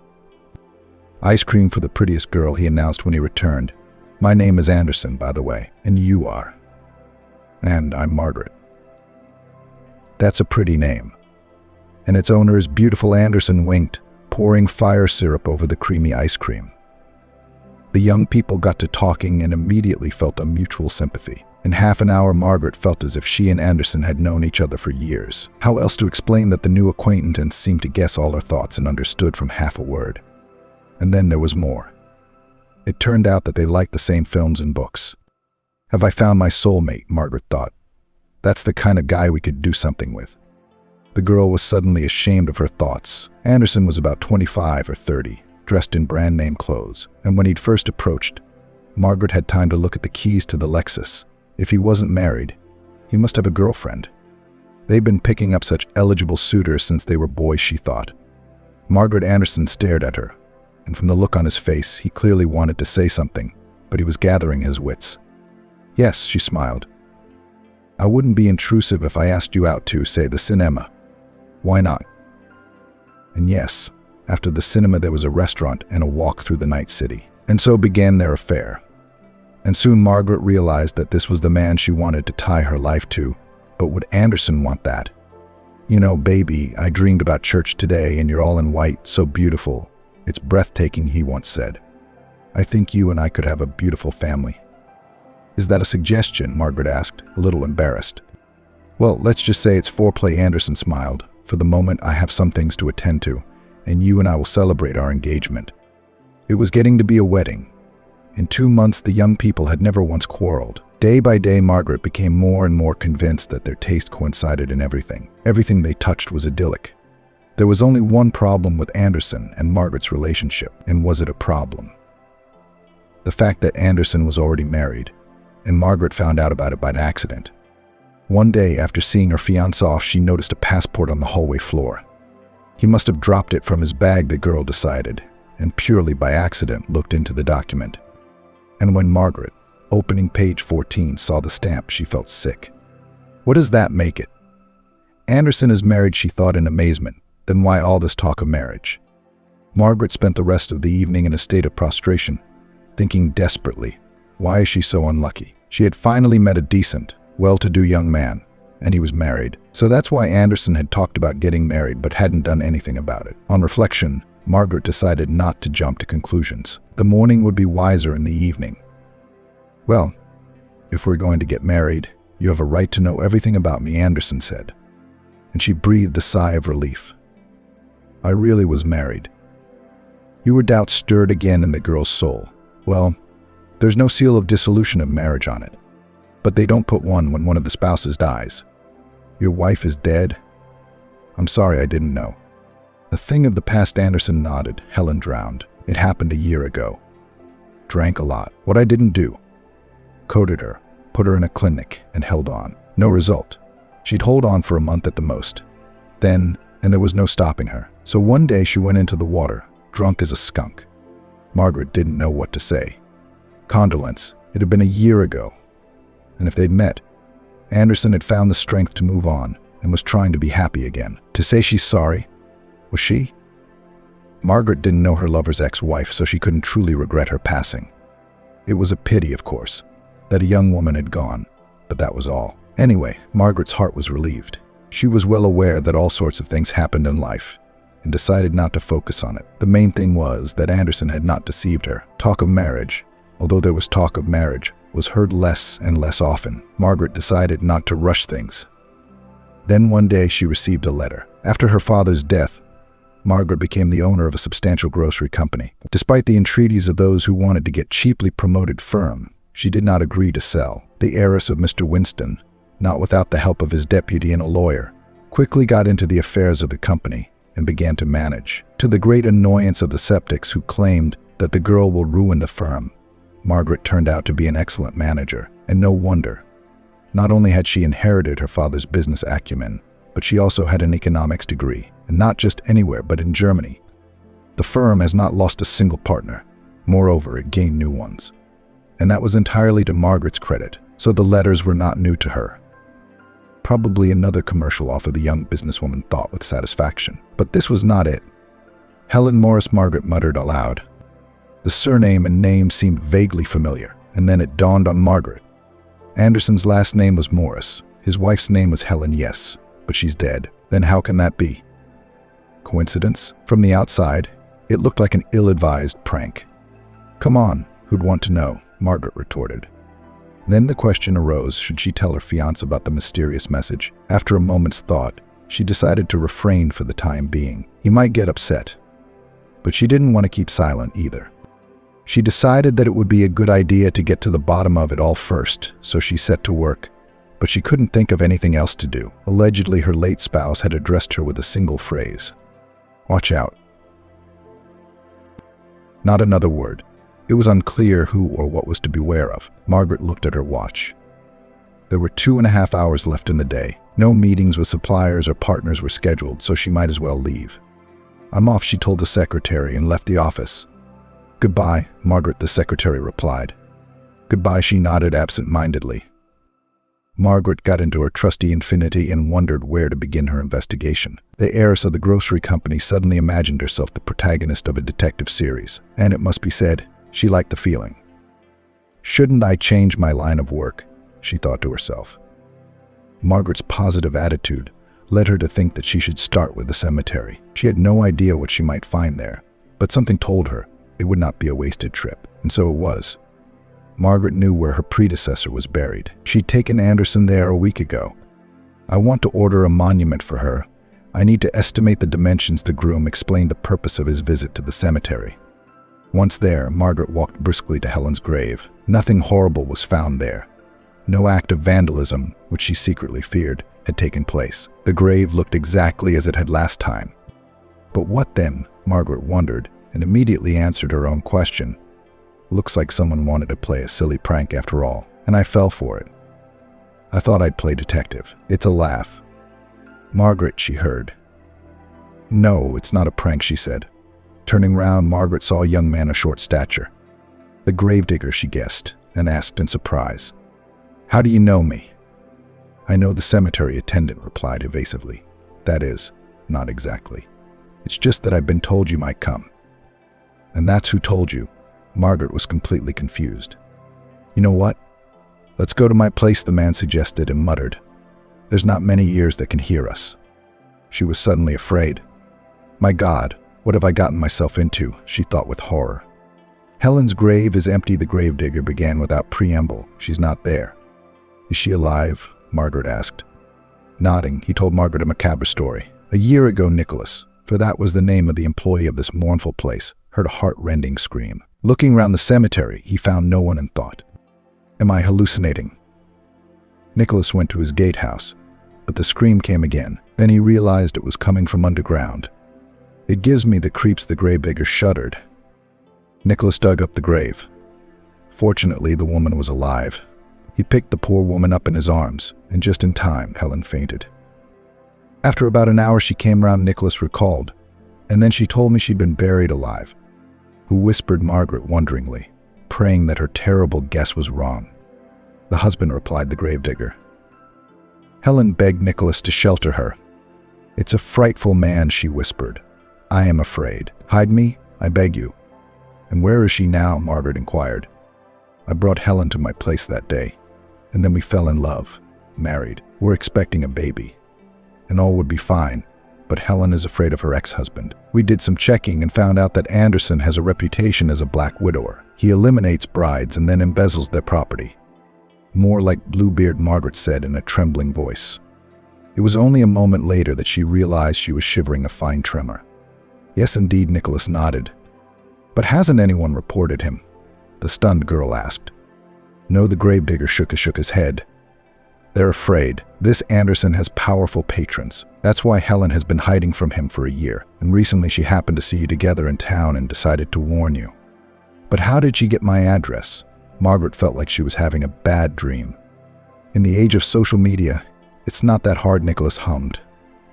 "Ice cream for the prettiest girl," he announced when he returned. "My name is Anderson, by the way, and you are?" "And I'm Margaret." "That's a pretty name." "And its owner is beautiful," Anderson winked, pouring fire syrup over the creamy ice cream. The young people got to talking and immediately felt a mutual sympathy. In half an hour, Margaret felt as if she and Anderson had known each other for years. How else to explain that the new acquaintance seemed to guess all her thoughts and understood from half a word? And then there was more. It turned out that they liked the same films and books. "Have I found my soulmate?" Margaret thought. "That's the kind of guy we could do something with." The girl was suddenly ashamed of her thoughts. Anderson was about 25 or 30, dressed in brand-name clothes, and when he'd first approached, Margaret had time to look at the keys to the Lexus. If he wasn't married, he must have a girlfriend. They'd been picking up such eligible suitors since they were boys, she thought. Margaret Anderson stared at her, and from the look on his face, he clearly wanted to say something, but he was gathering his wits. "Yes," she smiled. "I wouldn't be intrusive if I asked you out to, say, the cinema." "Why not?" And yes, after the cinema there was a restaurant and a walk through the night city. And so began their affair. And soon Margaret realized that this was the man she wanted to tie her life to. But would Anderson want that? "You know, baby, I dreamed about church today and you're all in white, so beautiful. It's breathtaking," he once said. "I think you and I could have a beautiful family." "Is that a suggestion?" Margaret asked, a little embarrassed. "Well, let's just say it's foreplay," Anderson smiled. "For the moment, I have some things to attend to, and you and I will celebrate our engagement." It was getting to be a wedding. In 2 months, the young people had never once quarreled. Day by day, Margaret became more and more convinced that their taste coincided in everything. Everything they touched was idyllic. There was only one problem with Anderson and Margaret's relationship, and was it a problem? The fact that Anderson was already married, and Margaret found out about it by accident. One day, after seeing her fiancé off, she noticed a passport on the hallway floor. He must have dropped it from his bag, the girl decided, and purely by accident looked into the document. And when Margaret, opening page 14, saw the stamp, she felt sick. What does that make it? Anderson is married, she thought in amazement. Then why all this talk of marriage? Margaret spent the rest of the evening in a state of prostration, thinking desperately, why is she so unlucky? She had finally met a decent, well-to-do young man, and he was married. So that's why Anderson had talked about getting married but hadn't done anything about it. On reflection, Margaret decided not to jump to conclusions. The morning would be wiser in the evening. Well, if we're going to get married, you have a right to know everything about me, Anderson said. And she breathed a sigh of relief. I really was married. Fewer doubts stirred again in the girl's soul. Well, there's no seal of dissolution of marriage on it. But they don't put one when one of the spouses dies. Your wife is dead? I'm sorry, I didn't know. A thing of the past, Anderson nodded. Helen drowned. It happened a year ago. Drank a lot. What I didn't do. Coded her, put her in a clinic, and held on. No result. She'd hold on for a month at the most. Then, and there was no stopping her. So one day she went into the water, drunk as a skunk. Margaret didn't know what to say. Condolence. It had been a year ago. And if they'd met, Anderson had found the strength to move on and was trying to be happy again. To say she's sorry, was she? Margaret didn't know her lover's ex-wife, so she couldn't truly regret her passing. It was a pity, of course, that a young woman had gone, but that was all. Anyway, Margaret's heart was relieved. She was well aware that all sorts of things happened in life, and decided not to focus on it. The main thing was that Anderson had not deceived her. Talk of marriage, although there was talk of marriage, was heard less and less often. Margaret decided not to rush things. Then one day she received a letter. After her father's death, Margaret became the owner of a substantial grocery company. Despite the entreaties of those who wanted to get cheaply promoted firm, she did not agree to sell. The heiress of Mr. Winston, not without the help of his deputy and a lawyer, quickly got into the affairs of the company and began to manage. To the great annoyance of the skeptics who claimed that the girl will ruin the firm, Margaret turned out to be an excellent manager, and no wonder. Not only had she inherited her father's business acumen, but she also had an economics degree, and not just anywhere but in Germany. The firm has not lost a single partner. Moreover, it gained new ones. And that was entirely to Margaret's credit, so the letters were not new to her. Probably another commercial offer, the young businesswoman thought with satisfaction. But this was not it. Helen Morris, Margaret muttered aloud. The surname and name seemed vaguely familiar, and then it dawned on Margaret. Anderson's last name was Morris. His wife's name was Helen, yes, but she's dead. Then how can that be? Coincidence? From the outside, it looked like an ill-advised prank. Come on, who'd want to know? Margaret retorted. Then the question arose, should she tell her fiancé about the mysterious message? After a moment's thought, she decided to refrain for the time being. He might get upset. But she didn't want to keep silent either. She decided that it would be a good idea to get to the bottom of it all first, so she set to work. But she couldn't think of anything else to do. Allegedly, her late spouse had addressed her with a single phrase. Watch out. Not another word. It was unclear who or what was to beware of. Margaret looked at her watch. There were 2.5 hours left in the day. No meetings with suppliers or partners were scheduled, so she might as well leave. I'm off, she told the secretary, and left the office. Goodbye, Margaret, the secretary replied. Goodbye, she nodded absent-mindedly. Margaret got into her trusty Infinity and wondered where to begin her investigation. The heiress of the grocery company suddenly imagined herself the protagonist of a detective series, and it must be said, she liked the feeling. Shouldn't I change my line of work? She thought to herself. Margaret's positive attitude led her to think that she should start with the cemetery. She had no idea what she might find there, but something told her it would not be a wasted trip, and so it was. Margaret knew where her predecessor was buried. She'd taken Anderson there a week ago. I want to order a monument for her. I need to estimate the dimensions. The groom explained the purpose of his visit to the cemetery. Once there, Margaret walked briskly to Helen's grave. Nothing horrible was found there. No act of vandalism, which she secretly feared, had taken place. The grave looked exactly as it had last time. But what then? Margaret wondered, and immediately answered her own question. Looks like someone wanted to play a silly prank after all, and I fell for it. I thought I'd play detective. It's a laugh. Margaret, she heard. No, it's not a prank, she said. Turning round, Margaret saw a young man of short stature. The gravedigger, she guessed, and asked in surprise. How do you know me? I know the cemetery attendant, replied evasively. That is, not exactly. It's just that I've been told you might come. And that's who told you? Margaret was completely confused. You know what? Let's go to my place, the man suggested and muttered. There's not many ears that can hear us. She was suddenly afraid. My God, what have I gotten myself into? She thought with horror. Helen's grave is empty, the gravedigger began without preamble. She's not there. Is she alive? Margaret asked. Nodding, he told Margaret a macabre story. A year ago, Nicholas, for that was the name of the employee of this mournful place, heard a heart-rending scream. Looking round the cemetery, he found no one and thought, am I hallucinating? Nicholas went to his gatehouse, but the scream came again. Then he realized it was coming from underground. It gives me the creeps, the gravedigger shuddered. Nicholas dug up the grave. Fortunately, the woman was alive. He picked the poor woman up in his arms, and just in time, Helen fainted. After about an hour, she came round, Nicholas recalled, and then she told me she'd been buried alive. Who whispered, Margaret wonderingly, praying that her terrible guess was wrong. The husband, replied the gravedigger. Helen begged Nicholas to shelter her. It's a frightful man, she whispered. I am afraid. Hide me, I beg you. And where is she now? Margaret inquired. I brought Helen to my place that day, and then we fell in love, married. We're expecting a baby. And all would be fine, but Helen is afraid of her ex-husband. We did some checking and found out that Anderson has a reputation as a black widower. He eliminates brides and then embezzles their property. More like Bluebeard, Margaret said in a trembling voice. It was only a moment later that she realized she was shivering a fine tremor. Yes, indeed, Nicholas nodded. But hasn't anyone reported him? The stunned girl asked. No, the gravedigger shook his head. They're afraid. This Anderson has powerful patrons. That's why Helen has been hiding from him for a year, and recently she happened to see you together in town and decided to warn you. But how did she get my address? Margaret felt like she was having a bad dream. In the age of social media, it's not that hard, Nicholas hummed.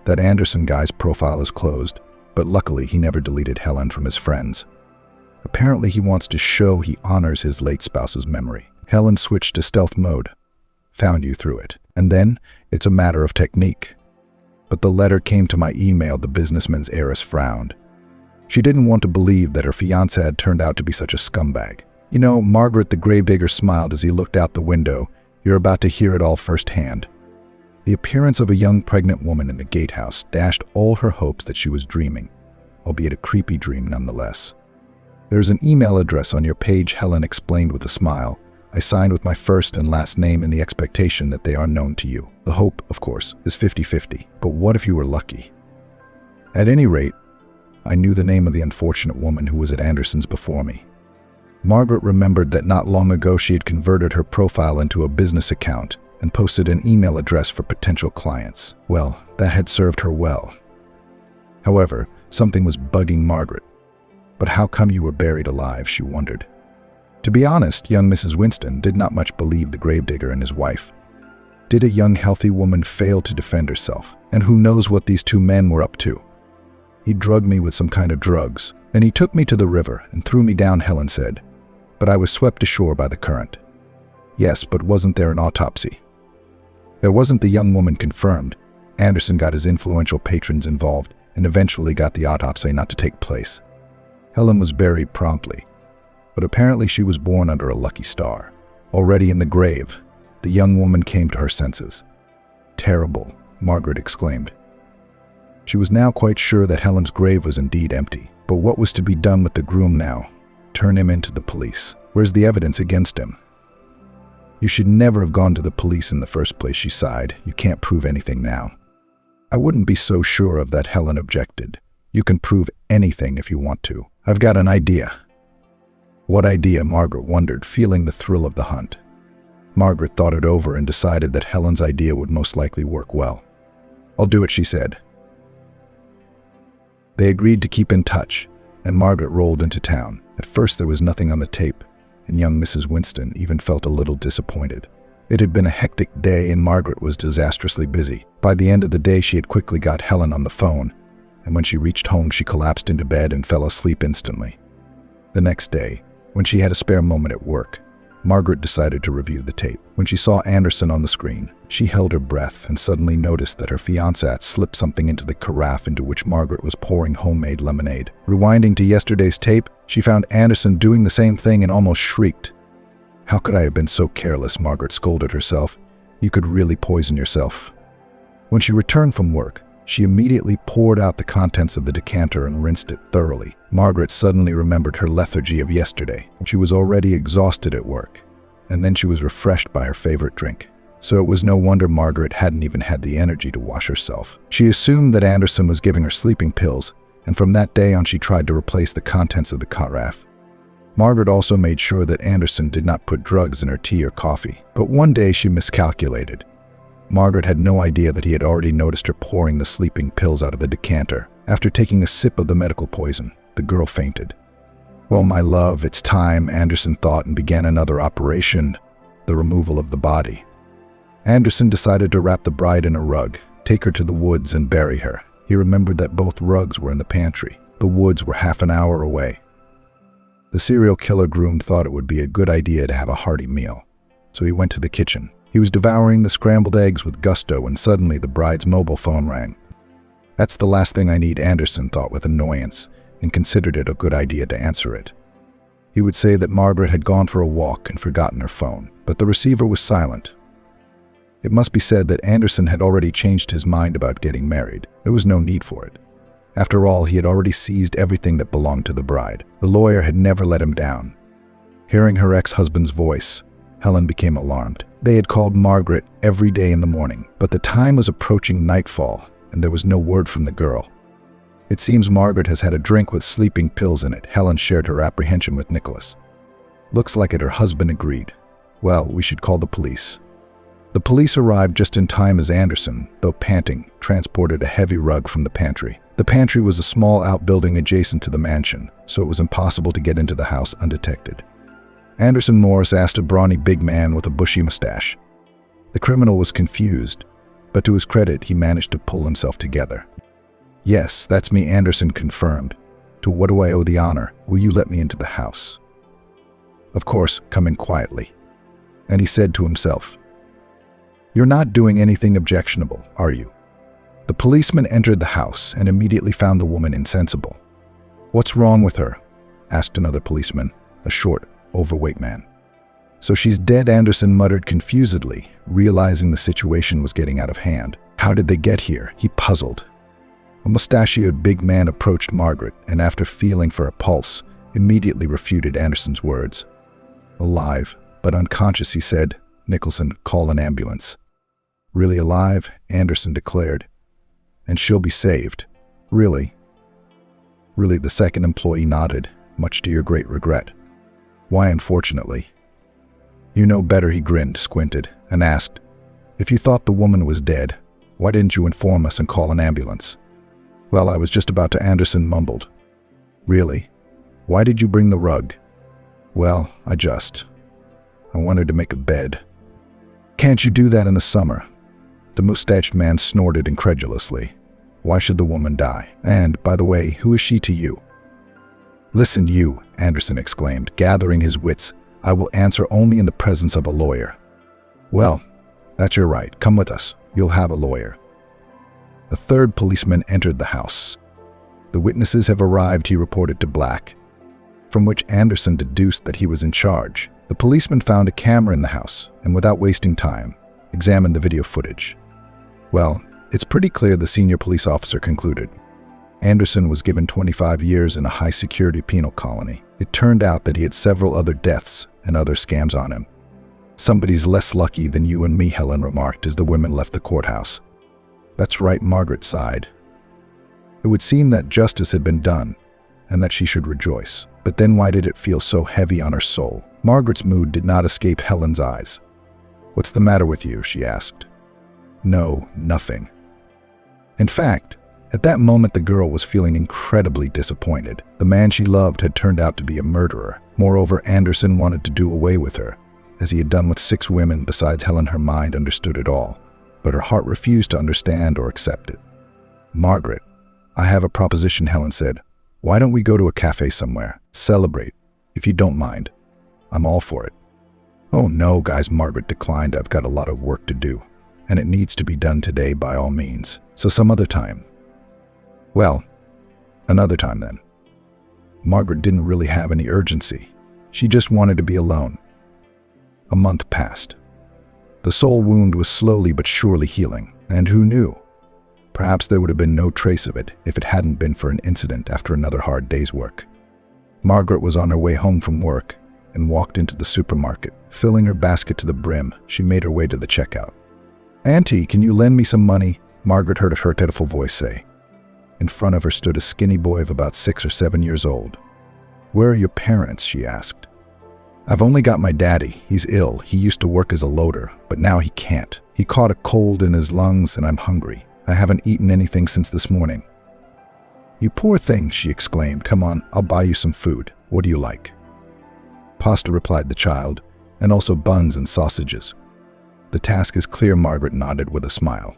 That Anderson guy's profile is closed, but luckily he never deleted Helen from his friends. Apparently he wants to show he honors his late spouse's memory. Helen switched to stealth mode. Found you through it. And then, it's a matter of technique. But the letter came to my email, the businessman's heiress frowned. She didn't want to believe that her fiancé had turned out to be such a scumbag. You know, Margaret, the gravedigger smiled as he looked out the window. You're about to hear it all firsthand. The appearance of a young pregnant woman in the gatehouse dashed all her hopes that she was dreaming, albeit a creepy dream nonetheless. There's an email address on your page, Helen explained with a smile. I signed with my first and last name in the expectation that they are known to you. The hope, of course, is 50-50. But what if you were lucky? At any rate, I knew the name of the unfortunate woman who was at Anderson's before me. Margaret remembered that not long ago she had converted her profile into a business account and posted an email address for potential clients. Well, that had served her well. However, something was bugging Margaret. But how come you were buried alive, she wondered. To be honest, young Mrs. Winston did not much believe the gravedigger and his wife. Did a young, healthy woman fail to defend herself? And who knows what these two men were up to? He drugged me with some kind of drugs. Then he took me to the river and threw me down, Helen said. But I was swept ashore by the current. Yes, but wasn't there an autopsy? There wasn't, the young woman confirmed. Anderson got his influential patrons involved and eventually got the autopsy not to take place. Helen was buried promptly, but apparently she was born under a lucky star. Already in the grave, the young woman came to her senses. Terrible, Margaret exclaimed. She was now quite sure that Helen's grave was indeed empty. But what was to be done with the groom now? Turn him into the police. Where's the evidence against him? You should never have gone to the police in the first place, she sighed. You can't prove anything now. I wouldn't be so sure of that, Helen objected. You can prove anything if you want to. I've got an idea. What idea, Margaret wondered, feeling the thrill of the hunt. Margaret thought it over and decided that Helen's idea would most likely work well. "I'll do it," she said. They agreed to keep in touch, and Margaret rolled into town. At first there was nothing on the tape, and young Mrs. Winston even felt a little disappointed. It had been a hectic day and Margaret was disastrously busy. By the end of the day she had quickly got Helen on the phone, and when she reached home she collapsed into bed and fell asleep instantly. The next day, when she had a spare moment at work, Margaret decided to review the tape. When she saw Anderson on the screen, she held her breath and suddenly noticed that her fiancé had slipped something into the carafe into which Margaret was pouring homemade lemonade. Rewinding to yesterday's tape, she found Anderson doing the same thing and almost shrieked. "How could I have been so careless?" Margaret scolded herself. "You could really poison yourself." When she returned from work, she immediately poured out the contents of the decanter and rinsed it thoroughly. Margaret suddenly remembered her lethargy of yesterday. She was already exhausted at work, and then she was refreshed by her favorite drink. So it was no wonder Margaret hadn't even had the energy to wash herself. She assumed that Anderson was giving her sleeping pills, and from that day on she tried to replace the contents of the carafe. Margaret also made sure that Anderson did not put drugs in her tea or coffee. But one day she miscalculated. Margaret had no idea that he had already noticed her pouring the sleeping pills out of the decanter. After taking a sip of the medical poison, the girl fainted. "Well, my love, it's time," Anderson thought and began another operation, the removal of the body. Anderson decided to wrap the bride in a rug, take her to the woods and bury her. He remembered that both rugs were in the pantry. The woods were half an hour away. The serial killer groom thought it would be a good idea to have a hearty meal, so he went to the kitchen. He was devouring the scrambled eggs with gusto when suddenly the bride's mobile phone rang. "That's the last thing I need," Anderson thought with annoyance, and considered it a good idea to answer it. He would say that Margaret had gone for a walk and forgotten her phone, but the receiver was silent. It must be said that Anderson had already changed his mind about getting married. There was no need for it. After all, he had already seized everything that belonged to the bride. The lawyer had never let him down. Hearing her ex-husband's voice, Helen became alarmed. They had called Margaret every day in the morning, but the time was approaching nightfall, and there was no word from the girl. "It seems Margaret has had a drink with sleeping pills in it," Helen shared her apprehension with Nicholas. "Looks like it," her husband agreed. "Well, we should call the police." The police arrived just in time as Anderson, though panting, transported a heavy rug from the pantry. The pantry was a small outbuilding adjacent to the mansion, so it was impossible to get into the house undetected. Anderson Morris asked a brawny big man with a bushy mustache. The criminal was confused, but to his credit, he managed to pull himself together. "Yes, that's me," Anderson confirmed. "To what do I owe the honor? Will you let me into the house?" "Of course, come in quietly." And he said to himself, "You're not doing anything objectionable, are you?" The policeman entered the house and immediately found the woman insensible. "What's wrong with her?" asked another policeman, a short, overweight man. "So she's dead," Anderson muttered confusedly, realizing the situation was getting out of hand. "How did they get here?" he puzzled. A mustachioed big man approached Margaret and, after feeling for a pulse, immediately refuted Anderson's words. "Alive, but unconscious," he said. "Nicholson, call an ambulance." "Really alive?" Anderson declared. "And she'll be saved." "Really?" "Really," the second employee nodded, much to your great regret. "Why, unfortunately?" "You know better," he grinned, squinted, and asked, "If you thought the woman was dead, why didn't you inform us and call an ambulance?" "Well, I was just about to," Anderson mumbled. "Really? Why did you bring the rug?" "Well, I wanted to make a bed." "Can't you do that in the summer?" The mustached man snorted incredulously. "Why should the woman die? And, by the way, who is she to you?" "Listen, you," Anderson exclaimed, gathering his wits. "I will answer only in the presence of a lawyer." "Well, that's your right. Come with us. You'll have a lawyer." A third policeman entered the house. "The witnesses have arrived," he reported to Black, from which Anderson deduced that he was in charge. The policeman found a camera in the house and, without wasting time, examined the video footage. "Well, it's pretty clear," the senior police officer concluded. Anderson was given 25 years in a high-security penal colony. It turned out that he had several other deaths and other scams on him. "Somebody's less lucky than you and me," Helen remarked as the women left the courthouse. "That's right," Margaret sighed. It would seem that justice had been done and that she should rejoice. But then why did it feel so heavy on her soul? Margaret's mood did not escape Helen's eyes. "What's the matter with you?" she asked. "No, nothing." In fact, at that moment the girl was feeling incredibly disappointed. The man she loved had turned out to be a murderer. Moreover, Anderson wanted to do away with her, as he had done with 6 women besides Helen. Her mind understood it all, but her heart refused to understand or accept it. "Margaret, I have a proposition," Helen said. "Why don't we go to a cafe somewhere? Celebrate, if you don't mind. I'm all for it." "Oh no, guys," Margaret declined. "I've got a lot of work to do, and it needs to be done today by all means. So some other time." "Well, another time then." Margaret didn't really have any urgency. She just wanted to be alone. A month passed. The soul wound was slowly but surely healing, and who knew? Perhaps there would have been no trace of it if it hadn't been for an incident after another hard day's work. Margaret was on her way home from work and walked into the supermarket. Filling her basket to the brim, she made her way to the checkout. "Auntie, can you lend me some money?" Margaret heard her tearful voice say. In front of her stood a skinny boy of about 6 or 7 years old. "Where are your parents?" she asked. "I've only got my daddy. He's ill. He used to work as a loader, but now he can't. He caught a cold in his lungs and I'm hungry. I haven't eaten anything since this morning." "You poor thing," she exclaimed. "Come on, I'll buy you some food. What do you like?" "Pasta," replied the child, "and also buns and sausages." "The task is clear," Margaret nodded with a smile.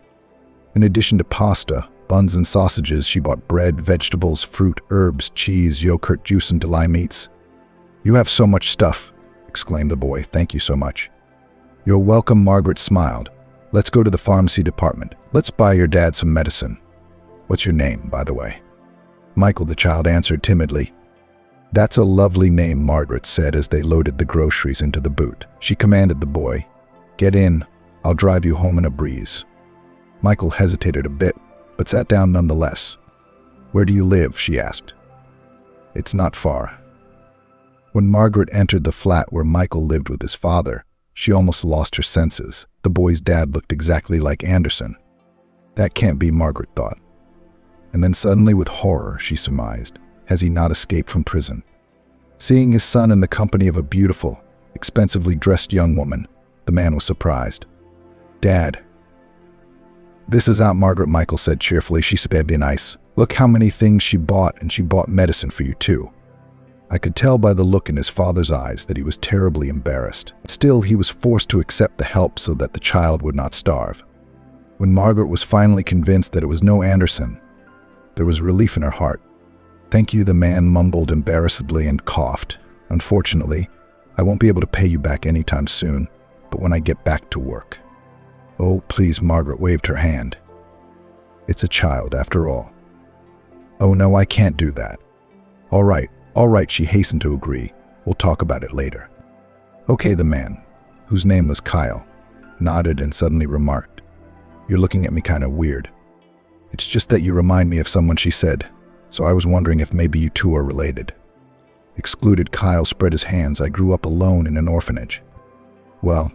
In addition to pasta, buns and sausages, she bought bread, vegetables, fruit, herbs, cheese, yogurt, juice, and deli meats. "You have so much stuff," exclaimed the boy. "Thank you so much." "You're welcome," Margaret smiled. "Let's go to the pharmacy department. Let's buy your dad some medicine. What's your name, by the way?" "Michael," the child answered timidly. "That's a lovely name," Margaret said as they loaded the groceries into the boot. She commanded the boy, "Get in. I'll drive you home in a breeze." Michael hesitated a bit, but sat down nonetheless. "Where do you live?" she asked. "It's not far." When Margaret entered the flat where Michael lived with his father, she almost lost her senses. The boy's dad looked exactly like Anderson. That can't be, Margaret thought. And then suddenly, with horror, she surmised, has he not escaped from prison? Seeing his son in the company of a beautiful, expensively dressed young woman, the man was surprised. "Dad." "This is Aunt Margaret," Michael said cheerfully. "She sped in ice. Look how many things she bought, and she bought medicine for you too." I could tell by the look in his father's eyes that he was terribly embarrassed. Still, he was forced to accept the help so that the child would not starve. When Margaret was finally convinced that it was no Anderson, there was relief in her heart. "Thank you," the man mumbled embarrassedly and coughed. "Unfortunately, I won't be able to pay you back anytime soon, but when I get back to work." "Oh, please," Margaret waved her hand. "It's a child, after all." "Oh no, I can't do that." All right, she hastened to agree. "We'll talk about it later." "Okay," the man, whose name was Kyle, nodded and suddenly remarked, "You're looking at me kind of weird." "It's just that you remind me of someone," she said, "so I was wondering if maybe you two are related." Excluded, Kyle spread his hands. "I grew up alone in an orphanage." "Well,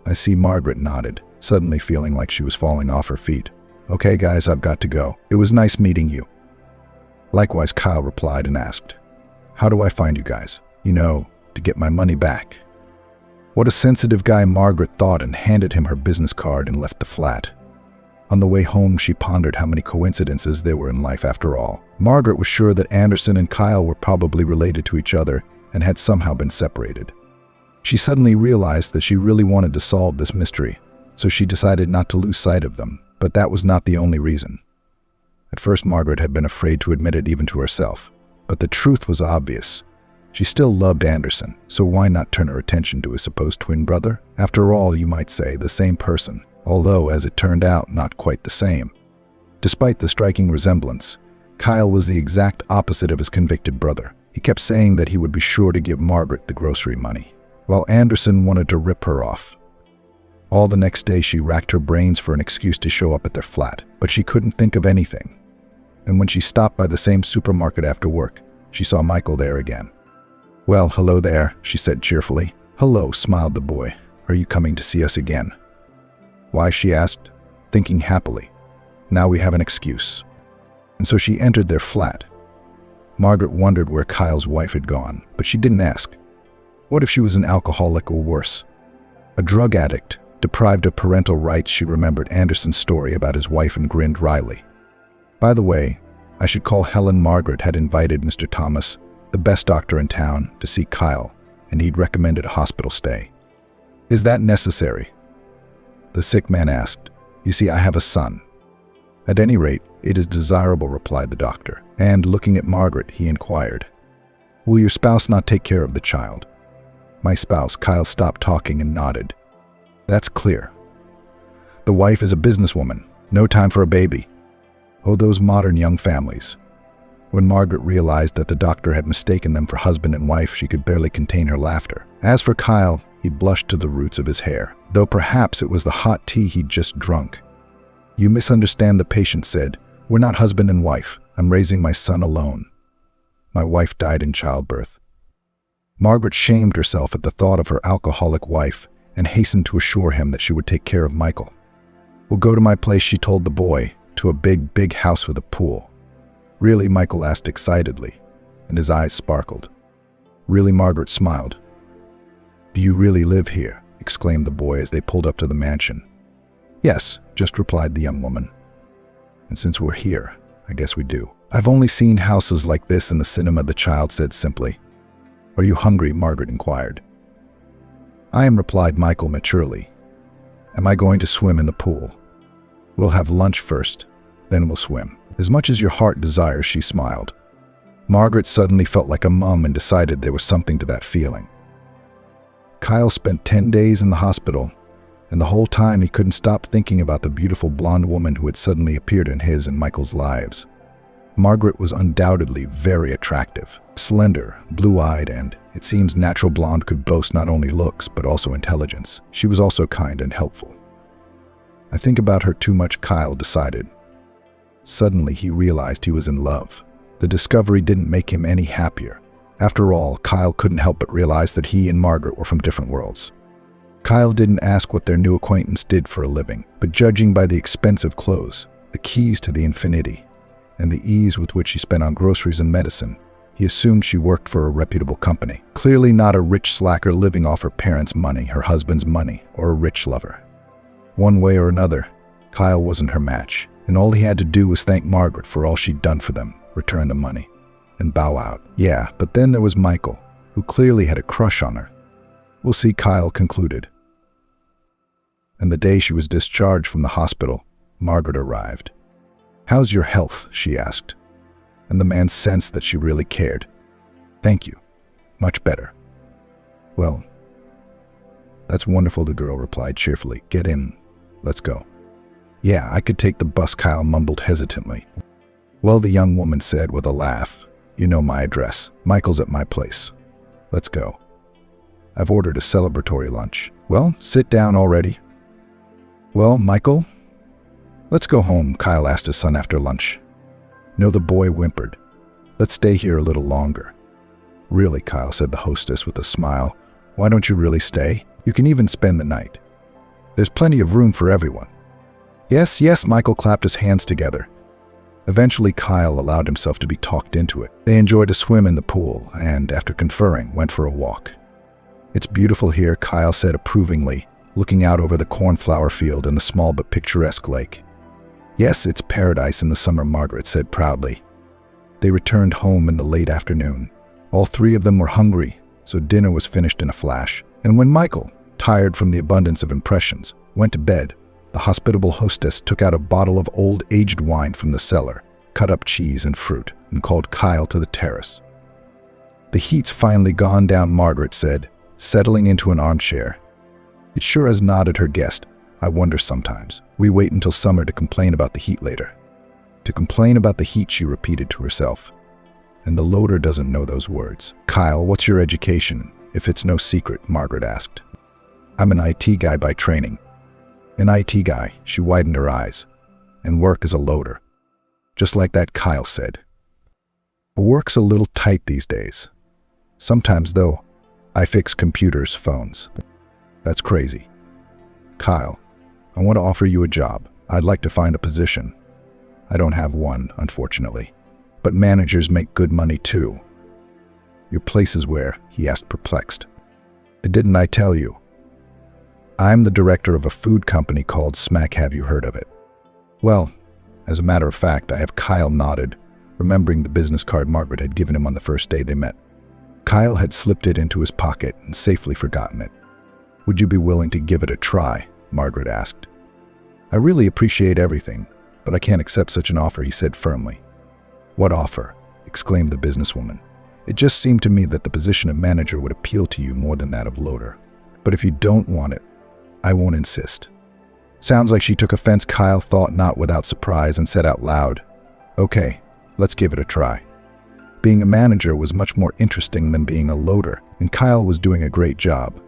I see," Margaret nodded, suddenly feeling like she was falling off her feet. "Okay, guys, I've got to go. It was nice meeting you." Likewise, Kyle replied and asked, "How do I find you guys? To get my money back." What a sensitive guy, Margaret thought, and handed him her business card and left the flat. On the way home, she pondered how many coincidences there were in life after all. Margaret was sure that Anderson and Kyle were probably related to each other and had somehow been separated. She suddenly realized that she really wanted to solve this mystery, so she decided not to lose sight of them. But that was not the only reason. At first, Margaret had been afraid to admit it even to herself. But the truth was obvious. She still loved Anderson, so why not turn her attention to his supposed twin brother? After all, you might say, the same person, although, as it turned out, not quite the same. Despite the striking resemblance, Kyle was the exact opposite of his convicted brother. He kept saying that he would be sure to give Margaret the grocery money, while Anderson wanted to rip her off. All the next day, she racked her brains for an excuse to show up at their flat, but she couldn't think of anything. And when she stopped by the same supermarket after work, she saw Michael there again. "Well, hello there," she said cheerfully. "Hello," smiled the boy. "Are you coming to see us again?" "Why?" she asked, thinking happily. Now we have an excuse. And so she entered their flat. Margaret wondered where Kyle's wife had gone, but she didn't ask. What if she was an alcoholic or worse? A drug addict, deprived of parental rights. She remembered Anderson's story about his wife and grinned wryly. By the way, I should call Helen. Margaret had invited Mr. Thomas, the best doctor in town, to see Kyle, and he'd recommended a hospital stay. Is that necessary? The sick man asked. You see, I have a son. At any rate, it is desirable, replied the doctor. And looking at Margaret, he inquired, will your spouse not take care of the child? My spouse. Kyle stopped talking and nodded. That's clear. The wife is a businesswoman. No time for a baby. Oh, those modern young families. When Margaret realized that the doctor had mistaken them for husband and wife, she could barely contain her laughter. As for Kyle, he blushed to the roots of his hair, though perhaps it was the hot tea he'd just drunk. You misunderstand, the patient said. We're not husband and wife. I'm raising my son alone. My wife died in childbirth. Margaret shamed herself at the thought of her alcoholic wife and hastened to assure him that she would take care of Michael. We'll go to my place, she told the boy, to a big, big house with a pool. Really? Michael asked excitedly, and his eyes sparkled. Really? Margaret smiled. Do you really live here? Exclaimed the boy as they pulled up to the mansion. Yes, just replied the young woman. And since we're here, I guess we do. I've only seen houses like this in the cinema, the child said simply. Are you hungry? Margaret inquired. I am, replied Michael maturely. Am I going to swim in the pool? We'll have lunch first, then we'll swim. As much as your heart desires, she smiled. Margaret suddenly felt like a mum and decided there was something to that feeling. Kyle spent 10 days in the hospital, and the whole time he couldn't stop thinking about the beautiful blonde woman who had suddenly appeared in his and Michael's lives. Margaret was undoubtedly very attractive, slender, blue-eyed, and, it seems, natural blonde could boast not only looks but also intelligence. She was also kind and helpful. I think about her too much, Kyle decided. Suddenly he realized he was in love. The discovery didn't make him any happier. After all, Kyle couldn't help but realize that he and Margaret were from different worlds. Kyle didn't ask what their new acquaintance did for a living, but judging by the expensive clothes, the keys to the infinity, and the ease with which she spent on groceries and medicine, he assumed she worked for a reputable company. Clearly not a rich slacker living off her parents' money, her husband's money, or a rich lover. One way or another, Kyle wasn't her match, and all he had to do was thank Margaret for all she'd done for them, return the money, and bow out. Yeah, but then there was Michael, who clearly had a crush on her. We'll see, Kyle concluded. And the day she was discharged from the hospital, Margaret arrived. How's your health? She asked, and the man sensed that she really cared. Thank you. Much better. Well, that's wonderful, the girl replied cheerfully. Get in. Let's go. Yeah, I could take the bus, Kyle mumbled hesitantly. Well, the young woman said with a laugh, you know my address. Michael's at my place. Let's go. I've ordered a celebratory lunch. Well, sit down already. Well, Michael, let's go home, Kyle asked his son after lunch. No, the boy whimpered. Let's stay here a little longer. Really, Kyle, said the hostess with a smile. Why don't you really stay? You can even spend the night. There's plenty of room for everyone. Yes, yes, Michael clapped his hands together. Eventually, Kyle allowed himself to be talked into it. They enjoyed a swim in the pool and, after conferring, went for a walk. It's beautiful here, Kyle said approvingly, looking out over the cornflower field and the small but picturesque lake. Yes, it's paradise in the summer, Margaret said proudly. They returned home in the late afternoon. All three of them were hungry, so dinner was finished in a flash. And when Michael, tired from the abundance of impressions, went to bed, the hospitable hostess took out a bottle of old aged wine from the cellar, cut up cheese and fruit, and called Kyle to the terrace. The heat's finally gone down, Margaret said, settling into an armchair. It sure has nodded her guest. I wonder sometimes. We wait until summer to complain about the heat later. To complain about the heat, she repeated to herself. And the loader doesn't know those words. Kyle, what's your education, if it's no secret? Margaret asked. I'm an IT guy by training. An IT guy, she widened her eyes. And work as a loader. Just like that, Kyle said. Work's a little tight these days. Sometimes, though, I fix computers' phones. That's crazy. Kyle, I want to offer you a job. I'd like to find a position. I don't have one, unfortunately. But managers make good money too. Your place is where? He asked, perplexed. Didn't I tell you? I'm the director of a food company called Smack. Have you heard of it? Well, as a matter of fact, Kyle nodded, remembering the business card Margaret had given him on the first day they met. Kyle had slipped it into his pocket and safely forgotten it. Would you be willing to give it a try? Margaret asked. I really appreciate everything, but I can't accept such an offer, he said firmly. What offer? Exclaimed the businesswoman. It just seemed to me that the position of manager would appeal to you more than that of loader. But if you don't want it, I won't insist. Sounds like she took offense, Kyle thought, not without surprise, and said out loud, Okay, let's give it a try. Being a manager was much more interesting than being a loader, and Kyle was doing a great job.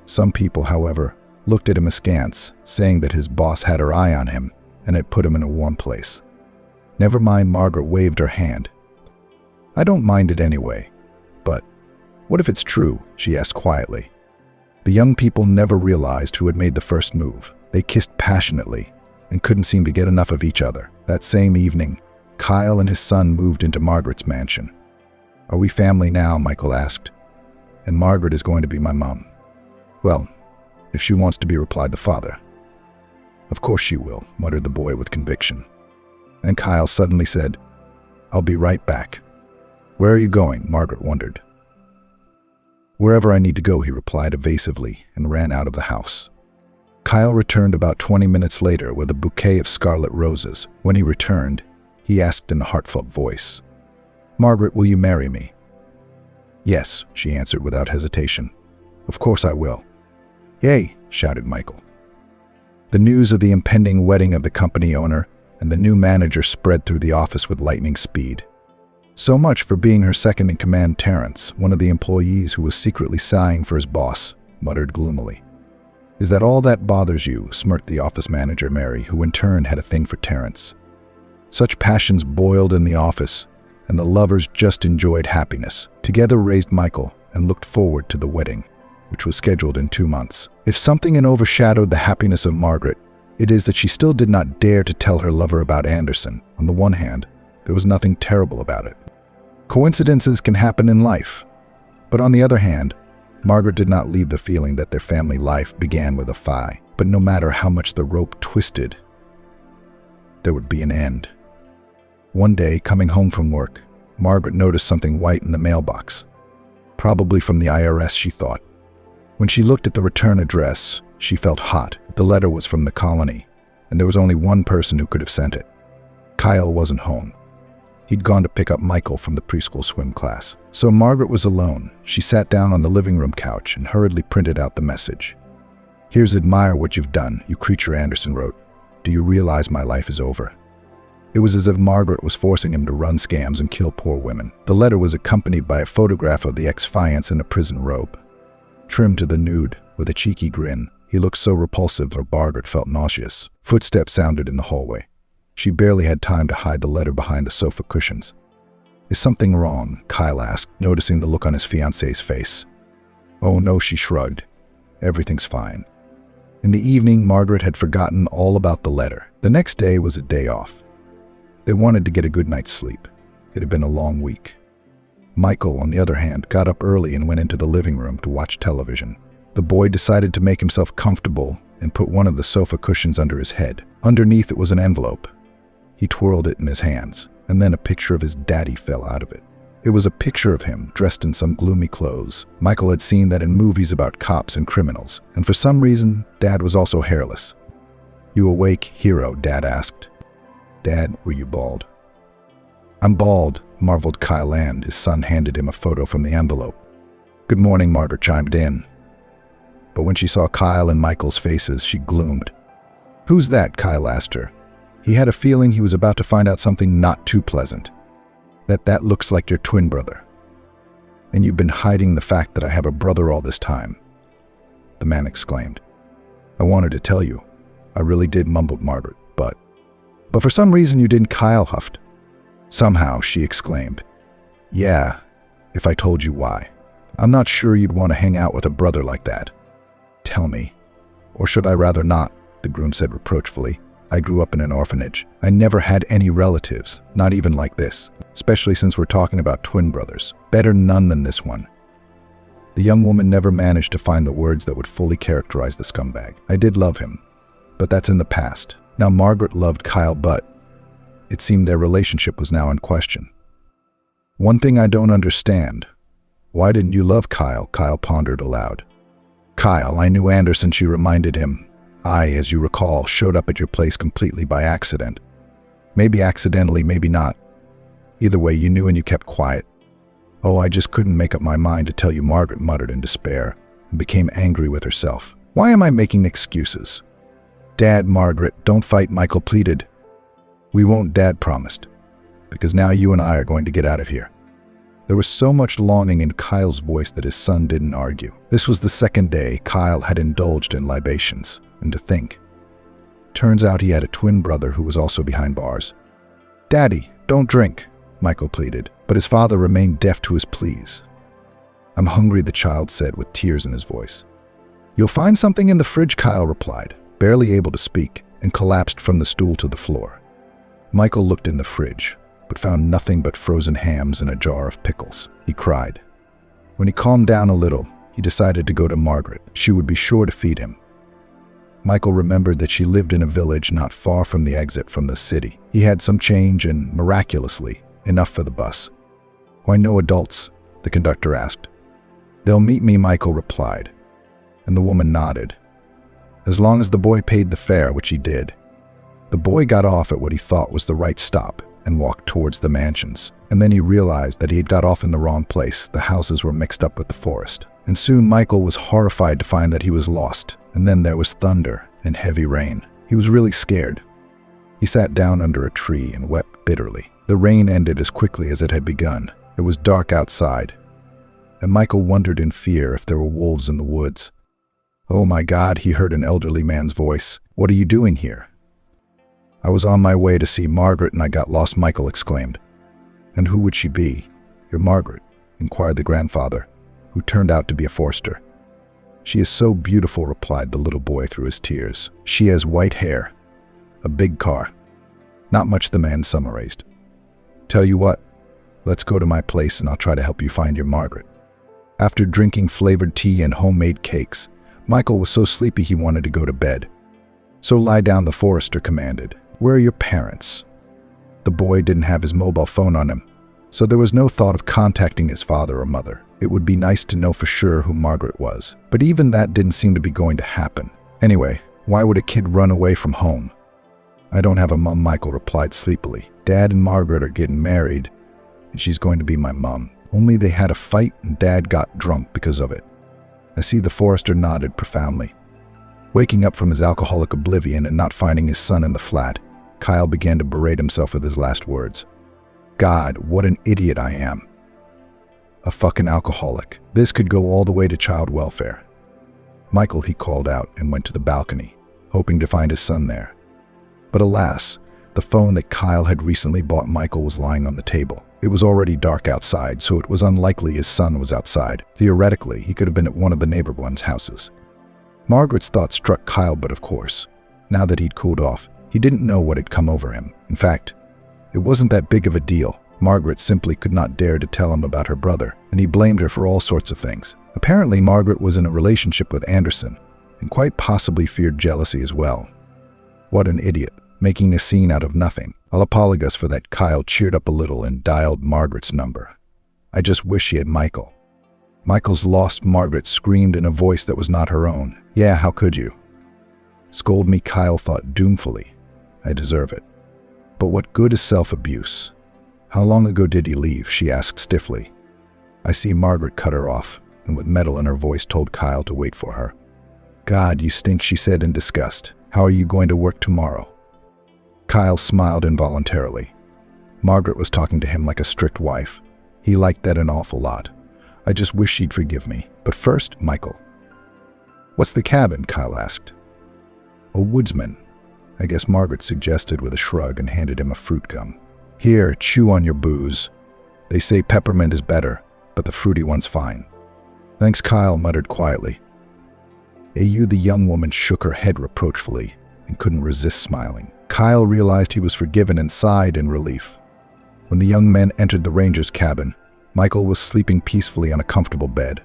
Some people, however, looked at him askance, saying that his boss had her eye on him and had put him in a warm place. Never mind, Margaret waved her hand. I don't mind it anyway. But what if it's true? She asked quietly. The young people never realized who had made the first move. They kissed passionately and couldn't seem to get enough of each other. That same evening, Kyle and his son moved into Margaret's mansion. Are we family now? Michael asked. And Margaret is going to be my mom. Well, if she wants to be, replied the father. Of course she will, muttered the boy with conviction. And Kyle suddenly said, I'll be right back. Where are you going? Margaret wondered. Wherever I need to go, he replied evasively, and ran out of the house. Kyle returned about 20 minutes later with a bouquet of scarlet roses. When he returned, he asked in a heartfelt voice, Margaret, will you marry me? Yes, she answered without hesitation. Of course I will. Yay, shouted Michael. The news of the impending wedding of the company owner and the new manager spread through the office with lightning speed. So much for being her second-in-command. Terrence, one of the employees who was secretly sighing for his boss, muttered gloomily. Is that all that bothers you? Smirked the office manager, Mary, who in turn had a thing for Terrence. Such passions boiled in the office, and the lovers just enjoyed happiness. Together raised Michael and looked forward to the wedding, which was scheduled in 2 months. If something had overshadowed the happiness of Margaret, it is that she still did not dare to tell her lover about Anderson. On the one hand, there was nothing terrible about it. Coincidences can happen in life. But on the other hand, Margaret did not leave the feeling that their family life began with a phi. But no matter how much the rope twisted, there would be an end. One day, coming home from work, Margaret noticed something white in the mailbox. Probably from the IRS, she thought. When she looked at the return address, she felt hot. The letter was from the colony, and there was only one person who could have sent it. Kyle wasn't home. He'd gone to pick up Michael from the preschool swim class. So Margaret was alone. She sat down on the living room couch and hurriedly printed out the message. Here's admire what you've done, you creature, Anderson wrote. Do you realize my life is over? It was as if Margaret was forcing him to run scams and kill poor women. The letter was accompanied by a photograph of the ex-fiance in a prison robe. Trimmed to the nude, with a cheeky grin, he looked so repulsive that Margaret felt nauseous. Footsteps sounded in the hallway. She barely had time to hide the letter behind the sofa cushions. Is something wrong? Kyle asked, noticing the look on his fiancée's face. Oh no, she shrugged. Everything's fine. In the evening, Margaret had forgotten all about the letter. The next day was a day off. They wanted to get a good night's sleep. It had been a long week. Michael, on the other hand, got up early and went into the living room to watch television. The boy decided to make himself comfortable and put one of the sofa cushions under his head. Underneath it was an envelope. He twirled it in his hands, and then a picture of his daddy fell out of it. It was a picture of him dressed in some gloomy clothes. Michael had seen that in movies about cops and criminals, and for some reason, Dad was also hairless. You awake, hero? Dad asked. Dad, were you bald? I'm bald, marveled Kyle, and his son handed him a photo from the envelope. Good morning, Margaret chimed in. But when she saw Kyle and Michael's faces, she gloomed. Who's that? Kyle asked her. He had a feeling he was about to find out something not too pleasant. That looks like your twin brother. And you've been hiding the fact that I have a brother all this time, the man exclaimed. I wanted to tell you. I really did, mumbled Margaret, but for some reason you didn't, Kyle huffed. Somehow, she exclaimed. Yeah, if I told you why. I'm not sure you'd want to hang out with a brother like that. Tell me. Or should I rather not? The groom said reproachfully. I grew up in an orphanage. I never had any relatives, not even like this, especially since we're talking about twin brothers. Better none than this one. The young woman never managed to find the words that would fully characterize the scumbag. I did love him, but that's in the past. Now Margaret loved Kyle, but it seemed their relationship was now in question. One thing I don't understand. Why didn't you love Kyle? Kyle pondered aloud. Kyle, I knew Anderson, she reminded him. I, as you recall, showed up at your place completely by accident. Maybe accidentally, maybe not. Either way, you knew and you kept quiet. Oh, I just couldn't make up my mind to tell you, Margaret muttered in despair and became angry with herself. Why am I making excuses? Dad, Margaret, don't fight, Michael pleaded. We won't, Dad promised, because now you and I are going to get out of here. There was so much longing in Kyle's voice that his son didn't argue. This was the second day Kyle had indulged in libations, and to think. Turns out he had a twin brother who was also behind bars. Daddy, don't drink, Michael pleaded, but his father remained deaf to his pleas. I'm hungry, the child said with tears in his voice. You'll find something in the fridge, Kyle replied, barely able to speak, and collapsed from the stool to the floor. Michael looked in the fridge, but found nothing but frozen hams and a jar of pickles. He cried. When he calmed down a little, he decided to go to Margaret. She would be sure to feed him. Michael remembered that she lived in a village not far from the exit from the city. He had some change and, miraculously, enough for the bus. Why no adults? The conductor asked. They'll meet me, Michael replied, and the woman nodded. As long as the boy paid the fare, which he did. The boy got off at what he thought was the right stop and walked towards the mansions. And then he realized that he had got off in the wrong place. The houses were mixed up with the forest. And soon Michael was horrified to find that he was lost. And then there was thunder and heavy rain. He was really scared. He sat down under a tree and wept bitterly. The rain ended as quickly as it had begun. It was dark outside, and Michael wondered in fear if there were wolves in the woods. Oh my God, he heard an elderly man's voice. What are you doing here? I was on my way to see Margaret and I got lost, Michael exclaimed. And who would she be? Your Margaret, inquired the grandfather, who turned out to be a Forster. She is so beautiful, replied the little boy through his tears. She has white hair, a big car. Not much, the man summarized. Tell you what, let's go to my place and I'll try to help you find your Margaret. After drinking flavored tea and homemade cakes, Michael was so sleepy he wanted to go to bed. So lie down, the Forester commanded. Where are your parents? The boy didn't have his mobile phone on him, so there was no thought of contacting his father or mother. It would be nice to know for sure who Margaret was, but even that didn't seem to be going to happen. Anyway, why would a kid run away from home? I don't have a mom, Michael replied sleepily. Dad and Margaret are getting married, and she's going to be my mom. Only they had a fight and Dad got drunk because of it. I see the Forester nodded profoundly. Waking up from his alcoholic oblivion and not finding his son in the flat, Kyle began to berate himself with his last words. God, what an idiot I am. A fucking alcoholic. This could go all the way to child welfare. Michael, he called out and went to the balcony, hoping to find his son there. But alas, the phone that Kyle had recently bought Michael was lying on the table. It was already dark outside, so it was unlikely his son was outside. Theoretically, he could have been at one of the neighbor ones' houses. Margaret's thought struck Kyle, but of course, now that he'd cooled off, he didn't know what had come over him. In fact, it wasn't that big of a deal. Margaret simply could not dare to tell him about her brother, and he blamed her for all sorts of things. Apparently, Margaret was in a relationship with Anderson, and quite possibly feared jealousy as well. What an idiot, making a scene out of nothing. I'll apologize for that. Kyle cheered up a little and dialed Margaret's number. I just wish she had Michael. Michael's lost Margaret screamed in a voice that was not her own. Yeah, how could you? Scold me, Kyle thought doomfully. I deserve it. But what good is self-abuse? How long ago did he leave? She asked stiffly. I see. Margaret cut her off, and with metal in her voice told Kyle to wait for her. God, you stink, she said in disgust. How are you going to work tomorrow? Kyle smiled involuntarily. Margaret was talking to him like a strict wife. He liked that an awful lot. I just wish she'd forgive me. But first, Michael. What's the cabin? Kyle asked. A woodsman, I guess Margaret suggested with a shrug and handed him a fruit gum. Here, chew on your booze. They say peppermint is better, but the fruity one's fine. Thanks, Kyle muttered quietly. You, the young woman shook her head reproachfully and couldn't resist smiling. Kyle realized he was forgiven and sighed in relief. When the young men entered the ranger's cabin, Michael was sleeping peacefully on a comfortable bed.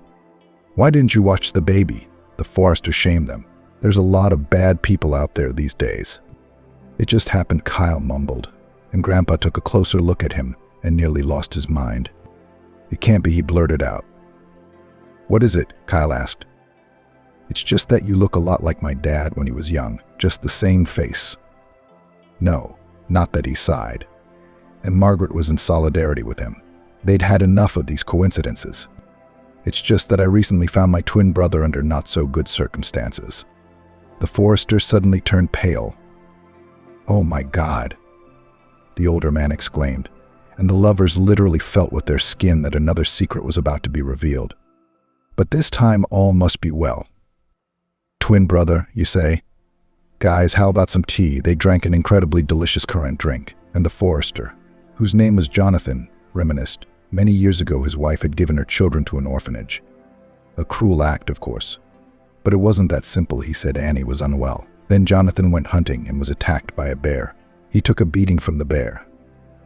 "Why didn't you watch the baby?" The forester shamed them. "There's a lot of bad people out there these days." "It just happened," Kyle mumbled, and Grandpa took a closer look at him and nearly lost his mind. "It can't be," he blurted out. "What is it?" Kyle asked. "It's just that you look a lot like my dad when he was young, just the same face." No, not that he sighed. And Margaret was in solidarity with him. They'd had enough of these coincidences. "It's just that I recently found my twin brother under not-so-good circumstances." The forester suddenly turned pale. "Oh my God," the older man exclaimed, and the lovers literally felt with their skin that another secret was about to be revealed. But this time all must be well. "Twin brother, you say? Guys, how about some tea?" They drank an incredibly delicious currant drink, and the forester, whose name was Jonathan, reminisced. Many years ago his wife had given her children to an orphanage. A cruel act, of course. But it wasn't that simple, he said. Annie was unwell. Then Jonathan went hunting and was attacked by a bear. He took a beating from the bear.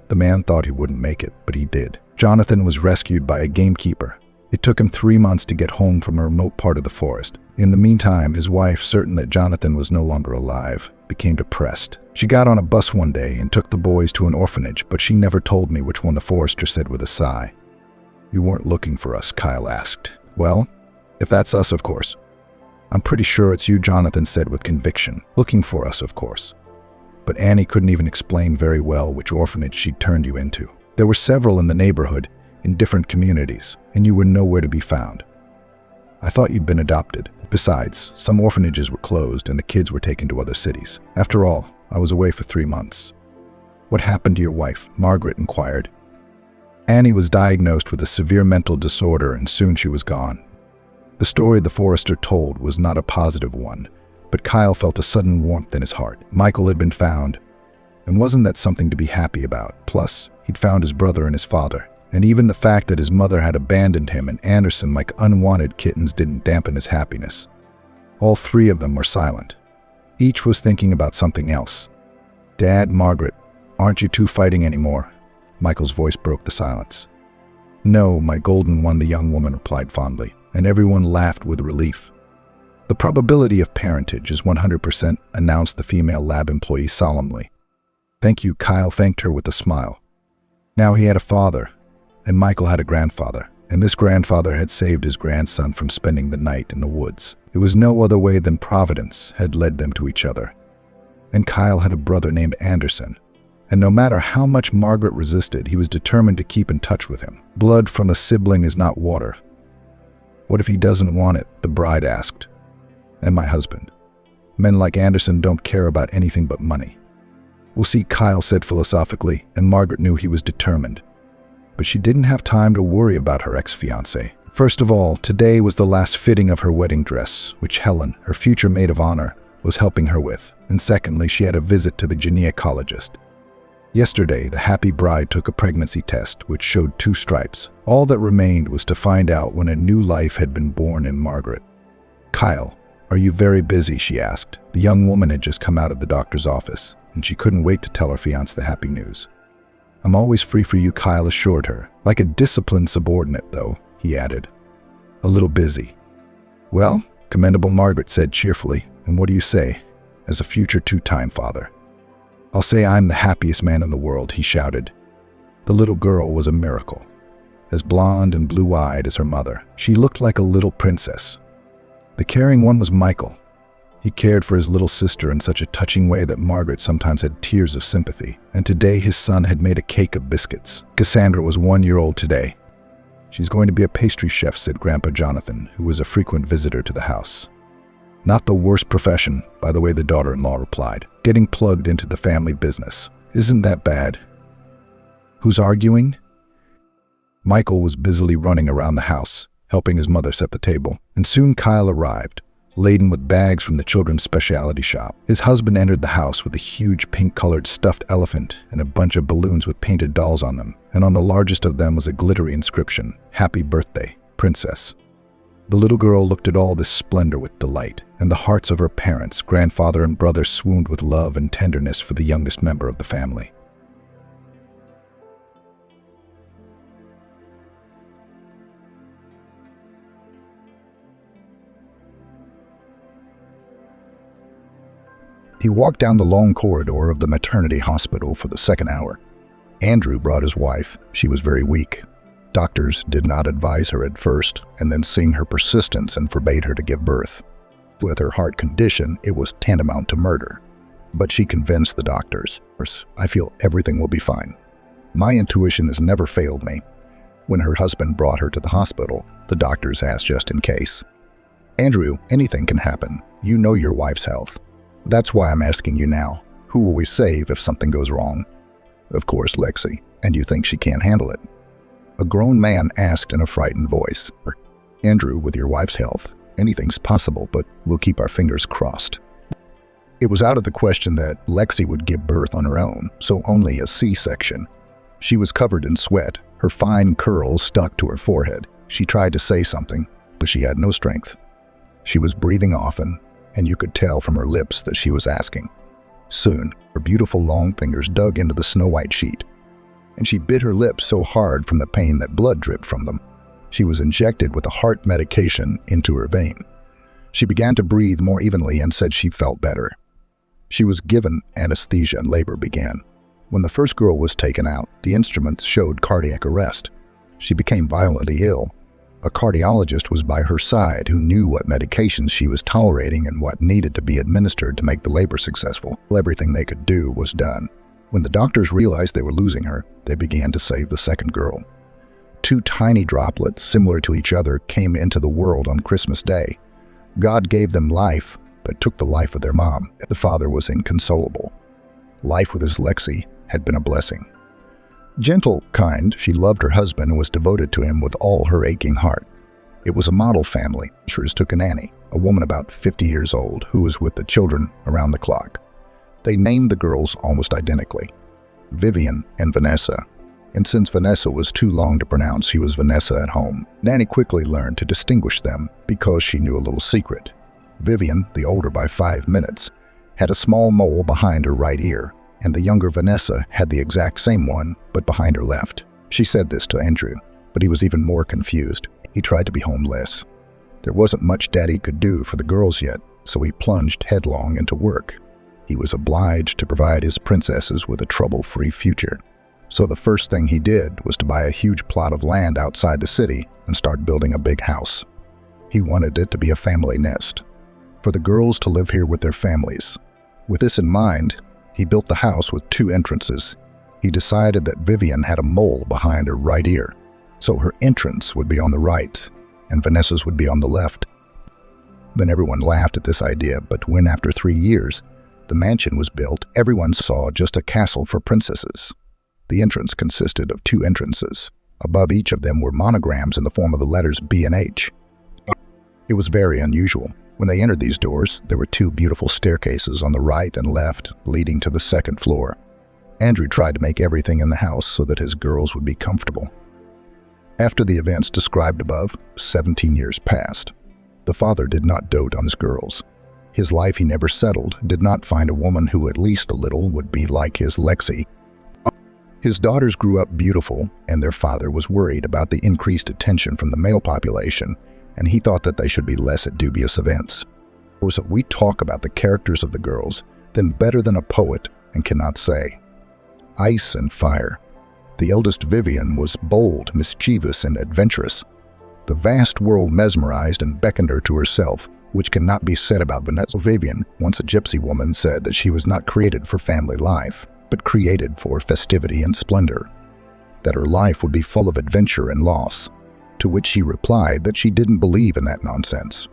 The man thought he wouldn't make it, but he did. Jonathan was rescued by a gamekeeper. It took him 3 months to get home from a remote part of the forest. In the meantime, his wife, certain that Jonathan was no longer alive, became depressed. She got on a bus one day and took the boys to an orphanage, but she never told me which one, the forester said with a sigh. "You weren't looking for us?" Kyle asked. "Well, if that's us, of course." "I'm pretty sure it's you," Jonathan said with conviction. "Looking for us, of course." But Annie couldn't even explain very well which orphanage she'd turned you into. There were several in the neighborhood, in different communities, and you were nowhere to be found. "I thought you'd been adopted. Besides, some orphanages were closed and the kids were taken to other cities. After all, I was away for 3 months. "What happened to your wife?" Margaret inquired. "Annie was diagnosed with a severe mental disorder and soon she was gone." The story the forester told was not a positive one, but Kyle felt a sudden warmth in his heart. Michael had been found, and wasn't that something to be happy about? Plus, he'd found his brother and his father. And even the fact that his mother had abandoned him and Anderson like unwanted kittens didn't dampen his happiness. All 3 of them were silent. Each was thinking about something else. "Dad, Margaret, aren't you two fighting anymore?" Michael's voice broke the silence. "No, my golden one," the young woman replied fondly, and everyone laughed with relief. "The probability of parentage is 100%, announced the female lab employee solemnly. "Thank you," Kyle thanked her with a smile. Now he had a father, and Michael had a grandfather, and this grandfather had saved his grandson from spending the night in the woods. It was no other way than Providence had led them to each other. And Kyle had a brother named Anderson, and no matter how much Margaret resisted, he was determined to keep in touch with him. Blood from a sibling is not water. "What if he doesn't want it?" the bride asked. "And my husband. Men like Anderson don't care about anything but money." "We'll see," Kyle said philosophically, and Margaret knew he was determined. But she didn't have time to worry about her ex-fiancé. First of all, today was the last fitting of her wedding dress, which Helen, her future maid of honor, was helping her with. And secondly, she had a visit to the gynecologist. Yesterday, the happy bride took a pregnancy test, which showed 2 stripes. All that remained was to find out when a new life had been born in Margaret. "Kyle, are you very busy?" she asked. The young woman had just come out of the doctor's office, and she couldn't wait to tell her fiancé the happy news. "I'm always free for you," Kyle assured her. "Like a disciplined subordinate, though," he added. "A little busy." "Well," commendable Margaret said cheerfully, "and what do you say, as a future 2-time father?" "I'll say I'm the happiest man in the world," he shouted. The little girl was a miracle. As blonde and blue-eyed as her mother, she looked like a little princess. The caring one was Michael. He cared for his little sister in such a touching way that Margaret sometimes had tears of sympathy. And today his son had made a cake of biscuits. Cassandra was 1 year old today. "She's going to be a pastry chef," said Grandpa Jonathan, who was a frequent visitor to the house. "Not the worst profession," by the way, the daughter-in-law replied. "Getting plugged into the family business. Isn't that bad?" "Who's arguing?" Michael was busily running around the house, helping his mother set the table. And soon Kyle arrived, laden with bags from the children's specialty shop. His husband entered the house with a huge pink-colored stuffed elephant and a bunch of balloons with painted dolls on them, and on the largest of them was a glittery inscription, "Happy Birthday, Princess." The little girl looked at all this splendor with delight, and the hearts of her parents, grandfather, and brother swooned with love and tenderness for the youngest member of the family. He walked down the long corridor of the maternity hospital for the second hour. Andrew brought his wife. She was very weak. Doctors did not advise her at first, and then seeing her persistence and forbade her to give birth. With her heart condition, it was tantamount to murder. But she convinced the doctors, "I feel everything will be fine." My intuition has never failed me. When her husband brought her to the hospital, the doctors asked just in case. "Andrew, anything can happen. You know your wife's health. That's why I'm asking you now. Who will we save if something goes wrong?" "Of course, Lexi. And you think she can't handle it?" A grown man asked in a frightened voice. "Andrew, with your wife's health, anything's possible, but we'll keep our fingers crossed." It was out of the question that Lexi would give birth on her own, so only a C-section. She was covered in sweat. Her fine curls stuck to her forehead. She tried to say something, but she had no strength. She was breathing often, and you could tell from her lips that she was asking. Soon, her beautiful long fingers dug into the snow-white sheet, and she bit her lips so hard from the pain that blood dripped from them. She was injected with a heart medication into her vein. She began to breathe more evenly and said she felt better. She was given anesthesia and labor began. When the first girl was taken out, the instruments showed cardiac arrest. She became violently ill. A cardiologist was by her side who knew what medications she was tolerating and what needed to be administered to make the labor successful. Everything they could do was done. When the doctors realized they were losing her, they began to save the second girl. 2 tiny droplets, similar to each other, came into the world on Christmas Day. God gave them life, but took the life of their mom. The father was inconsolable. Life with his Lexi had been a blessing. Gentle, kind, she loved her husband and was devoted to him with all her aching heart. It was a model family. Shers took a nanny, a woman about 50 years old, who was with the children around the clock. They named the girls almost identically, Vivian and Vanessa. And since Vanessa was too long to pronounce, she was Vanessa at home. Nanny quickly learned to distinguish them because she knew a little secret. Vivian, the older by 5 minutes, had a small mole behind her right ear, and the younger Vanessa had the exact same one, but behind her left. She said this to Andrew, but he was even more confused. He tried to be homeless. There wasn't much Daddy could do for the girls yet, so he plunged headlong into work. He was obliged to provide his princesses with a trouble-free future. So the first thing he did was to buy a huge plot of land outside the city and start building a big house. He wanted it to be a family nest, for the girls to live here with their families. With this in mind, he built the house with 2 entrances. He decided that Vivian had a mole behind her right ear, so her entrance would be on the right, and Vanessa's would be on the left. Then everyone laughed at this idea, but when after 3 years, the mansion was built, everyone saw just a castle for princesses. The entrance consisted of 2 entrances. Above each of them were monograms in the form of the letters B and H. It was very unusual. When they entered these doors, there were 2 beautiful staircases on the right and left, leading to the second floor. Andrew tried to make everything in the house so that his girls would be comfortable. After the events described above, 17 years passed. The father did not dote on his girls. His life he never settled, did not find a woman who at least a little would be like his Lexi. His daughters grew up beautiful, and their father was worried about the increased attention from the male population, and he thought that they should be less at dubious events. So we talk about the characters of the girls, then better than a poet, and cannot say. Ice and fire. The eldest Vivian was bold, mischievous, and adventurous. The vast world mesmerized and beckoned her to herself, which cannot be said about Vanessa. Vivian, once a gypsy woman, said that she was not created for family life, but created for festivity and splendor, that her life would be full of adventure and loss, to which she replied that she didn't believe in that nonsense.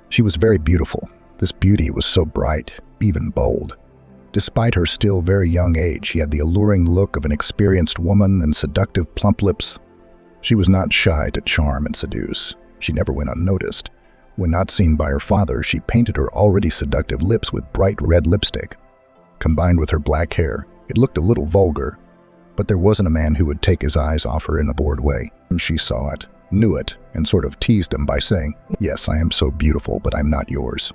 She was very beautiful. This beauty was so bright, even bold. Despite her still very young age, she had the alluring look of an experienced woman and seductive plump lips. She was not shy to charm and seduce. She never went unnoticed. When not seen by her father, she painted her already seductive lips with bright red lipstick. Combined with her black hair, it looked a little vulgar, but there wasn't a man who would take his eyes off her in a bored way. She saw it. knew it and sort of teased him by saying, "Yes, I am so beautiful, but I'm not yours.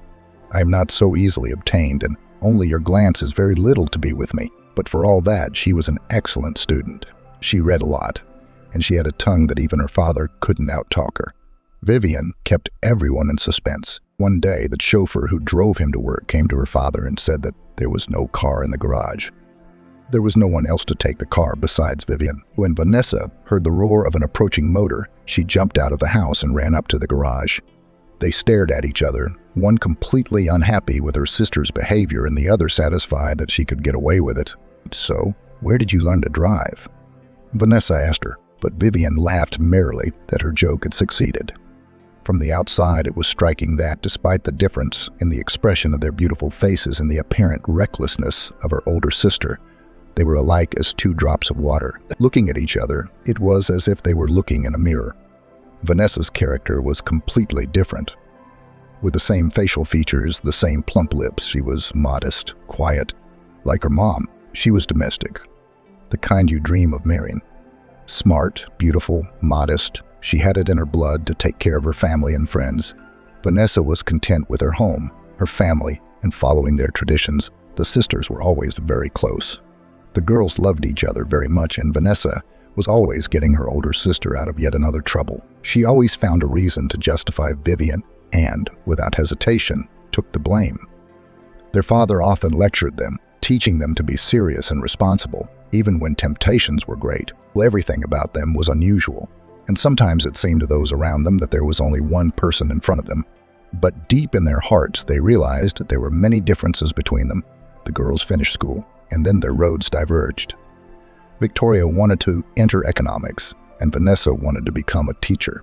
I am not so easily obtained, and only your glance is very little to be with me." But for all that, she was an excellent student. She read a lot, and she had a tongue that even her father couldn't outtalk her. Vivian kept everyone in suspense. One day, the chauffeur who drove him to work came to her father and said that there was no car in the garage. There was no one else to take the car besides Vivian. When Vanessa heard the roar of an approaching motor, she jumped out of the house and ran up to the garage. They stared at each other, one completely unhappy with her sister's behavior and the other satisfied that she could get away with it. "So, where did you learn to drive?" Vanessa asked her, but Vivian laughed merrily that her joke had succeeded. From the outside, it was striking that, despite the difference in the expression of their beautiful faces and the apparent recklessness of her older sister, they were alike as two drops of water. Looking at each other, it was as if they were looking in a mirror. Vanessa's character was completely different. With the same facial features, the same plump lips, she was modest, quiet. Like her mom, she was domestic, the kind you dream of marrying. Smart, beautiful, modest, she had it in her blood to take care of her family and friends. Vanessa was content with her home, her family, and following their traditions. The sisters were always very close. The girls loved each other very much, and Vanessa was always getting her older sister out of yet another trouble. She always found a reason to justify Vivian and, without hesitation, took the blame. Their father often lectured them, teaching them to be serious and responsible, even when temptations were great. Everything about them was unusual, and sometimes it seemed to those around them that there was only one person in front of them. But deep in their hearts, they realized that there were many differences between them. The girls finished school, and then their roads diverged. Victoria wanted to enter economics, and Vanessa wanted to become a teacher.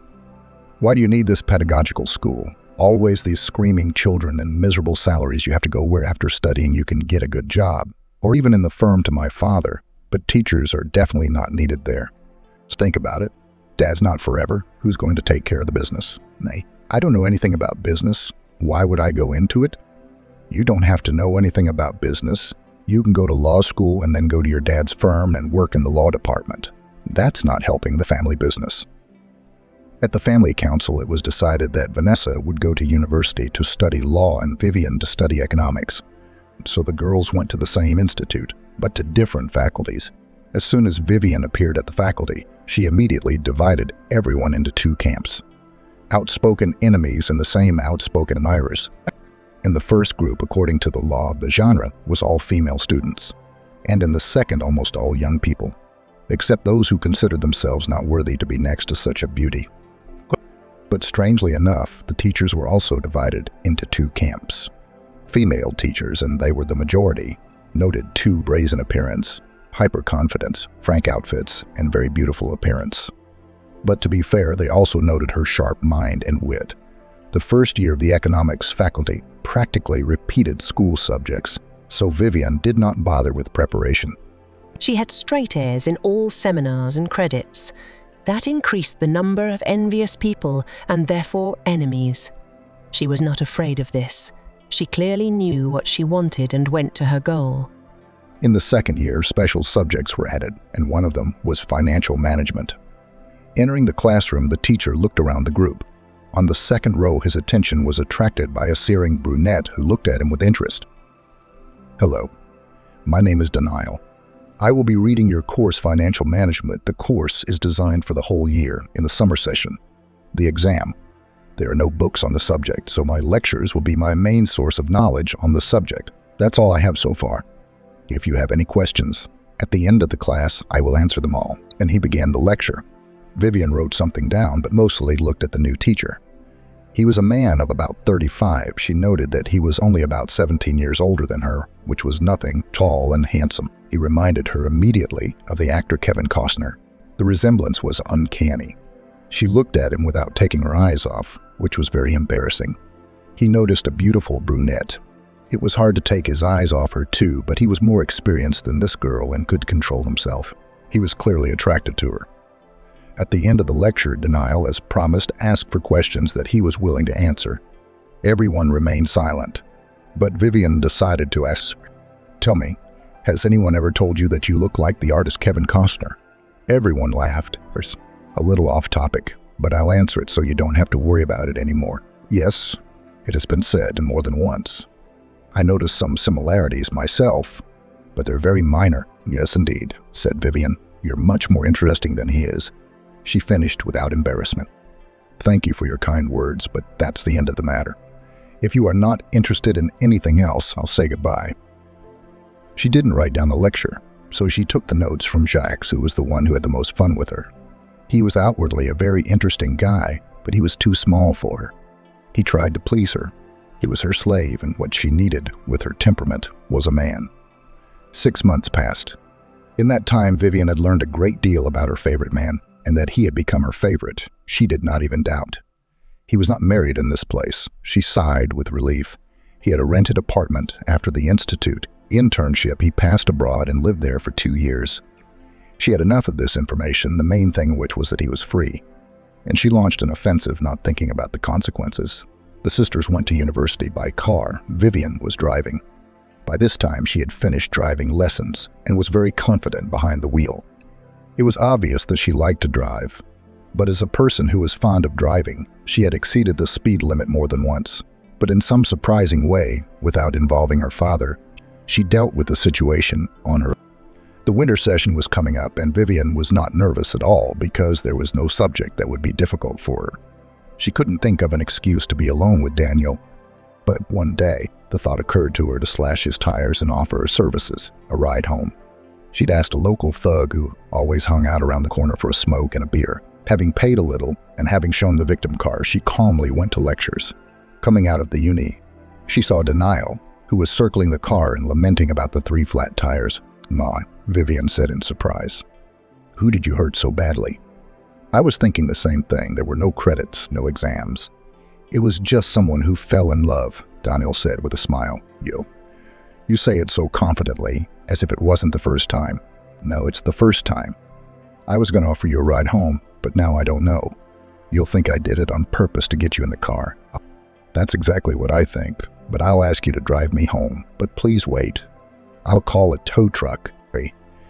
"Why do you need this pedagogical school? Always these screaming children and miserable salaries you have to go where after studying you can get a good job, or even in the firm to my father, but teachers are definitely not needed there. Let's think about it. Dad's not forever. Who's going to take care of the business? Nay, I don't know anything about business. Why would I go into it? You don't have to know anything about business. You can go to law school and then go to your dad's firm and work in the law department. That's not helping the family business." At the family council, it was decided that Vanessa would go to university to study law and Vivian to study economics. So the girls went to the same institute, but to different faculties. As soon as Vivian appeared at the faculty, she immediately divided everyone into two camps. Outspoken enemies and the same outspoken admirers. In the first group, according to the law of the genre, was all female students, and in the second, almost all young people, except those who considered themselves not worthy to be next to such a beauty. But strangely enough, the teachers were also divided into two camps. Female teachers, and they were the majority, noted too brazen appearance, hyper-confidence, frank outfits, and very beautiful appearance. But to be fair, they also noted her sharp mind and wit. The first year of the economics faculty practically repeated school subjects, so Vivian did not bother with preparation. She had straight A's in all seminars and credits. That increased the number of envious people and therefore enemies. She was not afraid of this. She clearly knew what she wanted and went to her goal. In the second year, special subjects were added, and one of them was financial management. Entering the classroom, the teacher looked around the group. On the second row, his attention was attracted by a searing brunette who looked at him with interest. "Hello, my name is Denial. I will be reading your course, Financial Management. The course is designed for the whole year in the summer session. The exam. There are no books on the subject, so my lectures will be my main source of knowledge on the subject. That's all I have so far. If you have any questions, at the end of the class, I will answer them all." And he began the lecture. Vivian wrote something down, but mostly looked at the new teacher. He was a man of about 35. She noted that he was only about 17 years older than her, which was nothing, tall and handsome. He reminded her immediately of the actor Kevin Costner. The resemblance was uncanny. She looked at him without taking her eyes off, which was very embarrassing. He noticed a beautiful brunette. It was hard to take his eyes off her too, but he was more experienced than this girl and could control himself. He was clearly attracted to her. At the end of the lecture, Denial, as promised, asked for questions that he was willing to answer. Everyone remained silent, but Vivian decided to ask, "Tell me, has anyone ever told you that you look like the artist Kevin Costner?" Everyone laughed. A little off topic, but I'll answer it so you don't have to worry about it anymore. Yes, it has been said more than once. I noticed some similarities myself, but they're very minor. Yes, indeed, said Vivian. You're much more interesting than he is. She finished without embarrassment. Thank you for your kind words, but that's the end of the matter. If you are not interested in anything else, I'll say goodbye. She didn't write down the lecture, so she took the notes from Jacques, who was the one who had the most fun with her. He was outwardly a very interesting guy, but he was too small for her. He tried to please her. He was her slave, and what she needed, with her temperament, was a man. 6 months passed. In that time, Vivian had learned a great deal about her favorite man, and that he had become her favorite, she did not even doubt. He was not married in this place. She sighed with relief. He had a rented apartment after the institute internship. He passed abroad and lived there for 2 years. She had enough of this information, the main thing of which was that he was free. And she launched an offensive, not thinking about the consequences. The sisters went to university by car. Vivian was driving. By this time, she had finished driving lessons and was very confident behind the wheel. It was obvious that she liked to drive, but as a person who was fond of driving, she had exceeded the speed limit more than once. But in some surprising way, without involving her father, she dealt with the situation on her own. The winter session was coming up, and Vivian was not nervous at all because there was no subject that would be difficult for her. She couldn't think of an excuse to be alone with Daniel. But one day, the thought occurred to her to slash his tires and offer her services, a ride home. She'd asked a local thug who always hung out around the corner for a smoke and a beer. Having paid a little, and having shown the victim car, she calmly went to lectures. Coming out of the uni, she saw Denial, who was circling the car and lamenting about the 3 flat tires. "Ma," Vivian said in surprise. "Who did you hurt so badly?" "I was thinking the same thing. There were no credits, no exams. It was just someone who fell in love," Daniel said with a smile. You say it so confidently, as if it wasn't the first time." "No, it's the first time. I was going to offer you a ride home, but now I don't know. You'll think I did it on purpose to get you in the car." "That's exactly what I think, but I'll ask you to drive me home. But please wait. I'll call a tow truck."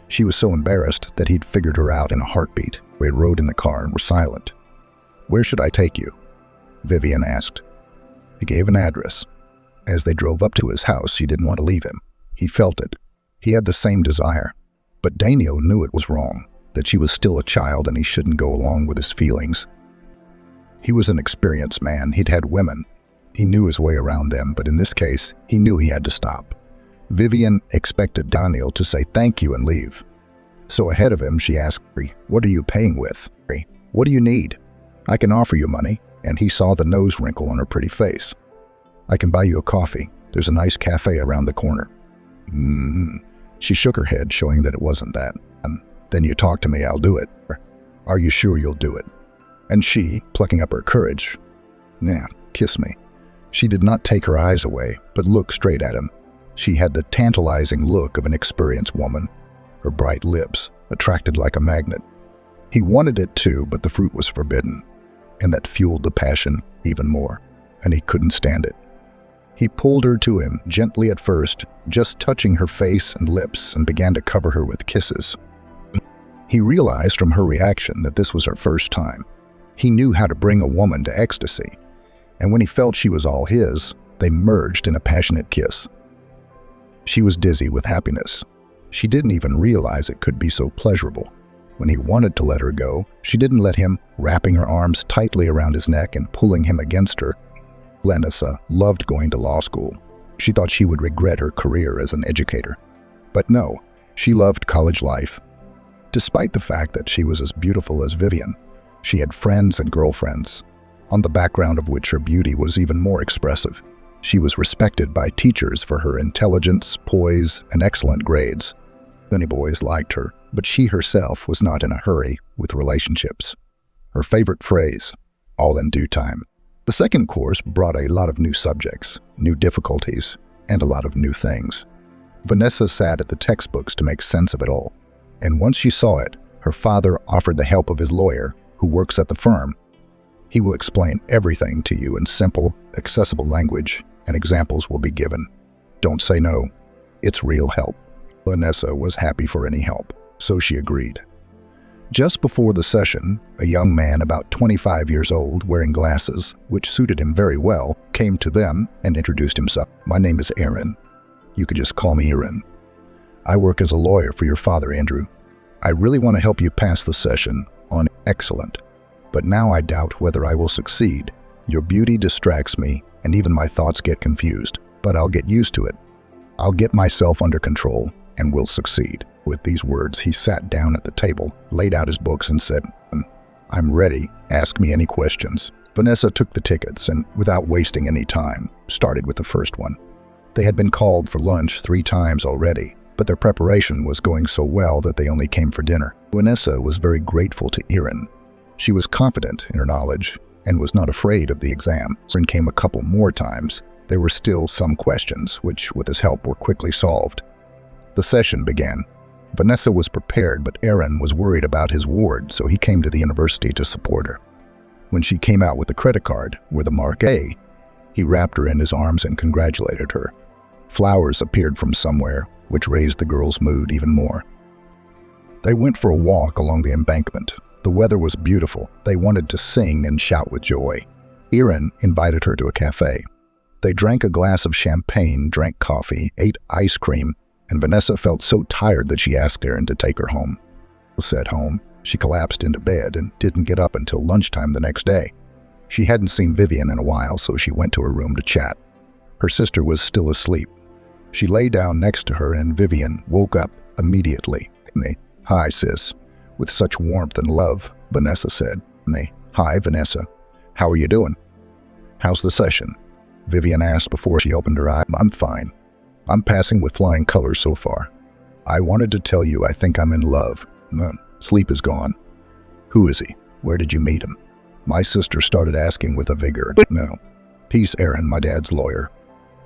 She was so embarrassed that he'd figured her out in a heartbeat. They rode in the car and were silent. "Where should I take you?" Vivian asked. He gave an address. As they drove up to his house, she didn't want to leave him. He felt it. He had the same desire. But Daniel knew it was wrong, that she was still a child and he shouldn't go along with his feelings. He was an experienced man. He'd had women. He knew his way around them, but in this case, he knew he had to stop. Vivian expected Daniel to say thank you and leave. So ahead of him, she asked, "What are you paying with? What do you need? I can offer you money." And he saw the nose wrinkle on her pretty face. "I can buy you a coffee. There's a nice cafe around the corner." She shook her head, showing that it wasn't that. "Then you talk to me, I'll do it." "Are you sure you'll do it?" And she, plucking up her courage, "Nah, kiss me." She did not take her eyes away, but looked straight at him. She had the tantalizing look of an experienced woman, her bright lips attracted like a magnet. He wanted it too, but the fruit was forbidden, and that fueled the passion even more, and he couldn't stand it. He pulled her to him, gently at first, just touching her face and lips, and began to cover her with kisses. He realized from her reaction that this was her first time. He knew how to bring a woman to ecstasy, and when he felt she was all his, they merged in a passionate kiss. She was dizzy with happiness. She didn't even realize it could be so pleasurable. When he wanted to let her go, she didn't let him, wrapping her arms tightly around his neck and pulling him against her. Lenissa loved going to law school. She thought she would regret her career as an educator. But no, she loved college life. Despite the fact that she was as beautiful as Vivian, she had friends and girlfriends, on the background of which her beauty was even more expressive. She was respected by teachers for her intelligence, poise, and excellent grades. Many boys liked her, but she herself was not in a hurry with relationships. Her favorite phrase, "all in due time." The second course brought a lot of new subjects, new difficulties, and a lot of new things. Vanessa sat at the textbooks to make sense of it all, and once she saw it, her father offered the help of his lawyer, who works at the firm. He will explain everything to you in simple, accessible language, and examples will be given. Don't say no. It's real help. Vanessa was happy for any help, so she agreed. Just before the session, a young man about 25 years old, wearing glasses, which suited him very well, came to them and introduced himself. "My name is Aaron. You could just call me Aaron. I work as a lawyer for your father, Andrew. I really want to help you pass the session on excellent, but now I doubt whether I will succeed. Your beauty distracts me, and even my thoughts get confused, but I'll get used to it. I'll get myself under control and will succeed." With these words, he sat down at the table, laid out his books, and said, "I'm ready. Ask me any questions." Vanessa took the tickets and, without wasting any time, started with the first one. They had been called for lunch 3 times already, but their preparation was going so well that they only came for dinner. Vanessa was very grateful to Aaron. She was confident in her knowledge and was not afraid of the exam. Aaron came a couple more times. There were still some questions, which, with his help, were quickly solved. The session began. Vanessa was prepared, but Aaron was worried about his ward, so he came to the university to support her. When she came out with the credit card, with the mark A, he wrapped her in his arms and congratulated her. Flowers appeared from somewhere, which raised the girl's mood even more. They went for a walk along the embankment. The weather was beautiful. They wanted to sing and shout with joy. Aaron invited her to a cafe. They drank a glass of champagne, drank coffee, ate ice cream, and Vanessa felt so tired that she asked Aaron to take her home. At home, she collapsed into bed and didn't get up until lunchtime the next day. She hadn't seen Vivian in a while, so she went to her room to chat. Her sister was still asleep. She lay down next to her, and Vivian woke up immediately. "Hi, sis." With such warmth and love, Vanessa said. "Hi, Vanessa. How are you doing?" "How's the session?" Vivian asked before she opened her eyes. "I'm fine. I'm passing with flying colors so far. I wanted to tell you I think I'm in love. Sleep is gone." "Who is he? Where did you meet him?" My sister started asking with a vigor. "No. He's Aaron, my dad's lawyer.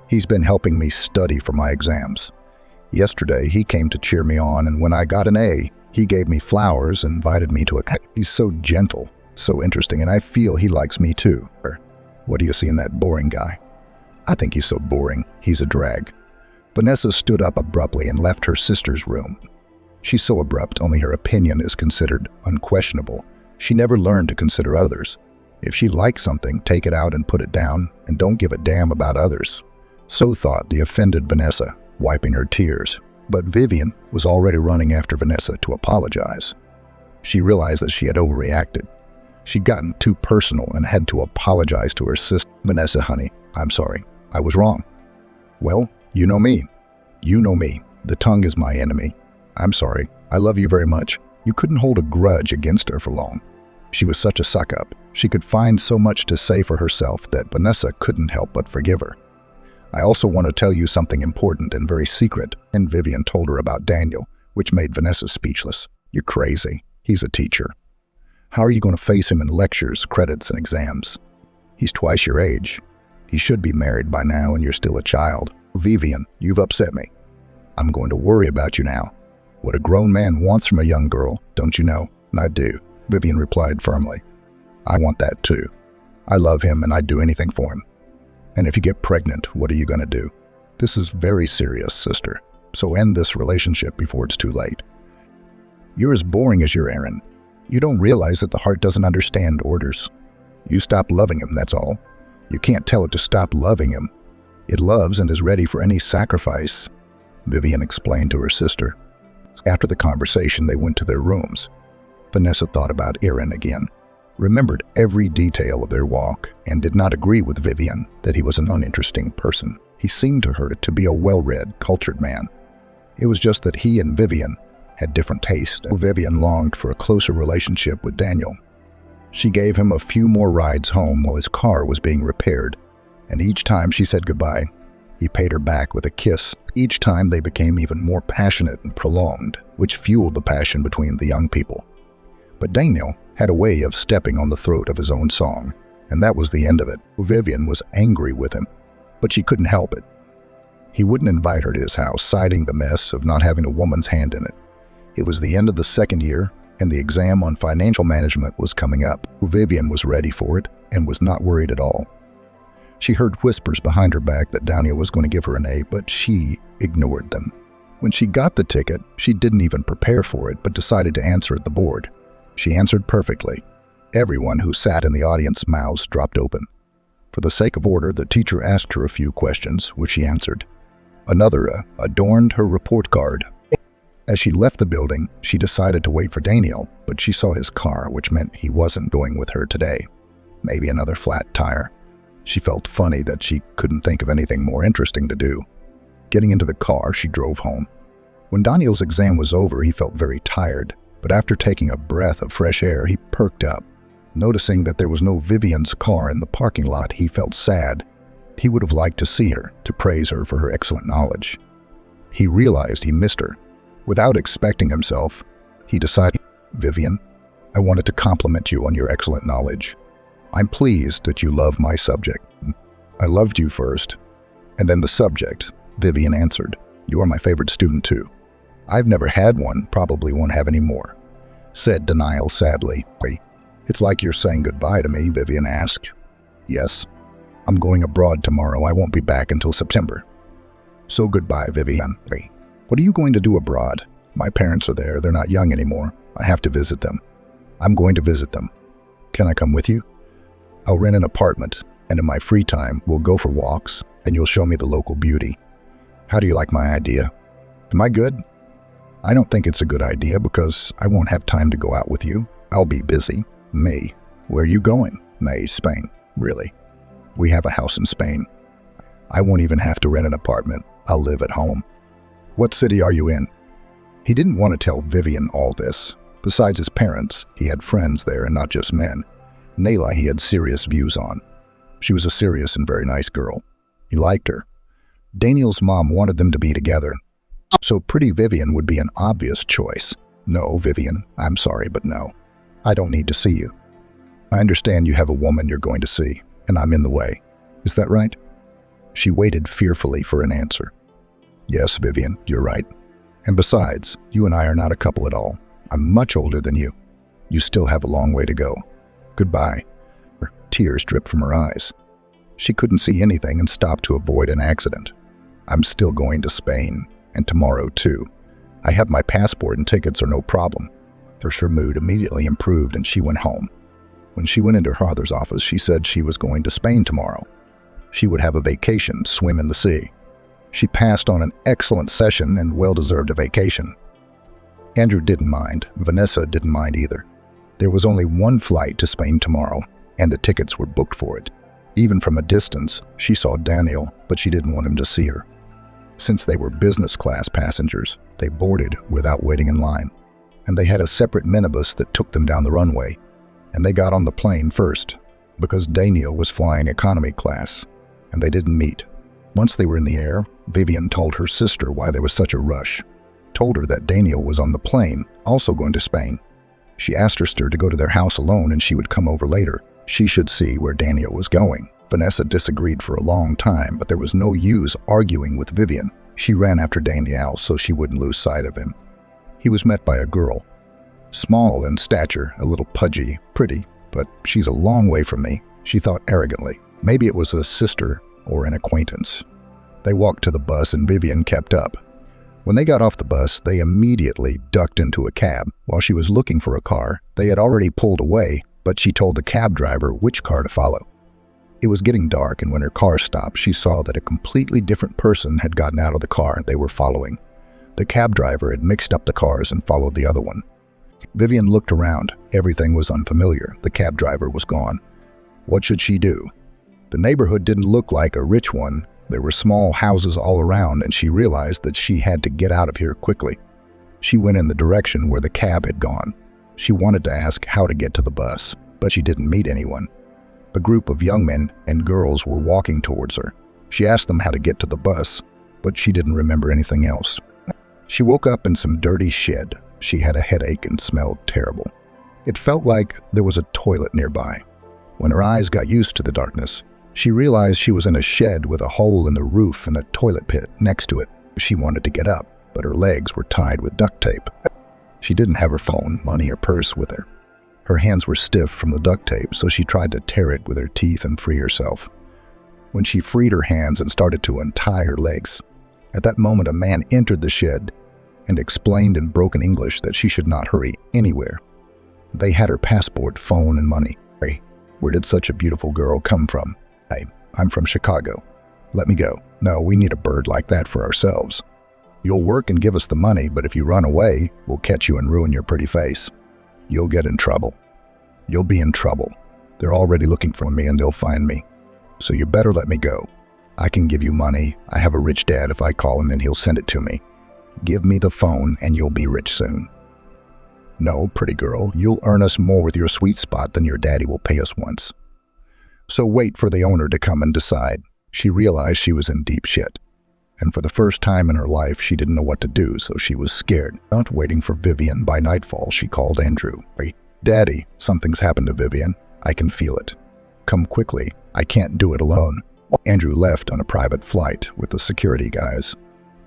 He's been helping me study for my exams. Yesterday, he came to cheer me on, and when I got an A, he gave me flowers and invited me to a... He's so gentle, so interesting, and I feel he likes me too." "What do you see in that boring guy?" "I think he's so boring. He's a drag." Vanessa stood up abruptly and left her sister's room. She's so abrupt, only her opinion is considered unquestionable. She never learned to consider others. If she likes something, take it out and put it down, and don't give a damn about others. So thought the offended Vanessa, wiping her tears. But Vivian was already running after Vanessa to apologize. She realized that she had overreacted. She'd gotten too personal and had to apologize to her sister. "Vanessa, honey, I'm sorry. I was wrong." "Well, you know me. You know me. The tongue is my enemy. I'm sorry. I love you very much." You couldn't hold a grudge against her for long. She was such a suck-up. She could find so much to say for herself that Vanessa couldn't help but forgive her. "I also want to tell you something important and very secret," and Vivian told her about Daniel, which made Vanessa speechless. "You're crazy. He's a teacher. How are you going to face him in lectures, credits, and exams? He's twice your age. He should be married by now, and you're still a child. Vivian, you've upset me. I'm going to worry about you now. What a grown man wants from a young girl, don't you know?" "I do," Vivian replied firmly. "I want that too. I love him and I'd do anything for him. And if you get pregnant, what are you going to do? This is very serious, sister. So end this relationship before it's too late." "You're as boring as you're Aaron. You don't realize that the heart doesn't understand orders. You stop loving him, that's all. You can't tell it to stop loving him. It loves and is ready for any sacrifice," Vivian explained to her sister. After the conversation, they went to their rooms. Vanessa thought about Aaron again, remembered every detail of their walk, and did not agree with Vivian that he was an uninteresting person. He seemed to her to be a well-read, cultured man. It was just that he and Vivian had different tastes. Vivian longed for a closer relationship with Daniel. She gave him a few more rides home while his car was being repaired, and each time she said goodbye, he paid her back with a kiss. Each time they became even more passionate and prolonged, which fueled the passion between the young people. But Daniel had a way of stepping on the throat of his own song, and that was the end of it. Vivian was angry with him, but she couldn't help it. He wouldn't invite her to his house, citing the mess of not having a woman's hand in it. It was the end of the second year, and the exam on financial management was coming up. Vivian was ready for it and was not worried at all. She heard whispers behind her back that Daniel was going to give her an A, but she ignored them. When she got the ticket, she didn't even prepare for it, but decided to answer at the board. She answered perfectly. Everyone who sat in the audience mouths dropped open. For the sake of order, the teacher asked her a few questions, which she answered. Another adorned her report card. As she left the building, she decided to wait for Daniel, but she saw his car, which meant he wasn't going with her today. Maybe another flat tire. She felt funny that she couldn't think of anything more interesting to do. Getting into the car, she drove home. When Daniel's exam was over, he felt very tired, but after taking a breath of fresh air, he perked up. Noticing that there was no Vivian's car in the parking lot, he felt sad. He would have liked to see her, to praise her for her excellent knowledge. He realized he missed her. Without expecting himself, he decided, "Vivian, I wanted to compliment you on your excellent knowledge. I'm pleased that you love my subject." "I loved you first, and then the subject," Vivian answered. "You are my favorite student too." "I've never had one, probably won't have any more," said Daniel sadly. "It's like you're saying goodbye to me," Vivian asked. "Yes. I'm going abroad tomorrow. I won't be back until September." "So goodbye, Vivian." "What are you going to do abroad?" "My parents are there. They're not young anymore. I have to visit them." "I'm going to visit them." "Can I come with you?" "I'll rent an apartment, and in my free time, we'll go for walks, and you'll show me the local beauty." "How do you like my idea?" "Am I good?" "I don't think it's a good idea because I won't have time to go out with you. I'll be busy." "Me? Where are you going?" "Nay, Spain." "Really?" "We have a house in Spain. I won't even have to rent an apartment. I'll live at home." "What city are you in?" He didn't want to tell Vivian all this. Besides his parents, he had friends there and not just men. Nayla he had serious views on. She was a serious and very nice girl. He liked her. Daniel's mom wanted them to be together, so pretty Vivian would be an obvious choice. "No, Vivian, I'm sorry, but no. I don't need to see you. I understand you have a woman you're going to see, and I'm in the way. Is that right?" She waited fearfully for an answer. "Yes, Vivian, you're right. And besides, you and I are not a couple at all. I'm much older than you. You still have a long way to go. Goodbye." Tears dripped from her eyes. She couldn't see anything and stopped to avoid an accident. "I'm still going to Spain, and tomorrow too. I have my passport and tickets are no problem." Her mood immediately improved and she went home. When she went into her father's office, she said she was going to Spain tomorrow. She would have a vacation, swim in the sea. She passed on an excellent session and well-deserved a vacation. Andrew didn't mind. Vanessa didn't mind either. There was only one flight to Spain tomorrow, and the tickets were booked for it. Even from a distance, she saw Daniel, but she didn't want him to see her. Since they were business class passengers, they boarded without waiting in line. And they had a separate minibus that took them down the runway. And they got on the plane first, because Daniel was flying economy class, and they didn't meet. Once they were in the air, Vivian told her sister why there was such a rush. Told her that Daniel was on the plane, also going to Spain. She asked her sister to go to their house alone and she would come over later. She should see where Daniel was going. Vanessa disagreed for a long time, but there was no use arguing with Vivian. She ran after Daniel so she wouldn't lose sight of him. He was met by a girl. Small in stature, a little pudgy, pretty, but she's a long way from me, she thought arrogantly. Maybe it was a sister or an acquaintance. They walked to the bus and Vivian kept up. When they got off the bus, they immediately ducked into a cab. While she was looking for a car, they had already pulled away, but she told the cab driver which car to follow. It was getting dark, and when her car stopped, she saw that a completely different person had gotten out of the car they were following. The cab driver had mixed up the cars and followed the other one. Vivian looked around. Everything was unfamiliar. The cab driver was gone. What should she do? The neighborhood didn't look like a rich one. There were small houses all around, and she realized that she had to get out of here quickly. She went in the direction where the cab had gone. She wanted to ask how to get to the bus, but she didn't meet anyone. A group of young men and girls were walking towards her. She asked them how to get to the bus, but she didn't remember anything else. She woke up in some dirty shed. She had a headache and smelled terrible. It felt like there was a toilet nearby. When her eyes got used to the darkness, she realized she was in a shed with a hole in the roof and a toilet pit next to it. She wanted to get up, but her legs were tied with duct tape. She didn't have her phone, money, or purse with her. Her hands were stiff from the duct tape, so she tried to tear it with her teeth and free herself. When she freed her hands and started to untie her legs, at that moment a man entered the shed and explained in broken English that she should not hurry anywhere. They had her passport, phone, and money. Where did such a beautiful girl come from? I'm from Chicago. Let me go. No, we need a bird like that for ourselves. You'll work and give us the money, but if you run away, we'll catch you and ruin your pretty face. You'll get in trouble. You'll be in trouble. They're already looking for me and they'll find me. So you better let me go. I can give you money. I have a rich dad. If I call him and he'll send it to me. Give me the phone and you'll be rich soon. No, pretty girl, you'll earn us more with your sweet spot than your daddy will pay us once. So wait for the owner to come and decide. She realized she was in deep shit. And for the first time in her life, she didn't know what to do, so she was scared. Not waiting for Vivian, by nightfall, she called Andrew. Daddy, something's happened to Vivian. I can feel it. Come quickly. I can't do it alone. Andrew left on a private flight with the security guys.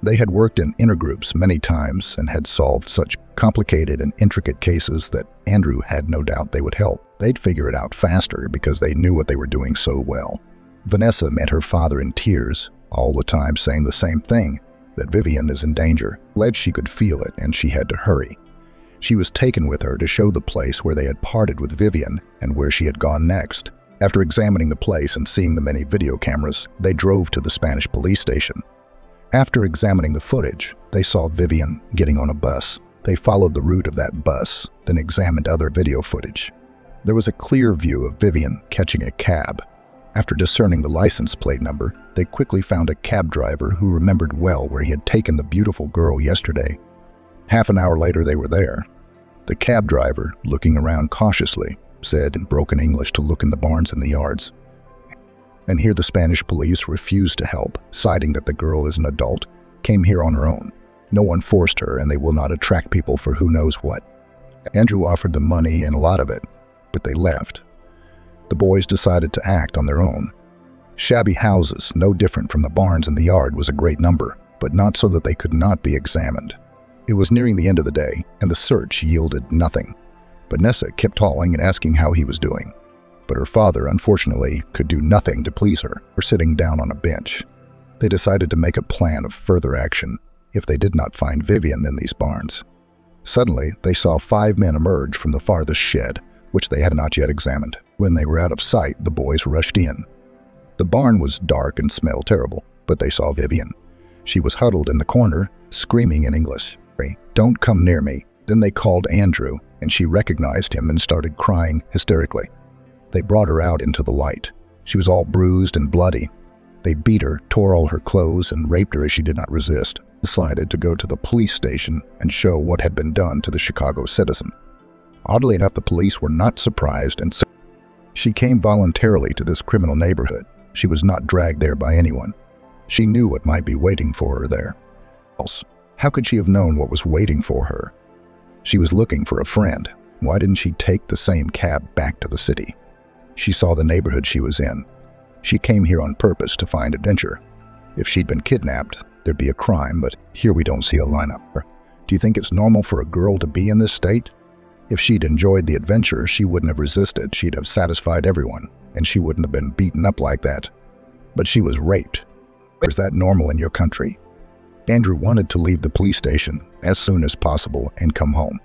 They had worked in intergroups many times and had solved such complicated and intricate cases that Andrew had no doubt they would help. They'd figure it out faster because they knew what they were doing so well. Vanessa met her father in tears, all the time saying the same thing, that Vivian is in danger. Alleged she could feel it and she had to hurry. She was taken with her to show the place where they had parted with Vivian and where she had gone next. After examining the place and seeing the many video cameras, they drove to the Spanish police station. After examining the footage, they saw Vivian getting on a bus. They followed the route of that bus, then examined other video footage. There was a clear view of Vivian catching a cab. After discerning the license plate number, they quickly found a cab driver who remembered well where he had taken the beautiful girl yesterday. Half an hour later, they were there. The cab driver, looking around cautiously, said in broken English to look in the barns and the yards. And here the Spanish police refused to help, citing that the girl is an adult, came here on her own. No one forced her, and they will not attract people for who knows what. Andrew offered them money and a lot of it, but they left. The boys decided to act on their own. Shabby houses, no different from the barns in the yard, was a great number, but not so that they could not be examined. It was nearing the end of the day, and the search yielded nothing. Vanessa kept calling and asking how he was doing. But her father, unfortunately, could do nothing to please her, or sitting down on a bench. They decided to make a plan of further action if they did not find Vivian in these barns. Suddenly, they saw 5 men emerge from the farthest shed, which they had not yet examined. When they were out of sight, the boys rushed in. The barn was dark and smelled terrible, but they saw Vivian. She was huddled in the corner, screaming in English, "Don't come near me." Then they called Andrew, and she recognized him and started crying hysterically. They brought her out into the light. She was all bruised and bloody. They beat her, tore all her clothes, and raped her as she did not resist. Decided to go to the police station and show what had been done to the Chicago citizen. Oddly enough, the police were not surprised, and so she came voluntarily to this criminal neighborhood. She was not dragged there by anyone. She knew what might be waiting for her there. Else, how could she have known what was waiting for her? She was looking for a friend. Why didn't she take the same cab back to the city? She saw the neighborhood she was in. She came here on purpose to find adventure. If she'd been kidnapped, there'd be a crime, but here we don't see a lineup. Do you think it's normal for a girl to be in this state? If she'd enjoyed the adventure, she wouldn't have resisted. She'd have satisfied everyone, and she wouldn't have been beaten up like that. But she was raped. Is that normal in your country? Andrew wanted to leave the police station as soon as possible and come home.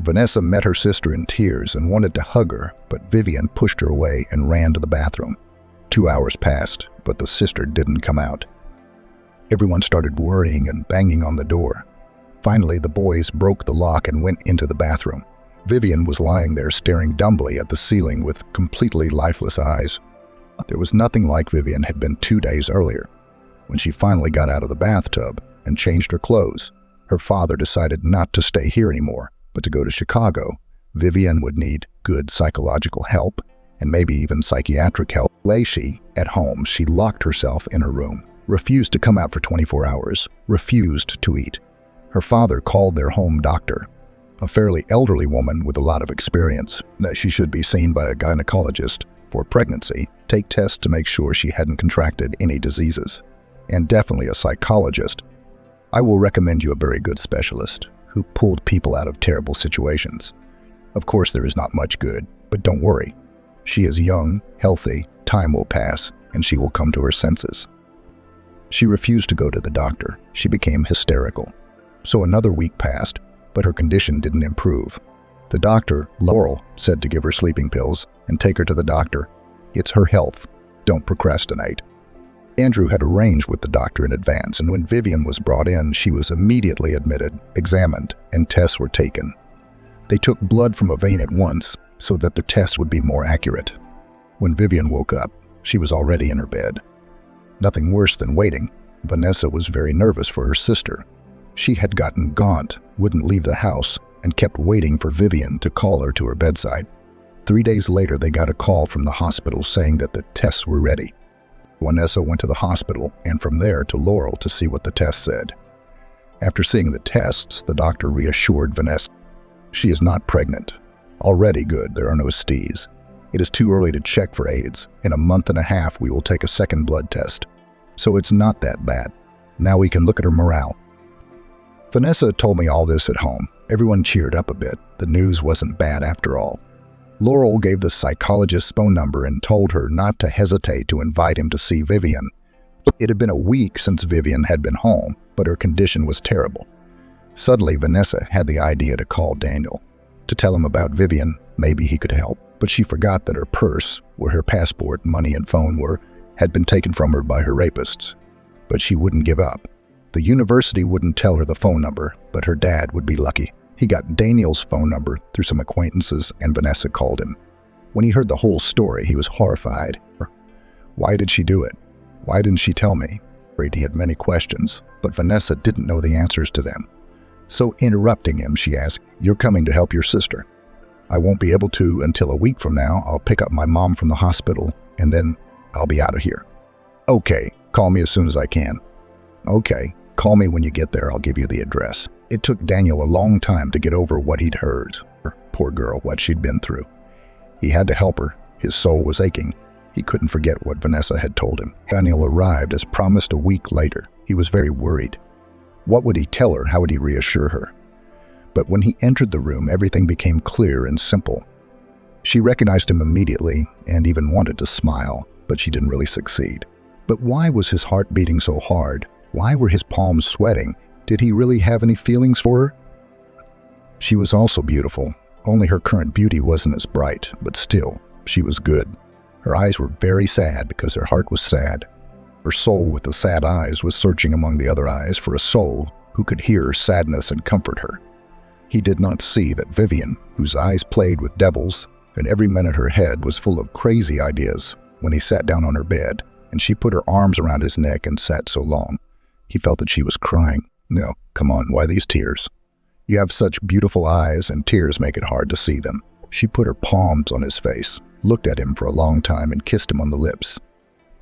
Vanessa met her sister in tears and wanted to hug her, but Vivian pushed her away and ran to the bathroom. 2 hours passed, but the sister didn't come out. Everyone started worrying and banging on the door. Finally, the boys broke the lock and went into the bathroom. Vivian was lying there staring dumbly at the ceiling with completely lifeless eyes. There was nothing like Vivian had been 2 days earlier. When she finally got out of the bathtub and changed her clothes, her father decided not to stay here anymore, but to go to Chicago. Vivian would need good psychological help and maybe even psychiatric help. Lay she at home, she locked herself in her room, refused to come out for 24 hours, refused to eat. Her father called their home doctor, a fairly elderly woman with a lot of experience, that she should be seen by a gynecologist for pregnancy, take tests to make sure she hadn't contracted any diseases, and definitely a psychologist. I will recommend you a very good specialist who pulled people out of terrible situations. Of course, there is not much good, but don't worry. She is young, healthy, time will pass, and she will come to her senses. She refused to go to the doctor. She became hysterical. So another week passed, but her condition didn't improve. The doctor, Laurel, said to give her sleeping pills and take her to the doctor. It's her health. Don't procrastinate. Andrew had arranged with the doctor in advance, and when Vivian was brought in, she was immediately admitted, examined, and tests were taken. They took blood from a vein at once so that the tests would be more accurate. When Vivian woke up, she was already in her bed. Nothing worse than waiting. Vanessa was very nervous for her sister. She had gotten gaunt, wouldn't leave the house, and kept waiting for Vivian to call her to her bedside. 3 days later, they got a call from the hospital saying that the tests were ready. Vanessa went to the hospital and from there to Laurel to see what the tests said. After seeing the tests, the doctor reassured Vanessa. She is not pregnant. Already good, there are no STIs. It is too early to check for AIDS. In a month and a half, we will take a second blood test. So it's not that bad. Now we can look at her morale. Vanessa told me all this at home. Everyone cheered up a bit. The news wasn't bad after all. Laurel gave the psychologist's phone number and told her not to hesitate to invite him to see Vivian. It had been a week since Vivian had been home, but her condition was terrible. Suddenly, Vanessa had the idea to call Daniel, to tell him about Vivian. Maybe he could help. But she forgot that her purse, where her passport, money, and phone were, had been taken from her by her rapists. But she wouldn't give up. The university wouldn't tell her the phone number, but her dad would be lucky. He got Daniel's phone number through some acquaintances, and Vanessa called him. When he heard the whole story, he was horrified. Why did she do it? Why didn't she tell me? He had many questions, but Vanessa didn't know the answers to them. So interrupting him, she asked, "You're coming to help your sister?" "I won't be able to until a week from now. I'll pick up my mom from the hospital, and then I'll be out of here." "Okay, call me as soon as I can." "Okay, call me when you get there. I'll give you the address." It took Daniel a long time to get over what he'd heard. Poor girl, what she'd been through. He had to help her. His soul was aching. He couldn't forget what Vanessa had told him. Daniel arrived as promised a week later. He was very worried. What would he tell her? How would he reassure her? But when he entered the room, everything became clear and simple. She recognized him immediately and even wanted to smile, but she didn't really succeed. But why was his heart beating so hard? Why were his palms sweating? Did he really have any feelings for her? She was also beautiful, only her current beauty wasn't as bright, but still, she was good. Her eyes were very sad because her heart was sad. Her soul with the sad eyes was searching among the other eyes for a soul who could hear her sadness and comfort her. He did not see that Vivian, whose eyes played with devils, and every minute her head was full of crazy ideas, when he sat down on her bed, and she put her arms around his neck and sat so long. He felt that she was crying. No, come on, why these tears? You have such beautiful eyes, and tears make it hard to see them. She put her palms on his face, looked at him for a long time, and kissed him on the lips.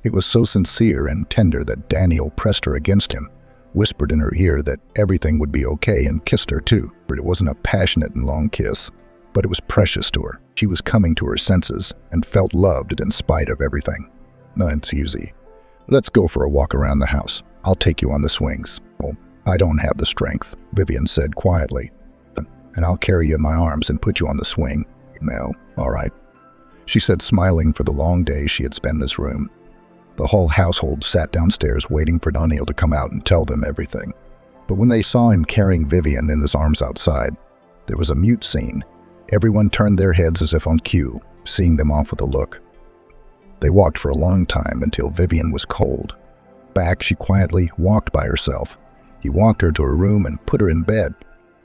It was so sincere and tender that Daniel pressed her against him, whispered in her ear that everything would be okay, and kissed her too. It wasn't a passionate and long kiss, but it was precious to her. She was coming to her senses and felt loved in spite of everything. No, it's easy. Let's go for a walk around the house. I'll take you on the swings. Oh, I don't have the strength, Vivian said quietly. And I'll carry you in my arms and put you on the swing. No, all right, she said, smiling for the long day she had spent in his room. The whole household sat downstairs waiting for Daniel to come out and tell them everything. But when they saw him carrying Vivian in his arms outside, there was a mute scene. Everyone turned their heads as if on cue, seeing them off with a look. They walked for a long time until Vivian was cold. Back, she quietly walked by herself. He walked her to her room and put her in bed.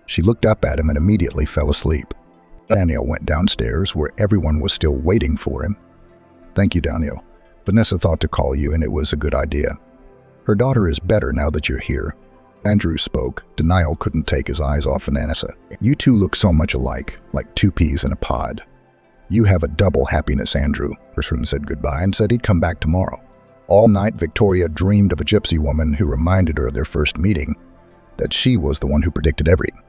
She looked up at him and immediately fell asleep. Daniel went downstairs where everyone was still waiting for him. "Thank you, Daniel. Vanessa thought to call you, and it was a good idea. Her daughter is better now that you're here." Andrew spoke. Daniel couldn't take his eyes off Vanessa. "You two look so much alike, like two peas in a pod." "You have a double happiness, Andrew." Person said goodbye and said he'd come back tomorrow. All night, Victoria dreamed of a gypsy woman who reminded her of their first meeting, that she was the one who predicted everything.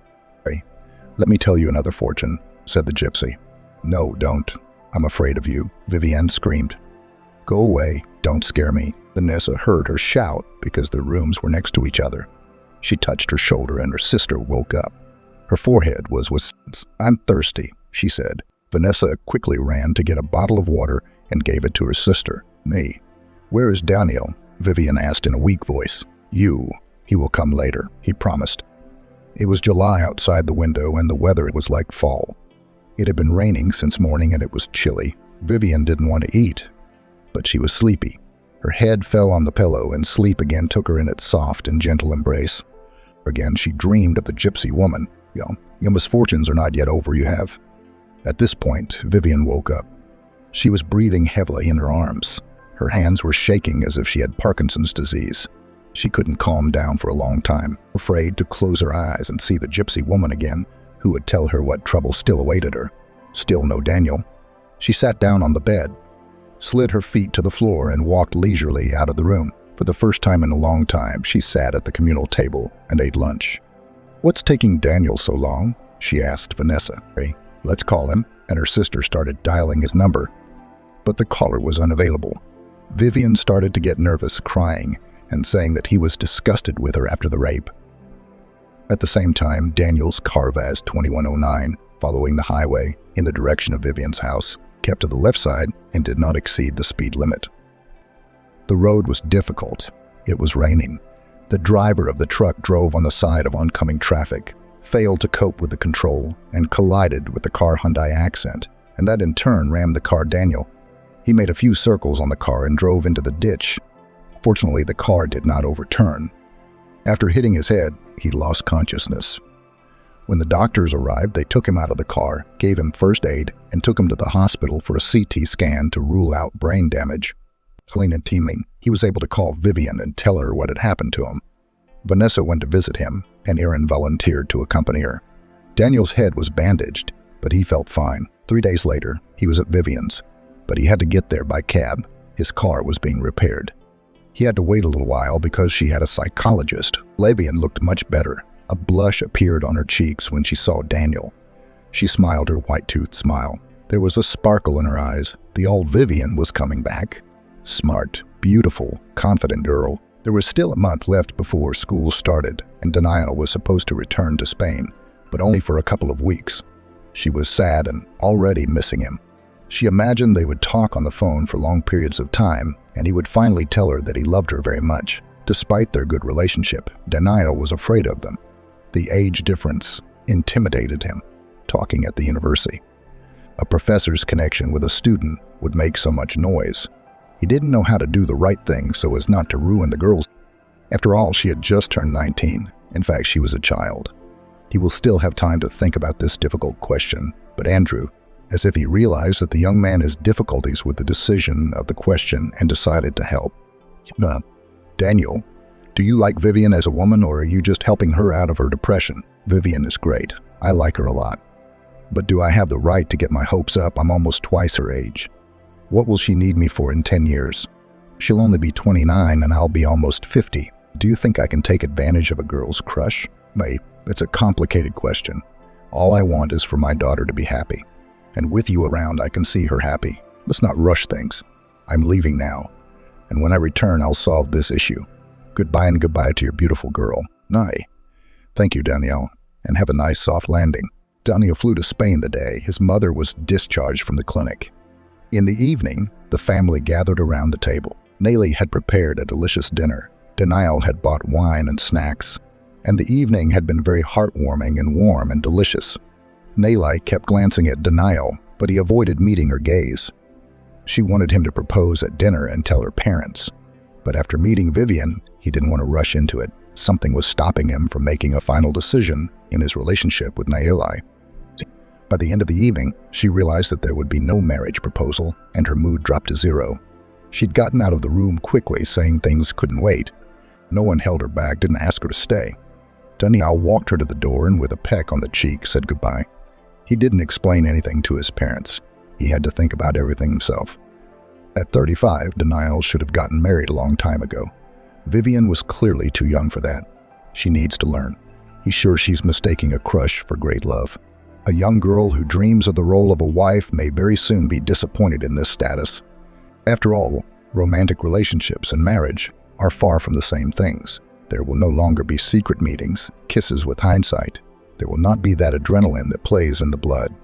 "Let me tell you another fortune," said the gypsy. "No, don't. I'm afraid of you," Vivian screamed. "Go away. Don't scare me." Vanessa heard her shout because their rooms were next to each other. She touched her shoulder and her sister woke up. Her forehead was with. "I'm thirsty," she said. Vanessa quickly ran to get a bottle of water and gave it to her sister. "Me." "Where is Daniel?" Vivian asked in a weak voice. "You. He will come later," he promised. It was July outside the window and the weather was like fall. It had been raining since morning and it was chilly. Vivian didn't want to eat, but she was sleepy. Her head fell on the pillow and sleep again took her in its soft and gentle embrace. Again, she dreamed of the gypsy woman. Your misfortunes are not yet over, you have. At this point, Vivian woke up. She was breathing heavily in her arms. Her hands were shaking as if she had Parkinson's disease. She couldn't calm down for a long time, afraid to close her eyes and see the gypsy woman again, who would tell her what trouble still awaited her. Still no Daniel. She sat down on the bed, slid her feet to the floor, and walked leisurely out of the room. For the first time in a long time, she sat at the communal table and ate lunch. "What's taking Daniel so long?" she asked Vanessa. "Let's call him," and her sister started dialing his number. But the caller was unavailable. Vivian started to get nervous, crying and saying that he was disgusted with her after the rape. At the same time, Daniel's Carvaz 2109, following the highway in the direction of Vivian's house, kept to the left side and did not exceed the speed limit. The road was difficult. It was raining. The driver of the truck drove on the side of oncoming traffic, failed to cope with the control, and collided with the car Hyundai Accent, and that in turn rammed the car Daniel. He made a few circles on the car and drove into the ditch. Fortunately, the car did not overturn. After hitting his head, he lost consciousness. When the doctors arrived, they took him out of the car, gave him first aid, and took him to the hospital for a CT scan to rule out brain damage. Clean and teeming, he was able to call Vivian and tell her what had happened to him. Vanessa went to visit him, and Aaron volunteered to accompany her. Daniel's head was bandaged, but he felt fine. 3 days later, he was at Vivian's, but he had to get there by cab. His car was being repaired. He had to wait a little while because she had a psychologist. Vivian looked much better. A blush appeared on her cheeks when she saw Daniel. She smiled her white-toothed smile. There was a sparkle in her eyes. The old Vivian was coming back. Smart, beautiful, confident girl. There was still a month left before school started, and Daniel was supposed to return to Spain, but only for a couple of weeks. She was sad and already missing him. She imagined they would talk on the phone for long periods of time, and he would finally tell her that he loved her very much. Despite their good relationship, Daniel was afraid of them. The age difference intimidated him, talking at the university. A professor's connection with a student would make so much noise. He didn't know how to do the right thing so as not to ruin the girls. After all, she had just turned 19. In fact, she was a child. He will still have time to think about this difficult question, but Andrew, as if he realized that the young man has difficulties with the decision of the question and decided to help. Daniel, do you like Vivian as a woman, or are you just helping her out of her depression? Vivian is great. I like her a lot. But do I have the right to get my hopes up? I'm almost twice her age. What will she need me for in 10 years? She'll only be 29 and I'll be almost 50. Do you think I can take advantage of a girl's crush? It's a complicated question. All I want is for my daughter to be happy. And with you around, I can see her happy. Let's not rush things. I'm leaving now. And when I return, I'll solve this issue. Goodbye and goodbye to your beautiful girl. Nye. Thank you, Daniel, and have a nice soft landing. Daniel flew to Spain the day his mother was discharged from the clinic. In the evening, the family gathered around the table. Nelly had prepared a delicious dinner. Daniel had bought wine and snacks, and the evening had been very heartwarming and warm and delicious. Nelly kept glancing at Daniel, but he avoided meeting her gaze. She wanted him to propose at dinner and tell her parents. But after meeting Vivian, he didn't want to rush into it. Something was stopping him from making a final decision in his relationship with Nelly. By the end of the evening, she realized that there would be no marriage proposal, and her mood dropped to zero. She'd gotten out of the room quickly, saying things couldn't wait. No one held her back, didn't ask her to stay. Daniel walked her to the door and with a peck on the cheek said goodbye. He didn't explain anything to his parents. He had to think about everything himself. At 35, Daniel should have gotten married a long time ago. Vivian was clearly too young for that. She needs to learn. He's sure she's mistaking a crush for great love. A young girl who dreams of the role of a wife may very soon be disappointed in this status. After all, romantic relationships and marriage are far from the same things. There will no longer be secret meetings, kisses with hindsight. There will not be that adrenaline that plays in the blood.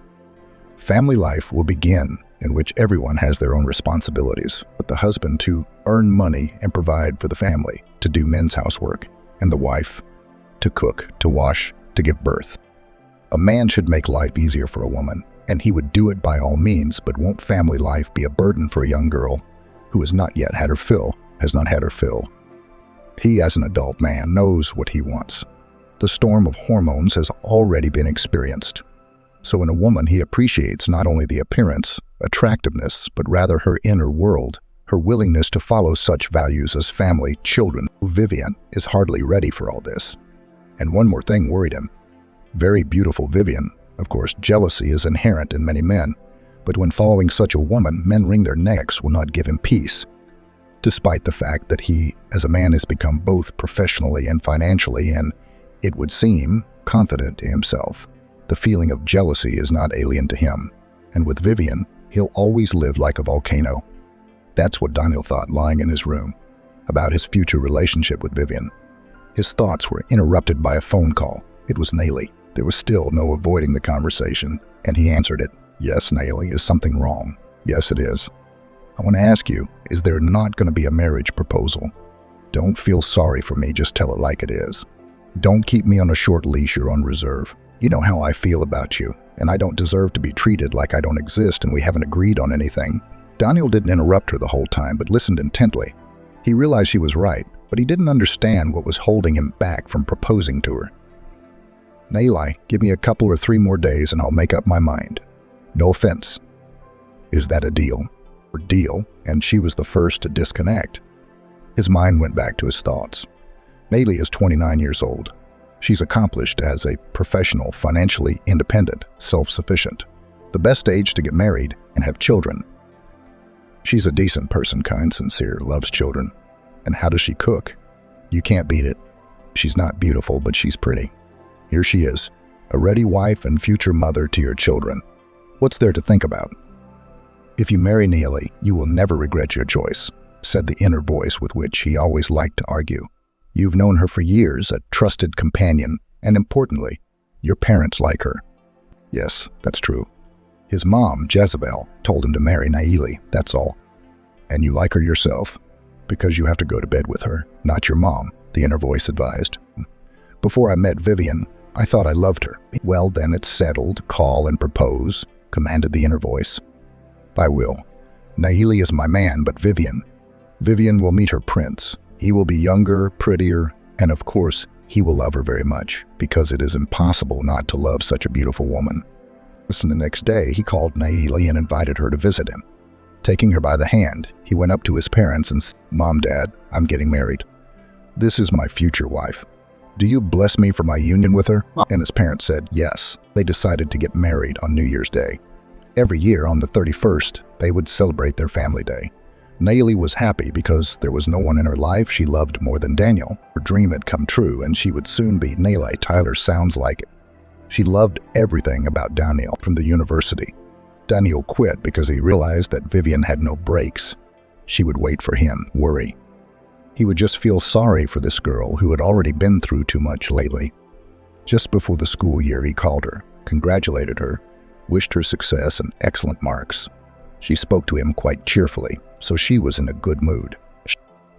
Family life will begin, in which everyone has their own responsibilities, but the husband to earn money and provide for the family, to do men's housework, and the wife to cook, to wash, to give birth. A man should make life easier for a woman, and he would do it by all means, but won't family life be a burden for a young girl who has not yet had her fill, He, as an adult man, knows what he wants. The storm of hormones has already been experienced. So in a woman, he appreciates not only the appearance, attractiveness, but rather her inner world, her willingness to follow such values as family, children. Vivian is hardly ready for all this. And one more thing worried him. Very beautiful Vivian. Of course, jealousy is inherent in many men, but when following such a woman, men wring their necks will not give him peace. Despite the fact that he, as a man, has become both professionally and financially, and, it would seem, confident in himself. The feeling of jealousy is not alien to him, and with Vivian, he'll always live like a volcano. That's what Daniel thought lying in his room, about his future relationship with Vivian. His thoughts were interrupted by a phone call. It was Nayli. There was still no avoiding the conversation, and he answered it. Yes, Nayli, is something wrong? Yes, it is. I want to ask you, is there not going to be a marriage proposal? Don't feel sorry for me, just tell it like it is. Don't keep me on a short leash or on reserve. You know how I feel about you, and I don't deserve to be treated like I don't exist and we haven't agreed on anything. Daniel didn't interrupt her the whole time, but listened intently. He realized she was right, but he didn't understand what was holding him back from proposing to her. Nayli, give me a couple or 3 more days and I'll make up my mind. No offense. Is that a deal? Or deal, and she was the first to disconnect. His mind went back to his thoughts. Nayli is 29 years old. She's accomplished as a professional, financially independent, self-sufficient. The best age to get married and have children. She's a decent person, kind, sincere, loves children. And how does she cook? You can't beat it. She's not beautiful, but she's pretty. Here she is, a ready wife and future mother to your children. What's there to think about? If you marry Nayli, you will never regret your choice, said the inner voice with which he always liked to argue. You've known her for years, a trusted companion, and importantly, your parents like her. Yes, that's true. His mom, Jezebel, told him to marry Nayli, that's all. And you like her yourself, because you have to go to bed with her, not your mom, the inner voice advised. Before I met Vivian, I thought I loved her. Well, then it's settled, call and propose, commanded the inner voice. I will. Nayli is my man, but Vivian will meet her prince. He will be younger, prettier, and of course, he will love her very much, because it is impossible not to love such a beautiful woman. The next day, he called Nayli and invited her to visit him. Taking her by the hand, he went up to his parents and said, Mom, Dad, I'm getting married. This is my future wife. Do you bless me for my union with her? And his parents said yes. They decided to get married on New Year's Day. Every year on the 31st, they would celebrate their family day. Nayli was happy because there was no one in her life she loved more than Daniel. Her dream had come true, and she would soon be Nayli. Tyler sounds like it. She loved everything about Daniel from the university. Daniel quit because he realized that Vivian had no brakes. She would wait for him, worry. He would just feel sorry for this girl who had already been through too much lately. Just before the school year, he called her, congratulated her, wished her success and excellent marks. She spoke to him quite cheerfully, so she was in a good mood.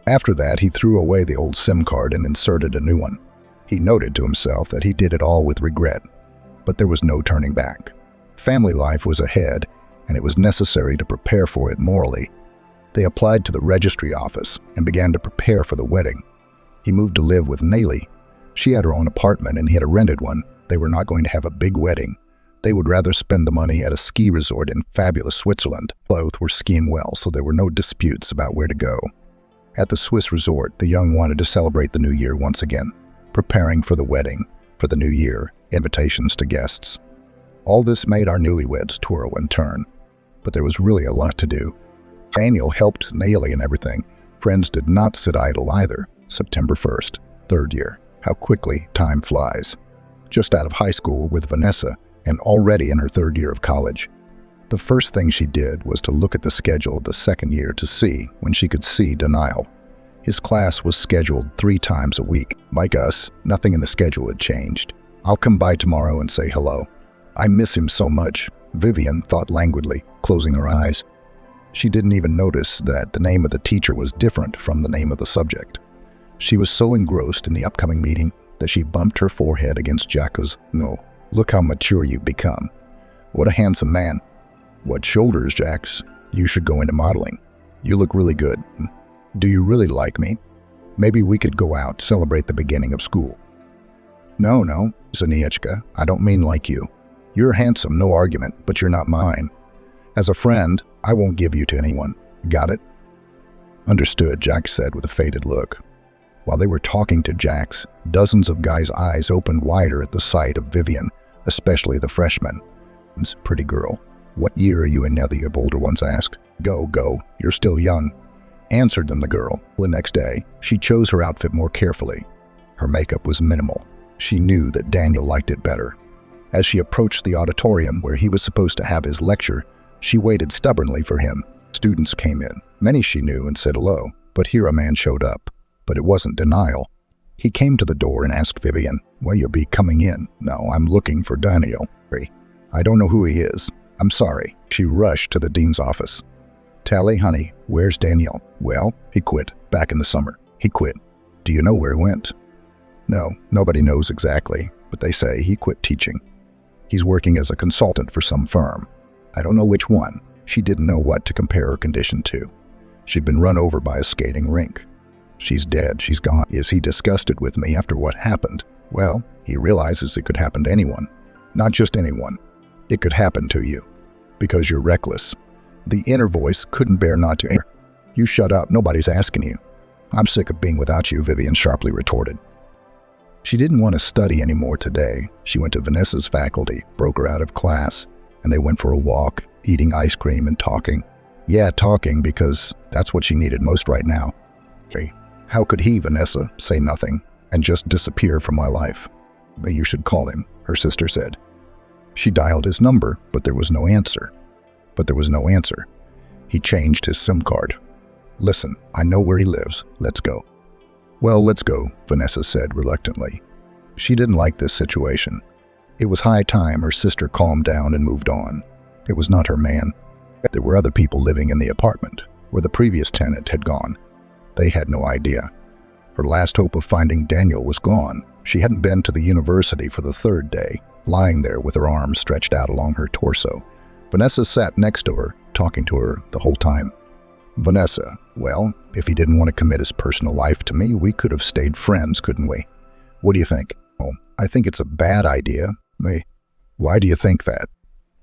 After that, he threw away the old SIM card and inserted a new one. He noted to himself that he did it all with regret, but there was no turning back. Family life was ahead, and it was necessary to prepare for it morally. They applied to the registry office and began to prepare for the wedding. He moved to live with Nayli. She had her own apartment and he had a rented one. They were not going to have a big wedding. They would rather spend the money at a ski resort in fabulous Switzerland. Both were skiing well, so there were no disputes about where to go. At the Swiss resort, the young wanted to celebrate the new year once again, preparing for the wedding, for the new year, invitations to guests. All this made our newlyweds twirl and turn, but there was really a lot to do. Daniel helped Nayli and everything. Friends did not sit idle either. September 1st, 3rd year. How quickly time flies. Just out of high school with Vanessa and already in her 3rd year of college. The first thing she did was to look at the schedule of the 2nd year to see when she could see Daniel. His class was scheduled 3 times a week. Like us, nothing in the schedule had changed. I'll come by tomorrow and say hello. I miss him so much, Vivian thought languidly, closing her eyes. She didn't even notice that the name of the teacher was different from the name of the subject. She was so engrossed in the upcoming meeting that she bumped her forehead against Jacko's. No, look how mature you've become. What a handsome man. What shoulders, Jax. You should go into modeling. You look really good. Do you really like me? Maybe we could go out, celebrate the beginning of school. No, Zaniechka, I don't mean like you. You're handsome, no argument, but you're not mine. As a friend, I won't give you to anyone. Got it? Understood, Jax said with a faded look. While they were talking to Jax, dozens of guys' eyes opened wider at the sight of Vivian, especially the freshman. Pretty girl. What year are you in now, the older ones asked. Go, you're still young. Answered them the girl. The next day, she chose her outfit more carefully. Her makeup was minimal. She knew that Daniel liked it better. As she approached the auditorium where he was supposed to have his lecture, she waited stubbornly for him. Students came in. Many she knew and said hello, but here a man showed up. But it wasn't denial. He came to the door and asked Vivian, "Will you be coming in?" "No, I'm looking for Daniel." "I don't know who he is. I'm sorry." She rushed to the dean's office. "Tally, honey, where's Daniel?" "Well, he quit back in the summer." "He quit. Do you know where he went?" "No, nobody knows exactly, but they say he quit teaching. He's working as a consultant for some firm. I don't know which one." She didn't know what to compare her condition to. She'd been run over by a skating rink. "She's dead, she's gone." "Is he disgusted with me after what happened?" "Well, he realizes it could happen to anyone. Not just anyone. It could happen to you. Because you're reckless." The inner voice couldn't bear not to air. "You shut up, nobody's asking you." "I'm sick of being without you," Vivian sharply retorted. She didn't want to study anymore today. She went to Vanessa's faculty, broke her out of class, and they went for a walk, eating ice cream and talking. Yeah, talking, because that's what she needed most right now. How could he, Vanessa, say nothing and just disappear from my life? "You should call him," her sister said. She dialed his number, but there was no answer. He changed his SIM card. "Listen, I know where he lives. Let's go." "Well, let's go," Vanessa said reluctantly. She didn't like this situation. It was high time her sister calmed down and moved on. It was not her man. There were other people living in the apartment, where the previous tenant had gone. They had no idea. Her last hope of finding Daniel was gone. She hadn't been to the university for the third day, lying there with her arms stretched out along her torso. Vanessa sat next to her, talking to her the whole time. "Vanessa, well, if he didn't want to commit his personal life to me, we could have stayed friends, couldn't we? What do you think?" "Oh, I think it's a bad idea." "Why do you think that?"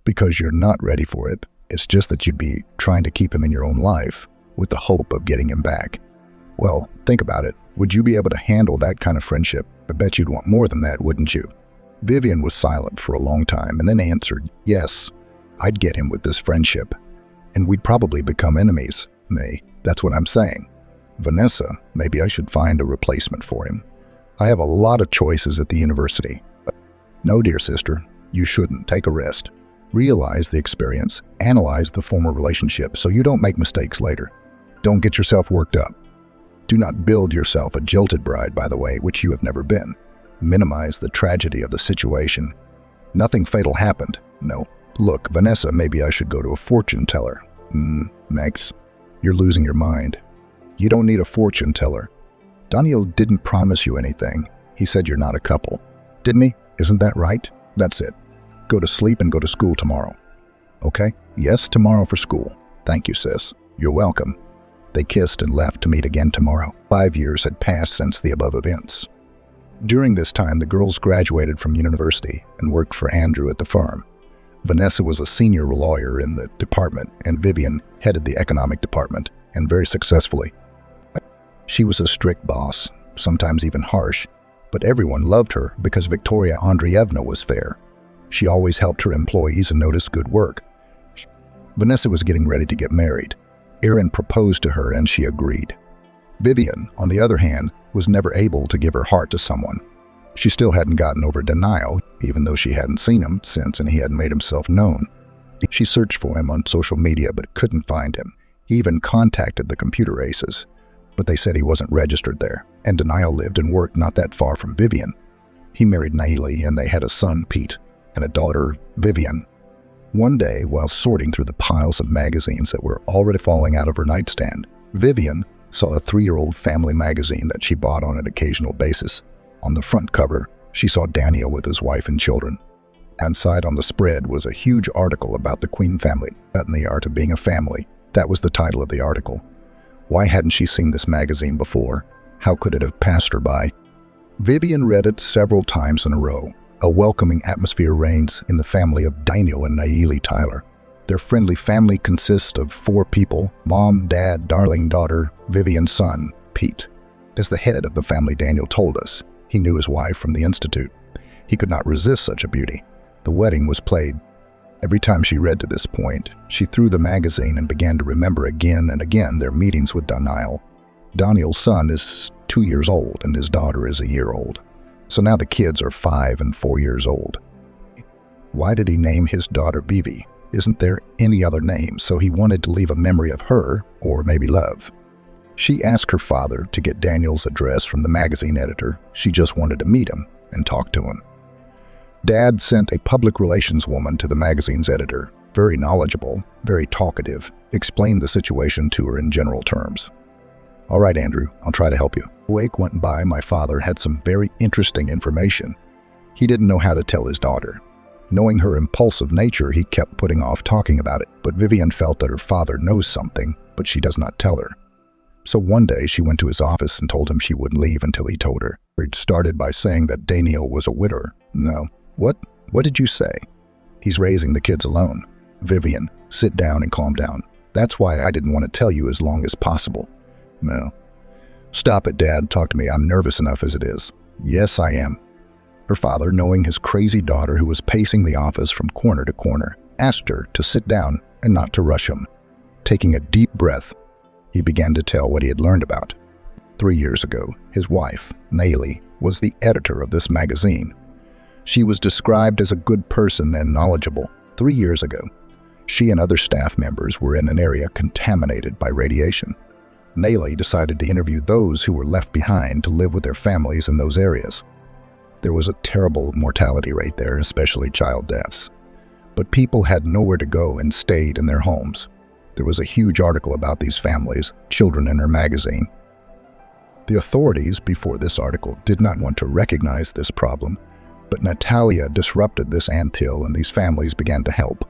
"Because you're not ready for it. It's just that you'd be trying to keep him in your own life, with the hope of getting him back. Well, think about it. Would you be able to handle that kind of friendship? I bet you'd want more than that, wouldn't you?" Vivian was silent for a long time and then answered, "Yes, I'd get him with this friendship. And we'd probably become enemies." "That's what I'm saying." "Vanessa, maybe I should find a replacement for him. I have a lot of choices at the university." "No, dear sister, you shouldn't. Take a rest. Realize the experience, analyze the former relationship so you don't make mistakes later. Don't get yourself worked up. Do not build yourself a jilted bride, by the way, which you have never been. Minimize the tragedy of the situation. Nothing fatal happened. No. Look, Vanessa, maybe I should go to a fortune teller." Max, you're losing your mind. You don't need a fortune teller. Daniel didn't promise you anything. He said you're not a couple. Didn't he? Isn't that right? That's it. Go to sleep and go to school tomorrow. Okay? Yes, tomorrow for school. Thank you, sis. You're welcome. They kissed and left to meet again tomorrow. 5 years had passed since the above events. During this time, the girls graduated from university and worked for Andrew at the firm. Vanessa was a senior lawyer in the department, and Vivian headed the economic department, and very successfully. She was a strict boss, sometimes even harsh, but everyone loved her because Victoria Andreevna was fair. She always helped her employees and noticed good work. Vanessa was getting ready to get married. Aaron proposed to her and she agreed. Vivian, on the other hand, was never able to give her heart to someone. She still hadn't gotten over denial, even though she hadn't seen him since and he hadn't made himself known. She searched for him on social media but couldn't find him. He even contacted the computer aces, but they said he wasn't registered there, and Denial lived and worked not that far from Vivian. He married Naili and they had a son, Pete, and a daughter, Vivian. One day, while sorting through the piles of magazines that were already falling out of her nightstand, Vivian saw a 3-year-old family magazine that she bought on an occasional basis. On the front cover, she saw Daniel with his wife and children. Inside on the spread was a huge article about the Queen family, and the art of being a family. That was the title of the article. Why hadn't she seen this magazine before? How could it have passed her by? Vivian read it several times in a row. A welcoming atmosphere reigns in the family of Daniel and Nayeli Tyler. Their friendly family consists of 4 people: mom, dad, darling daughter, Vivian's son, Pete. As the head of the family, Daniel told us, he knew his wife from the Institute. He could not resist such a beauty. The wedding was played. Every time she read to this point, she threw the magazine and began to remember again and again their meetings with Daniel. Daniel's son is 2 years old and his daughter is a year old. So now the kids are 5 and 4 years old. Why did he name his daughter Vivi? Isn't there any other name? So he wanted to leave a memory of her, or maybe love. She asked her father to get Daniel's address from the magazine editor. She just wanted to meet him and talk to him. Dad sent a public relations woman to the magazine's editor, very knowledgeable, very talkative, explained the situation to her in general terms. All right, Andrew, I'll try to help you. A week went by. My father had some very interesting information. He didn't know how to tell his daughter. Knowing her impulsive nature, he kept putting off talking about it, but Vivian felt that her father knows something, but she does not tell her. So one day she went to his office and told him she wouldn't leave until he told her. He started by saying that Daniel was a widower. No. What did you say? He's raising the kids alone. Vivian, sit down and calm down. That's why I didn't want to tell you as long as possible. No. Stop it, Dad. Talk to me. I'm nervous enough as it is. Yes, I am. Her father, knowing his crazy daughter who was pacing the office from corner to corner, asked her to sit down and not to rush him. Taking a deep breath, he began to tell what he had learned about. 3 years ago, his wife, Nayeli, was the editor of this magazine. She was described as a good person and knowledgeable. 3 years ago, she and other staff members were in an area contaminated by radiation. Nayeli decided to interview those who were left behind to live with their families in those areas. There was a terrible mortality rate there, especially child deaths. But people had nowhere to go and stayed in their homes. There was a huge article about these families, children in her magazine. The authorities, before this article, did not want to recognize this problem, but Natalia disrupted this anthill and these families began to help.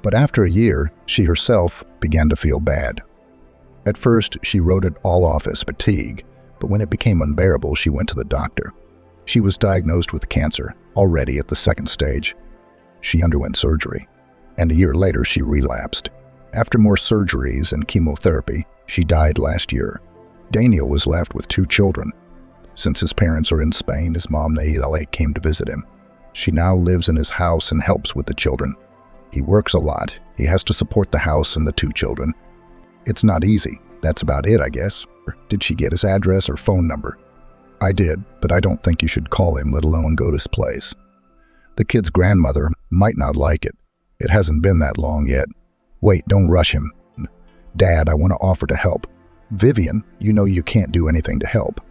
But after a year, she herself began to feel bad. At first, she wrote it all off as fatigue, but when it became unbearable, she went to the doctor. She was diagnosed with cancer, already at the 2nd stage. She underwent surgery, and a year later she relapsed. After more surgeries and chemotherapy, she died last year. Daniel was left with 2 children. Since his parents are in Spain, his mom Nayeli came to visit him. She now lives in his house and helps with the children. He works a lot. He has to support the house and the 2 children. It's not easy. That's about it, I guess. Did she get his address or phone number? I did, but I don't think you should call him, let alone go to his place. The kid's grandmother might not like it. It hasn't been that long yet. Wait, don't rush him. Dad, I want to offer to help. Vivian, you know you can't do anything to help.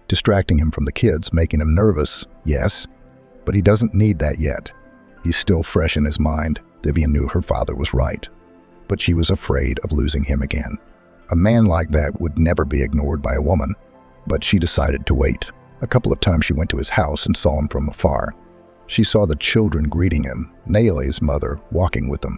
Distracting him from the kids, making him nervous, yes, but he doesn't need that yet. He's still fresh in his mind. Vivian knew her father was right, but she was afraid of losing him again. A man like that would never be ignored by a woman, but she decided to wait. A couple of times she went to his house and saw him from afar. She saw the children greeting him, Nayeli's mother walking with them.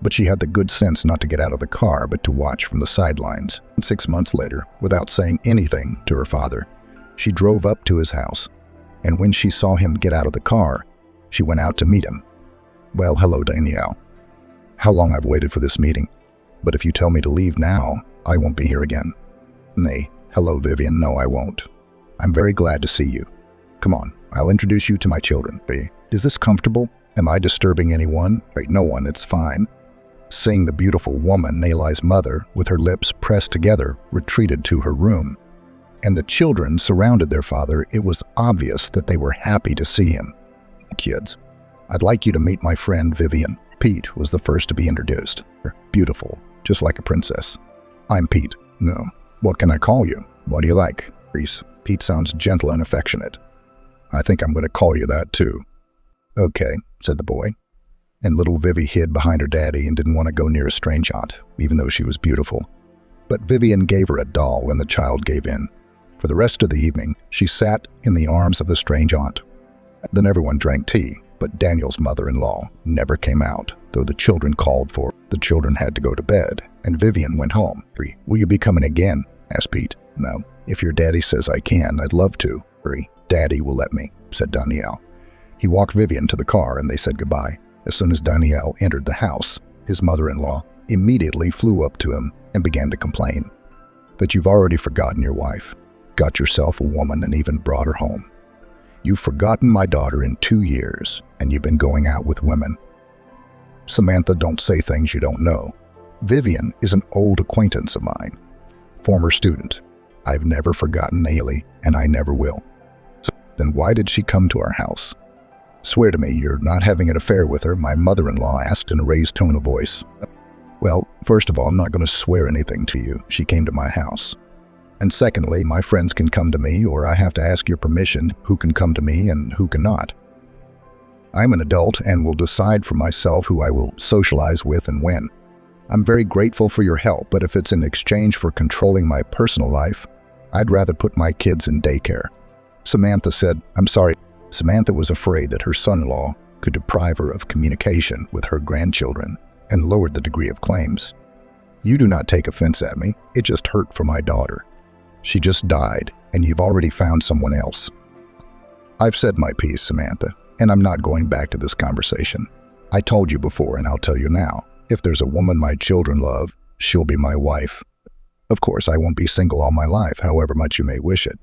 But she had the good sense not to get out of the car, but to watch from the sidelines. 6 months later, without saying anything to her father, she drove up to his house, and when she saw him get out of the car, she went out to meet him. Well, hello, Danielle. How long I've waited for this meeting, but if you tell me to leave now, I won't be here again. Nay, hello, Vivian, no, I won't. I'm very glad to see you. Come on, I'll introduce you to my children. Is this comfortable? Am I disturbing anyone? No one, it's fine. Seeing the beautiful woman, Nayeli's mother, with her lips pressed together, retreated to her room. And the children surrounded their father. It was obvious that they were happy to see him. Kids, I'd like you to meet my friend Vivian. Pete was the first to be introduced. Beautiful, just like a princess. I'm Pete. No, what can I call you? What do you like? Reese. Pete sounds gentle and affectionate. I think I'm going to call you that too. Okay, said the boy. And little Vivi hid behind her daddy and didn't want to go near a strange aunt, even though she was beautiful. But Vivian gave her a doll when the child gave in. For the rest of the evening, she sat in the arms of the strange aunt. Then everyone drank tea, But Daniel's mother-in-law never came out, though the children called for. The children had to go to bed, and Vivian went home. "Will you be coming again?" asked Pete. "No. If your daddy says I can, I'd love to." "Daddy will let me," said Daniel. He walked Vivian to the car and they said goodbye. As soon as Daniel entered the house, his mother-in-law immediately flew up to him and began to complain that you've already forgotten your wife, got yourself a woman and even brought her home. You've forgotten my daughter in 2 years and you've been going out with women. Samantha, don't say things you don't know. Vivian is an old acquaintance of mine, former student. I've never forgotten Haley and I never will. So then why did she come to our house? Swear to me you're not having an affair with her, my mother-in-law asked in a raised tone of voice. Well, first of all, I'm not going to swear anything to you. She came to my house. And secondly, my friends can come to me, or I have to ask your permission who can come to me and who cannot. I'm an adult and will decide for myself who I will socialize with and when. I'm very grateful for your help, but if it's in exchange for controlling my personal life, I'd rather put my kids in daycare. Samantha said, I'm sorry. Samantha was afraid that her son-in-law could deprive her of communication with her grandchildren and lowered the degree of claims. You do not take offense at me. It just hurt for my daughter. She just died, and you've already found someone else. I've said my piece, Samantha, and I'm not going back to this conversation. I told you before, and I'll tell you now. If there's a woman my children love, she'll be my wife. Of course, I won't be single all my life, however much you may wish it.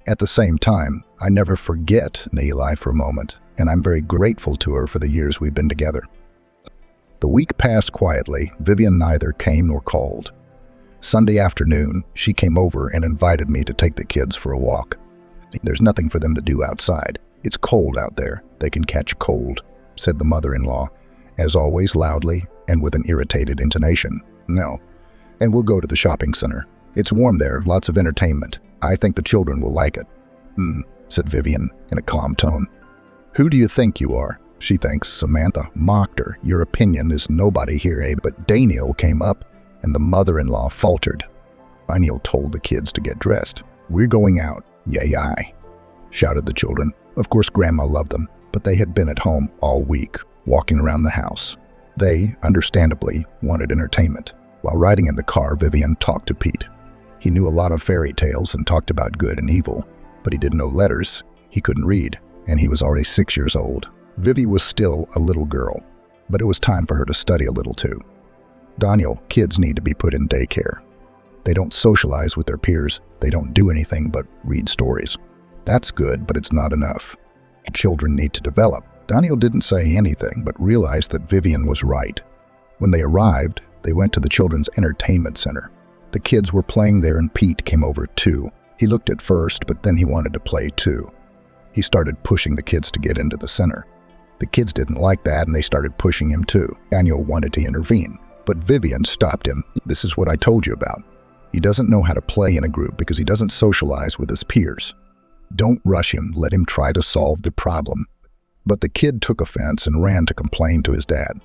At the same time, I never forget Neeli for a moment, and I'm very grateful to her for the years we've been together. The week passed quietly. Vivian neither came nor called. Sunday afternoon, she came over and invited me to take the kids for a walk. There's nothing for them to do outside. It's cold out there. They can catch a cold, said the mother-in-law, as always loudly and with an irritated intonation. No. And we'll go to the shopping center. It's warm there, lots of entertainment. I think the children will like it. Said Vivian in a calm tone. Who do you think you are? She thinks. Samantha mocked her. Your opinion is nobody here, eh? But Daniel came up and the mother-in-law faltered. Daniel told the kids to get dressed. We're going out. Yay, aye, shouted the children. Of course, Grandma loved them, but they had been at home all week, walking around the house. They, understandably, wanted entertainment. While riding in the car, Vivian talked to Pete. He knew a lot of fairy tales and talked about good and evil, but he didn't know letters. He couldn't read, and he was already 6 years old. Vivi was still a little girl, but it was time for her to study a little too. Daniel, kids need to be put in daycare. They don't socialize with their peers. They don't do anything but read stories. That's good, but it's not enough. Children need to develop. Daniel didn't say anything, but realized that Vivian was right. When they arrived, they went to the children's entertainment center. The kids were playing there and Pete came over too. He looked at first, but then he wanted to play too. He started pushing the kids to get into the center. The kids didn't like that and they started pushing him too. Daniel wanted to intervene, but Vivian stopped him. This is what I told you about. He doesn't know how to play in a group because he doesn't socialize with his peers. Don't rush him, let him try to solve the problem. But the kid took offense and ran to complain to his dad.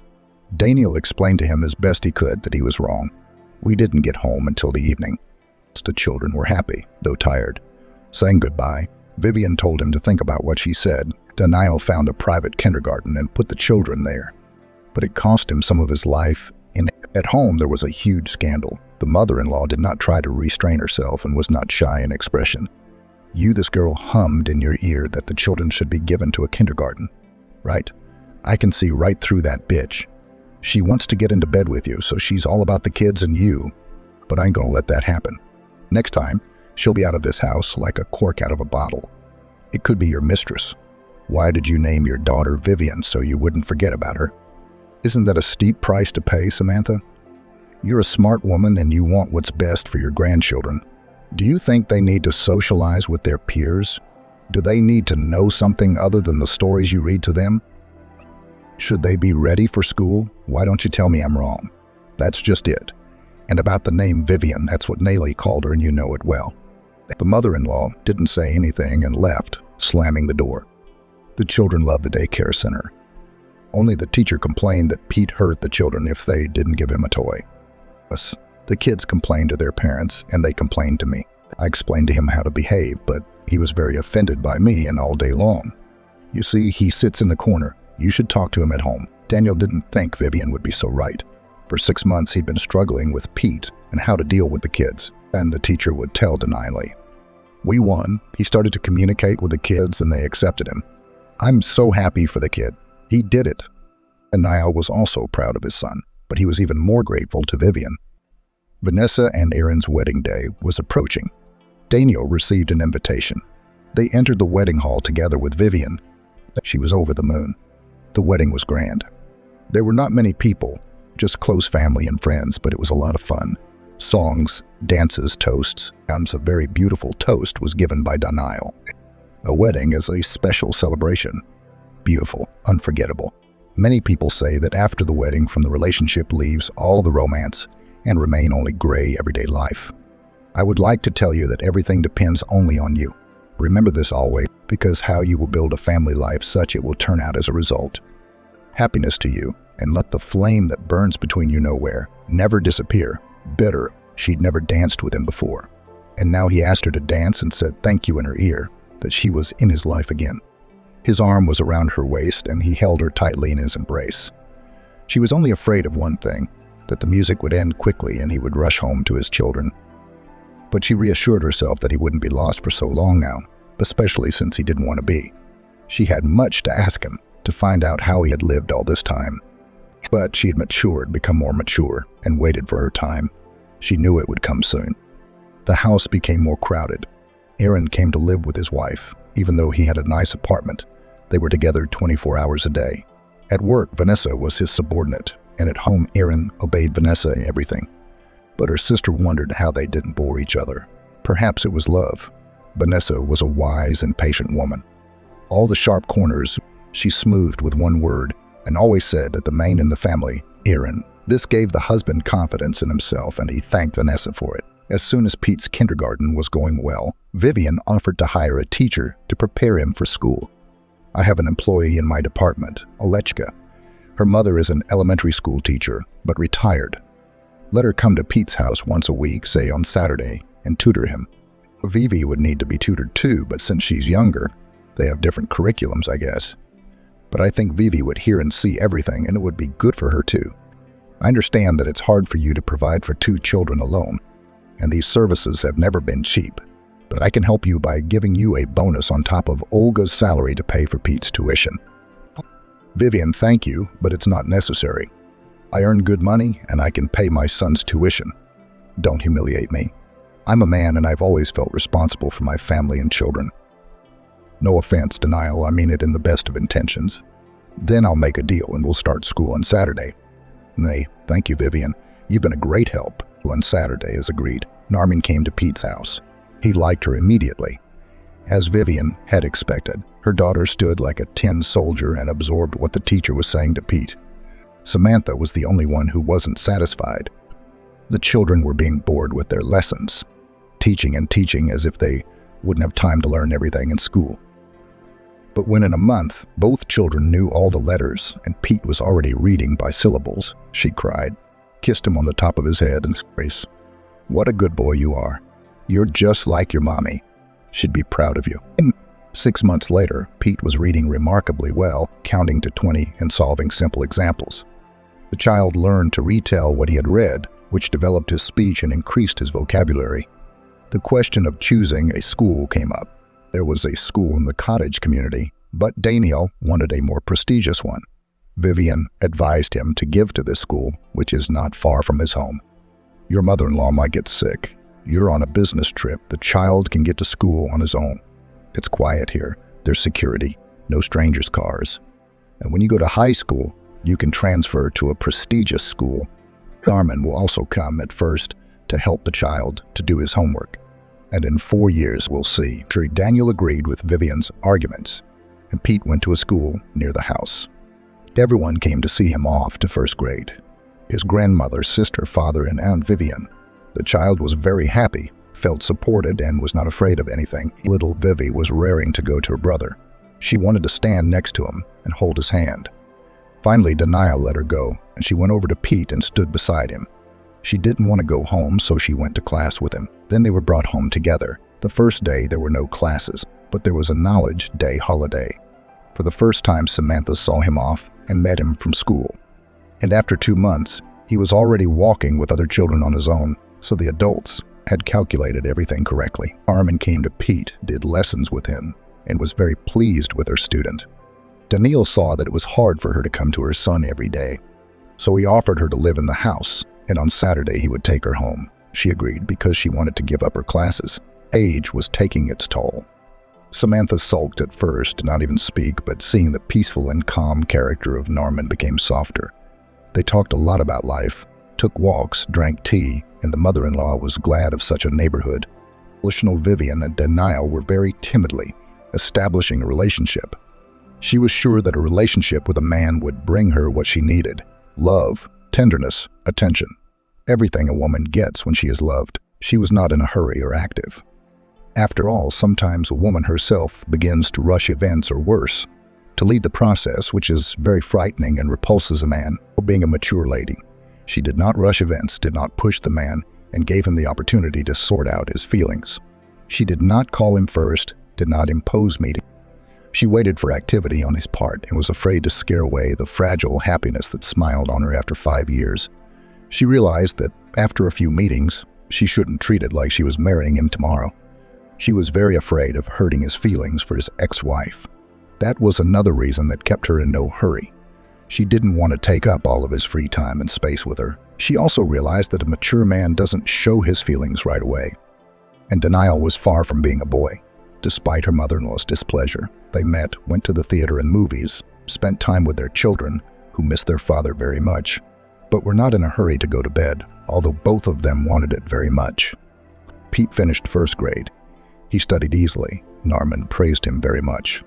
Daniel explained to him as best he could that he was wrong. We didn't get home until the evening. The children were happy, though tired. Saying goodbye, Vivian told him to think about what she said. Daniel found a private kindergarten and put the children there. But it cost him some of his life. At home, there was a huge scandal. The mother-in-law did not try to restrain herself and was not shy in expression. This girl hummed in your ear that the children should be given to a kindergarten. Right? I can see right through that bitch. She wants to get into bed with you, so she's all about the kids and you. But I ain't gonna let that happen. Next time, she'll be out of this house like a cork out of a bottle. It could be your mistress. Why did you name your daughter Vivian so you wouldn't forget about her? Isn't that a steep price to pay, Samantha? You're a smart woman and you want what's best for your grandchildren. Do you think they need to socialize with their peers? Do they need to know something other than the stories you read to them? Should they be ready for school? Why don't you tell me I'm wrong? That's just it. And about the name Vivian, that's what Neeli called her and you know it well. The mother-in-law didn't say anything and left, slamming the door. The children loved the daycare center. Only the teacher complained that Pete hurt the children if they didn't give him a toy. The kids complained to their parents and they complained to me. I explained to him how to behave, but he was very offended by me and all day long. You see, he sits in the corner, You should talk to him at home. Daniel didn't think Vivian would be so right. For 6 months, he'd been struggling with Pete and how to deal with the kids, and the teacher would tell denially. We won. He started to communicate with the kids and they accepted him. I'm so happy for the kid. He did it. And Niall was also proud of his son, but he was even more grateful to Vivian. Vanessa and Aaron's wedding day was approaching. Daniel received an invitation. They entered the wedding hall together with Vivian. She was over the moon. The wedding was grand. There were not many people, just close family and friends, but it was a lot of fun. Songs, dances, toasts, and a very beautiful toast was given by Daniel. A wedding is a special celebration. Beautiful, unforgettable. Many people say that after the wedding the relationship leaves all the romance and remain only gray everyday life. I would like to tell you that everything depends only on you. Remember this always, because how you will build a family life such it will turn out as a result. Happiness to you, and let the flame that burns between you nowhere never disappear. Bitter, she'd never danced with him before. And now he asked her to dance and said thank you in her ear, that she was in his life again. His arm was around her waist and he held her tightly in his embrace. She was only afraid of one thing, that the music would end quickly and he would rush home to his children. But she reassured herself that he wouldn't be lost for so long now, especially since he didn't want to be. She had much to ask him, to find out how he had lived all this time. But she had matured, become more mature, and waited for her time. She knew it would come soon. The house became more crowded. Aaron came to live with his wife, even though he had a nice apartment. They were together 24 hours a day. At work, Vanessa was his subordinate, and at home, Aaron obeyed Vanessa in everything. But her sister wondered how they didn't bore each other. Perhaps it was love. Vanessa was a wise and patient woman. All the sharp corners she smoothed with one word, and always said that the main in the family, Aaron. This gave the husband confidence in himself, and he thanked Vanessa for it. As soon as Pete's kindergarten was going well, Vivian offered to hire a teacher to prepare him for school. I have an employee in my department, Alechka. Her mother is an elementary school teacher, but retired. Let her come to Pete's house once a week, say on Saturday, and tutor him. Vivi would need to be tutored too, but since she's younger, they have different curriculums, I guess. But I think Vivi would hear and see everything, and it would be good for her too. I understand that it's hard for you to provide for 2 children alone, and these services have never been cheap. But I can help you by giving you a bonus on top of Olga's salary to pay for Pete's tuition. Vivian, thank you, but it's not necessary. I earn good money, and I can pay my son's tuition. Don't humiliate me. I'm a man, and I've always felt responsible for my family and children. No offense, Denial, I mean it in the best of intentions. Then I'll make a deal, and we'll start school on Saturday. Nay, thank you, Vivian. You've been a great help. On Saturday, as agreed, Narmin came to Pete's house. He liked her immediately. As Vivian had expected, her daughter stood like a tin soldier and absorbed what the teacher was saying to Pete. Samantha was the only one who wasn't satisfied. The children were being bored with their lessons, teaching and teaching as if they wouldn't have time to learn everything in school. But when in a month, both children knew all the letters and Pete was already reading by syllables, she cried, kissed him on the top of his head and said, "What a good boy you are. You're just like your mommy. She'd be proud of you." 6 months later, Pete was reading remarkably well, counting to 20 and solving simple examples. The child learned to retell what he had read, which developed his speech and increased his vocabulary. The question of choosing a school came up. There was a school in the cottage community, but Daniel wanted a more prestigious one. Vivian advised him to give to this school, which is not far from his home. Your mother-in-law might get sick. You're on a business trip. The child can get to school on his own. It's quiet here. There's security, no strangers' cars. And when you go to high school, you can transfer to a prestigious school. Carmen will also come at first to help the child to do his homework. And in 4 years, we'll see. Daniel agreed with Vivian's arguments, and Pete went to a school near the house. Everyone came to see him off to first grade. His grandmother, sister, father, and Aunt Vivian. The child was very happy, felt supported, and was not afraid of anything. Little Vivi was raring to go to her brother. She wanted to stand next to him and hold his hand. Finally, Denial let her go, and she went over to Pete and stood beside him. She didn't want to go home, so she went to class with him. Then they were brought home together. The first day there were no classes, but there was a knowledge day holiday. For the first time, Samantha saw him off and met him from school. And after 2 months, he was already walking with other children on his own, so the adults had calculated everything correctly. Armin came to Pete, did lessons with him, and was very pleased with her student. Danielle saw that it was hard for her to come to her son every day, so he offered her to live in the house, and on Saturday he would take her home. She agreed because she wanted to give up her classes. Age was taking its toll. Samantha sulked at first, did not even speak, but seeing the peaceful and calm character of Norman became softer. They talked a lot about life, took walks, drank tea, and the mother-in-law was glad of such a neighborhood. Delusional Vivian and Danielle were very timidly establishing a relationship. She was sure that a relationship with a man would bring her what she needed: love, tenderness, attention. Everything a woman gets when she is loved. She was not in a hurry or active. After all, sometimes a woman herself begins to rush events or worse, to lead the process, which is very frightening and repulses a man. Being a mature lady, she did not rush events, did not push the man, and gave him the opportunity to sort out his feelings. She did not call him first, did not impose meetings. She waited for activity on his part and was afraid to scare away the fragile happiness that smiled on her after 5 years. She realized that after a few meetings, she shouldn't treat it like she was marrying him tomorrow. She was very afraid of hurting his feelings for his ex-wife. That was another reason that kept her in no hurry. She didn't want to take up all of his free time and space with her. She also realized that a mature man doesn't show his feelings right away. And Danielle was far from being a boy. Despite her mother-in-law's displeasure, they met, went to the theater and movies, spent time with their children, who missed their father very much, but were not in a hurry to go to bed, although both of them wanted it very much. Pete finished first grade. He studied easily. Norman praised him very much.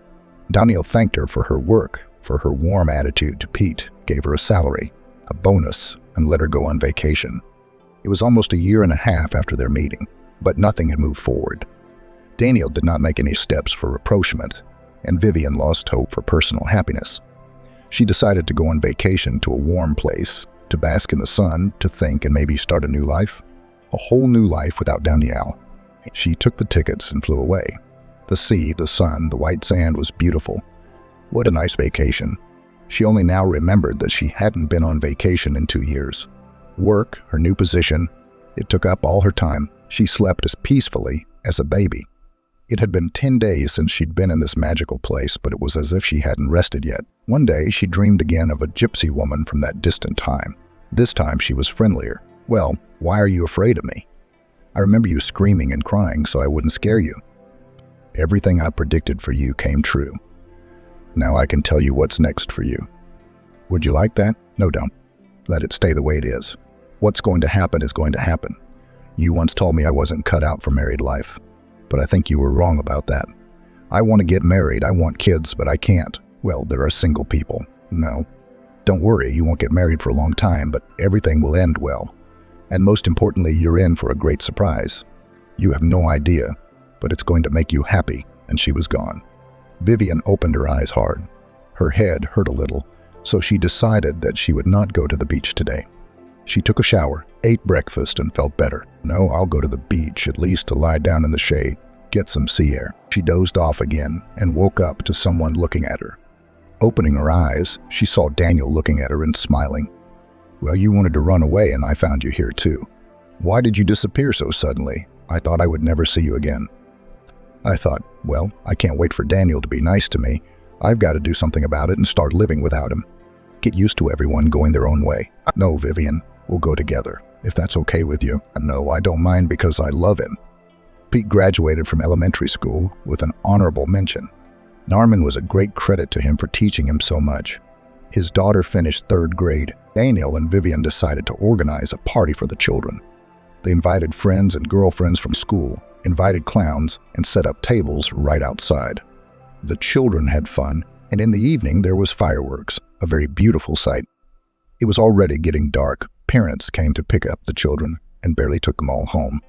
Danielle thanked her for her work, for her warm attitude to Pete, gave her a salary, a bonus, and let her go on vacation. It was almost a year and a half after their meeting, but nothing had moved forward. Danielle did not make any steps for rapprochement, and Vivian lost hope for personal happiness. She decided to go on vacation to a warm place, to bask in the sun, to think and maybe start a new life. A whole new life without Danielle. She took the tickets and flew away. The sea, the sun, the white sand was beautiful. What a nice vacation. She only now remembered that she hadn't been on vacation in 2 years. Work, her new position, it took up all her time. She slept as peacefully as a baby. It had been 10 days since she'd been in this magical place, but it was as if she hadn't rested yet. One day, she dreamed again of a gypsy woman from that distant time. This time, she was friendlier. "Well, why are you afraid of me? I remember you screaming and crying so I wouldn't scare you. Everything I predicted for you came true. Now I can tell you what's next for you. Would you like that? No, don't. Let it stay the way it is. What's going to happen is going to happen. You once told me I wasn't cut out for married life, but I think you were wrong about that. I want to get married, I want kids, but I can't. Well, there are single people. No. Don't worry, you won't get married for a long time, but everything will end well. And most importantly, you're in for a great surprise. You have no idea, but it's going to make you happy." And she was gone. Vivian opened her eyes hard. Her head hurt a little, so she decided that she would not go to the beach today. She took a shower, ate breakfast, and felt better. "No, I'll go to the beach, at least to lie down in the shade, get some sea air." She dozed off again and woke up to someone looking at her. Opening her eyes, she saw Daniel looking at her and smiling. "Well, you wanted to run away and I found you here too. Why did you disappear so suddenly? I thought I would never see you again." I thought, well, I can't wait for Daniel to be nice to me. I've got to do something about it and start living without him. Get used to everyone going their own way. "No, Vivian, we'll go together, if that's okay with you." "No, I don't mind because I love him." Pete graduated from elementary school with an honorable mention. Norman was a great credit to him for teaching him so much. His daughter finished 3rd grade. Daniel and Vivian decided to organize a party for the children. They invited friends and girlfriends from school, invited clowns, and set up tables right outside. The children had fun, and in the evening there was fireworks, a very beautiful sight. It was already getting dark. Parents came to pick up the children and barely took them all home.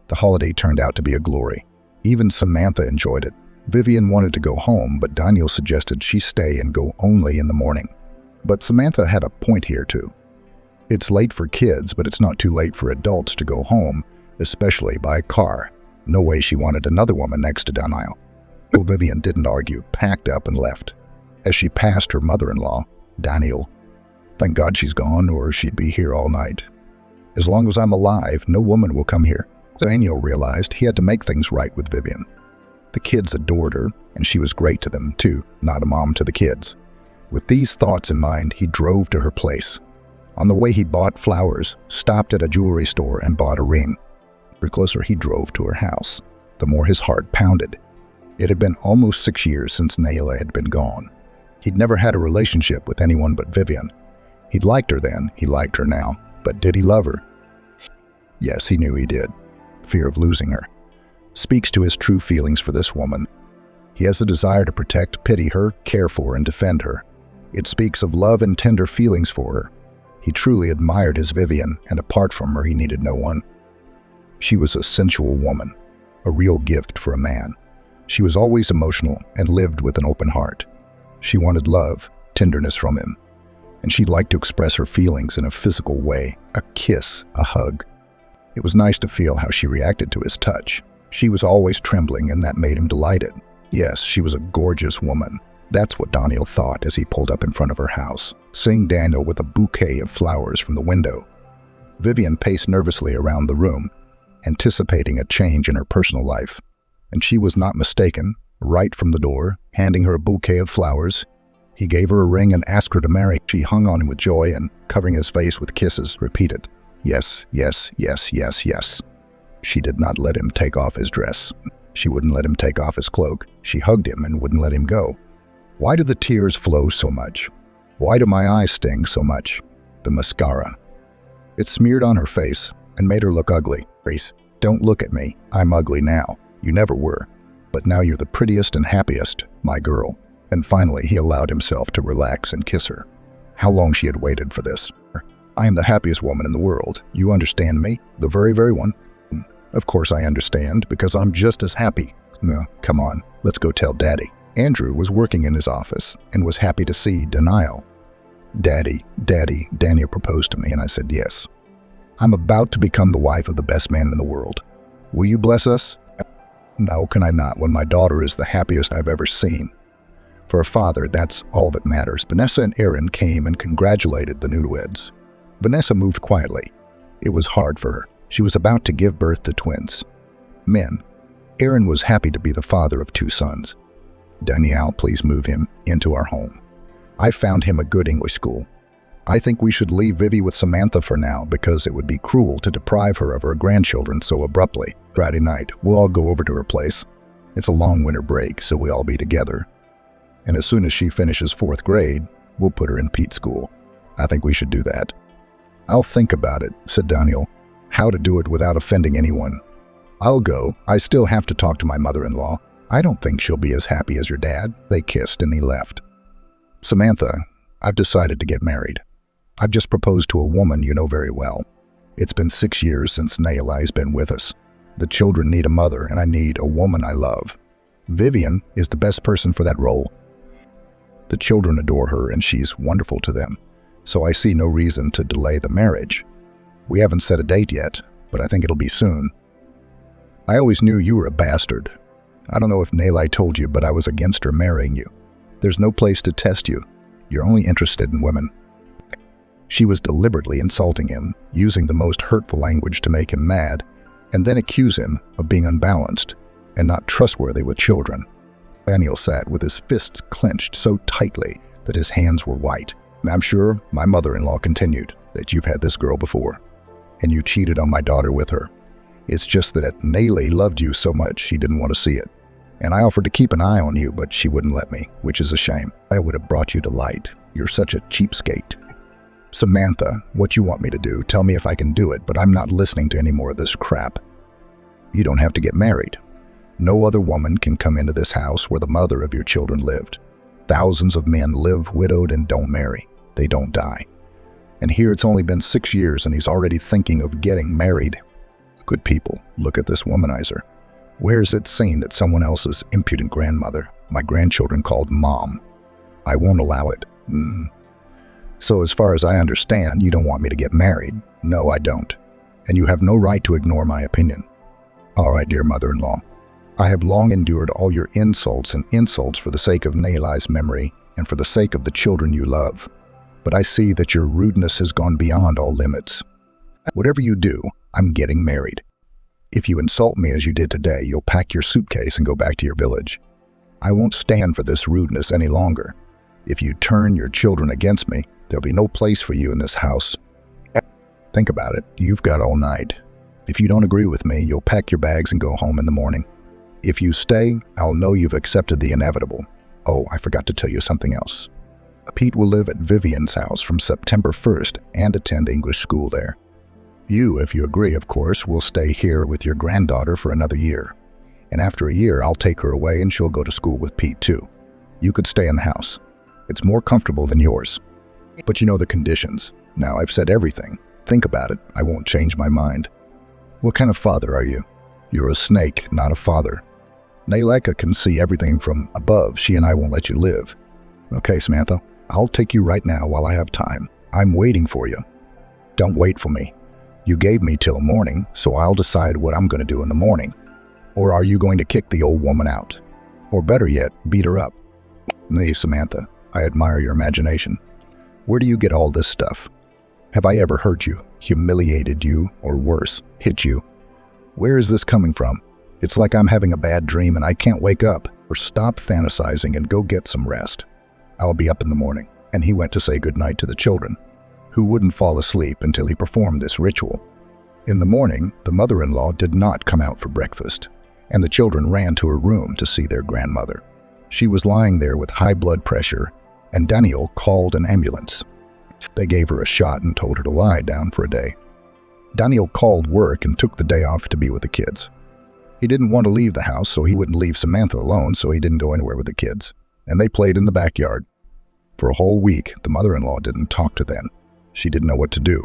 The holiday turned out to be a glory. Even Samantha enjoyed it. Vivian wanted to go home, but Daniel suggested she stay and go only in the morning. But Samantha had a point here too. It's late for kids, but it's not too late for adults to go home, especially by car. No way she wanted another woman next to Daniel. Vivian didn't argue, packed up and left. As she passed her mother-in-law, Daniel, "Thank God she's gone, or she'd be here all night. As long as I'm alive, no woman will come here." Daniel realized he had to make things right with Vivian. The kids adored her, and she was great to them too, not a mom to the kids. With these thoughts in mind, he drove to her place. On the way, he bought flowers, stopped at a jewelry store, and bought a ring. The closer he drove to her house, the more his heart pounded. It had been almost 6 years since Naila had been gone. He'd never had a relationship with anyone but Vivian. He'd liked her then, he liked her now, but did he love her? Yes, he knew he did. Fear of losing her speaks to his true feelings for this woman. He has a desire to protect, pity her, care for, and defend her. It speaks of love and tender feelings for her. He truly admired his Vivian, and apart from her, he needed no one. She was a sensual woman, a real gift for a man. She was always emotional and lived with an open heart. She wanted love, tenderness from him, and she liked to express her feelings in a physical way, a kiss, a hug. It was nice to feel how she reacted to his touch. She was always trembling, and that made him delighted. Yes, she was a gorgeous woman. That's what Daniel thought as he pulled up in front of her house, seeing Daniel with a bouquet of flowers from the window. Vivian paced nervously around the room, anticipating a change in her personal life. And she was not mistaken. Right from the door, handing her a bouquet of flowers, he gave her a ring and asked her to marry. She hung on him with joy and, covering his face with kisses, repeated, "Yes, yes, yes, yes, yes." She did not let him take off his dress. She wouldn't let him take off his cloak. She hugged him and wouldn't let him go. Why do the tears flow so much? Why do my eyes sting so much? The mascara. It smeared on her face and made her look ugly. "Grace, don't look at me. I'm ugly now. You never were. But now you're the prettiest and happiest, my girl." And finally, he allowed himself to relax and kiss her. How long she had waited for this. "I am the happiest woman in the world. You understand me? The very, very one?" "Of course I understand, because I'm just as happy." "No, come on, let's go tell Daddy." Andrew was working in his office and was happy to see Daniel. Daddy, Daniel proposed to me, and I said yes. I'm about to become the wife of the best man in the world. Will you bless us?" "No, can I not, when my daughter is the happiest I've ever seen?" For a father, that's all that matters. Vanessa and Aaron came and congratulated the newlyweds. Vanessa moved quietly. It was hard for her. She was about to give birth to twins. Men. Aaron was happy to be the father of 2 sons. "Danielle, please move him into our home. I found him a good English school. I think we should leave Vivi with Samantha for now, because it would be cruel to deprive her of her grandchildren so abruptly. Friday night, we'll all go over to her place. It's a long winter break, so we'll all be together. And as soon as she finishes 4th grade, we'll put her in Pete's school. I think we should do that." "I'll think about it," said Daniel. "How to do it without offending anyone. I'll go. I still have to talk to my mother-in-law. I don't think she'll be as happy as your dad." They kissed and he left. "Samantha, I've decided to get married. I've just proposed to a woman you know very well. It's been 6 years since Naila has been with us. The children need a mother, and I need a woman I love. Vivian is the best person for that role. The children adore her, and she's wonderful to them, so I see no reason to delay the marriage. We haven't set a date yet, but I think it'll be soon. I always knew you were a bastard. I don't know if Naila told you, but I was against her marrying you. There's no place to test you. You're only interested in women." She was deliberately insulting him, using the most hurtful language to make him mad, and then accuse him of being unbalanced and not trustworthy with children. Daniel sat with his fists clenched so tightly that his hands were white. "I'm sure," my mother-in-law continued, "that you've had this girl before, and you cheated on my daughter with her. It's just that Naila loved you so much she didn't want to see it. And I offered to keep an eye on you, but she wouldn't let me, which is a shame. I would have brought you to light. You're such a cheapskate. Samantha, what you want me to do, tell me if I can do it, but I'm not listening to any more of this crap. You don't have to get married. No other woman can come into this house where the mother of your children lived. Thousands of men live widowed and don't marry. They don't die. And here it's only been 6 years and he's already thinking of getting married. Good people, look at this womanizer. Where's it seen that someone else's impudent grandmother, my grandchildren called Mom? I won't allow it. So as far as I understand, you don't want me to get married. No, I don't. And you have no right to ignore my opinion. All right, dear mother-in-law. I have long endured all your insults and insults for the sake of Naila's memory and for the sake of the children you love. But I see that your rudeness has gone beyond all limits. Whatever you do, I'm getting married. If you insult me as you did today, you'll pack your suitcase and go back to your village. I won't stand for this rudeness any longer. If you turn your children against me, there'll be no place for you in this house. Think about it. You've got all night. If you don't agree with me, you'll pack your bags and go home in the morning. If you stay, I'll know you've accepted the inevitable. Oh, I forgot to tell you something else. Pete will live at Vivian's house from September 1st and attend English school there. You, if you agree, of course, will stay here with your granddaughter for another year. And after a year, I'll take her away and she'll go to school with Pete too. You could stay in the house. It's more comfortable than yours. But you know the conditions. Now, I've said everything. Think about it. I won't change my mind. What kind of father are you? You're a snake, not a father. Naleka can see everything from above. She and I won't let you live. Okay, Samantha, I'll take you right now while I have time. I'm waiting for you. Don't wait for me. You gave me till morning, so I'll decide what I'm going to do in the morning. Or are you going to kick the old woman out? Or better yet, beat her up? Nay, Samantha, I admire your imagination. Where do you get all this stuff? Have I ever hurt you, humiliated you, or worse, hit you? Where is this coming from? It's like I'm having a bad dream and I can't wake up. Or stop fantasizing and go get some rest. I'll be up in the morning. And he went to say goodnight to the children, who wouldn't fall asleep until he performed this ritual. In the morning, the mother-in-law did not come out for breakfast, and the children ran to her room to see their grandmother. She was lying there with high blood pressure, and Daniel called an ambulance. They gave her a shot and told her to lie down for a day. Daniel called work and took the day off to be with the kids. He didn't want to leave the house, so he wouldn't leave Samantha alone, so he didn't go anywhere with the kids. And they played in the backyard. For a whole week, the mother-in-law didn't talk to them. She didn't know what to do.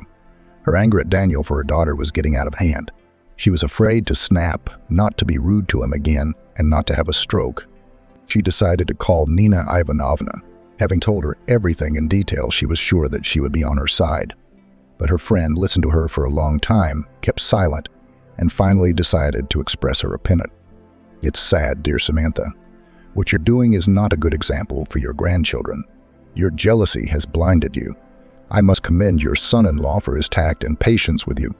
Her anger at Daniel for her daughter was getting out of hand. She was afraid to snap, not to be rude to him again, and not to have a stroke. She decided to call Nina Ivanovna. Having told her everything in detail, she was sure that she would be on her side. But her friend listened to her for a long time, kept silent, and finally decided to express her opinion. It's sad, dear Samantha. What you're doing is not a good example for your grandchildren. Your jealousy has blinded you. I must commend your son-in-law for his tact and patience with you.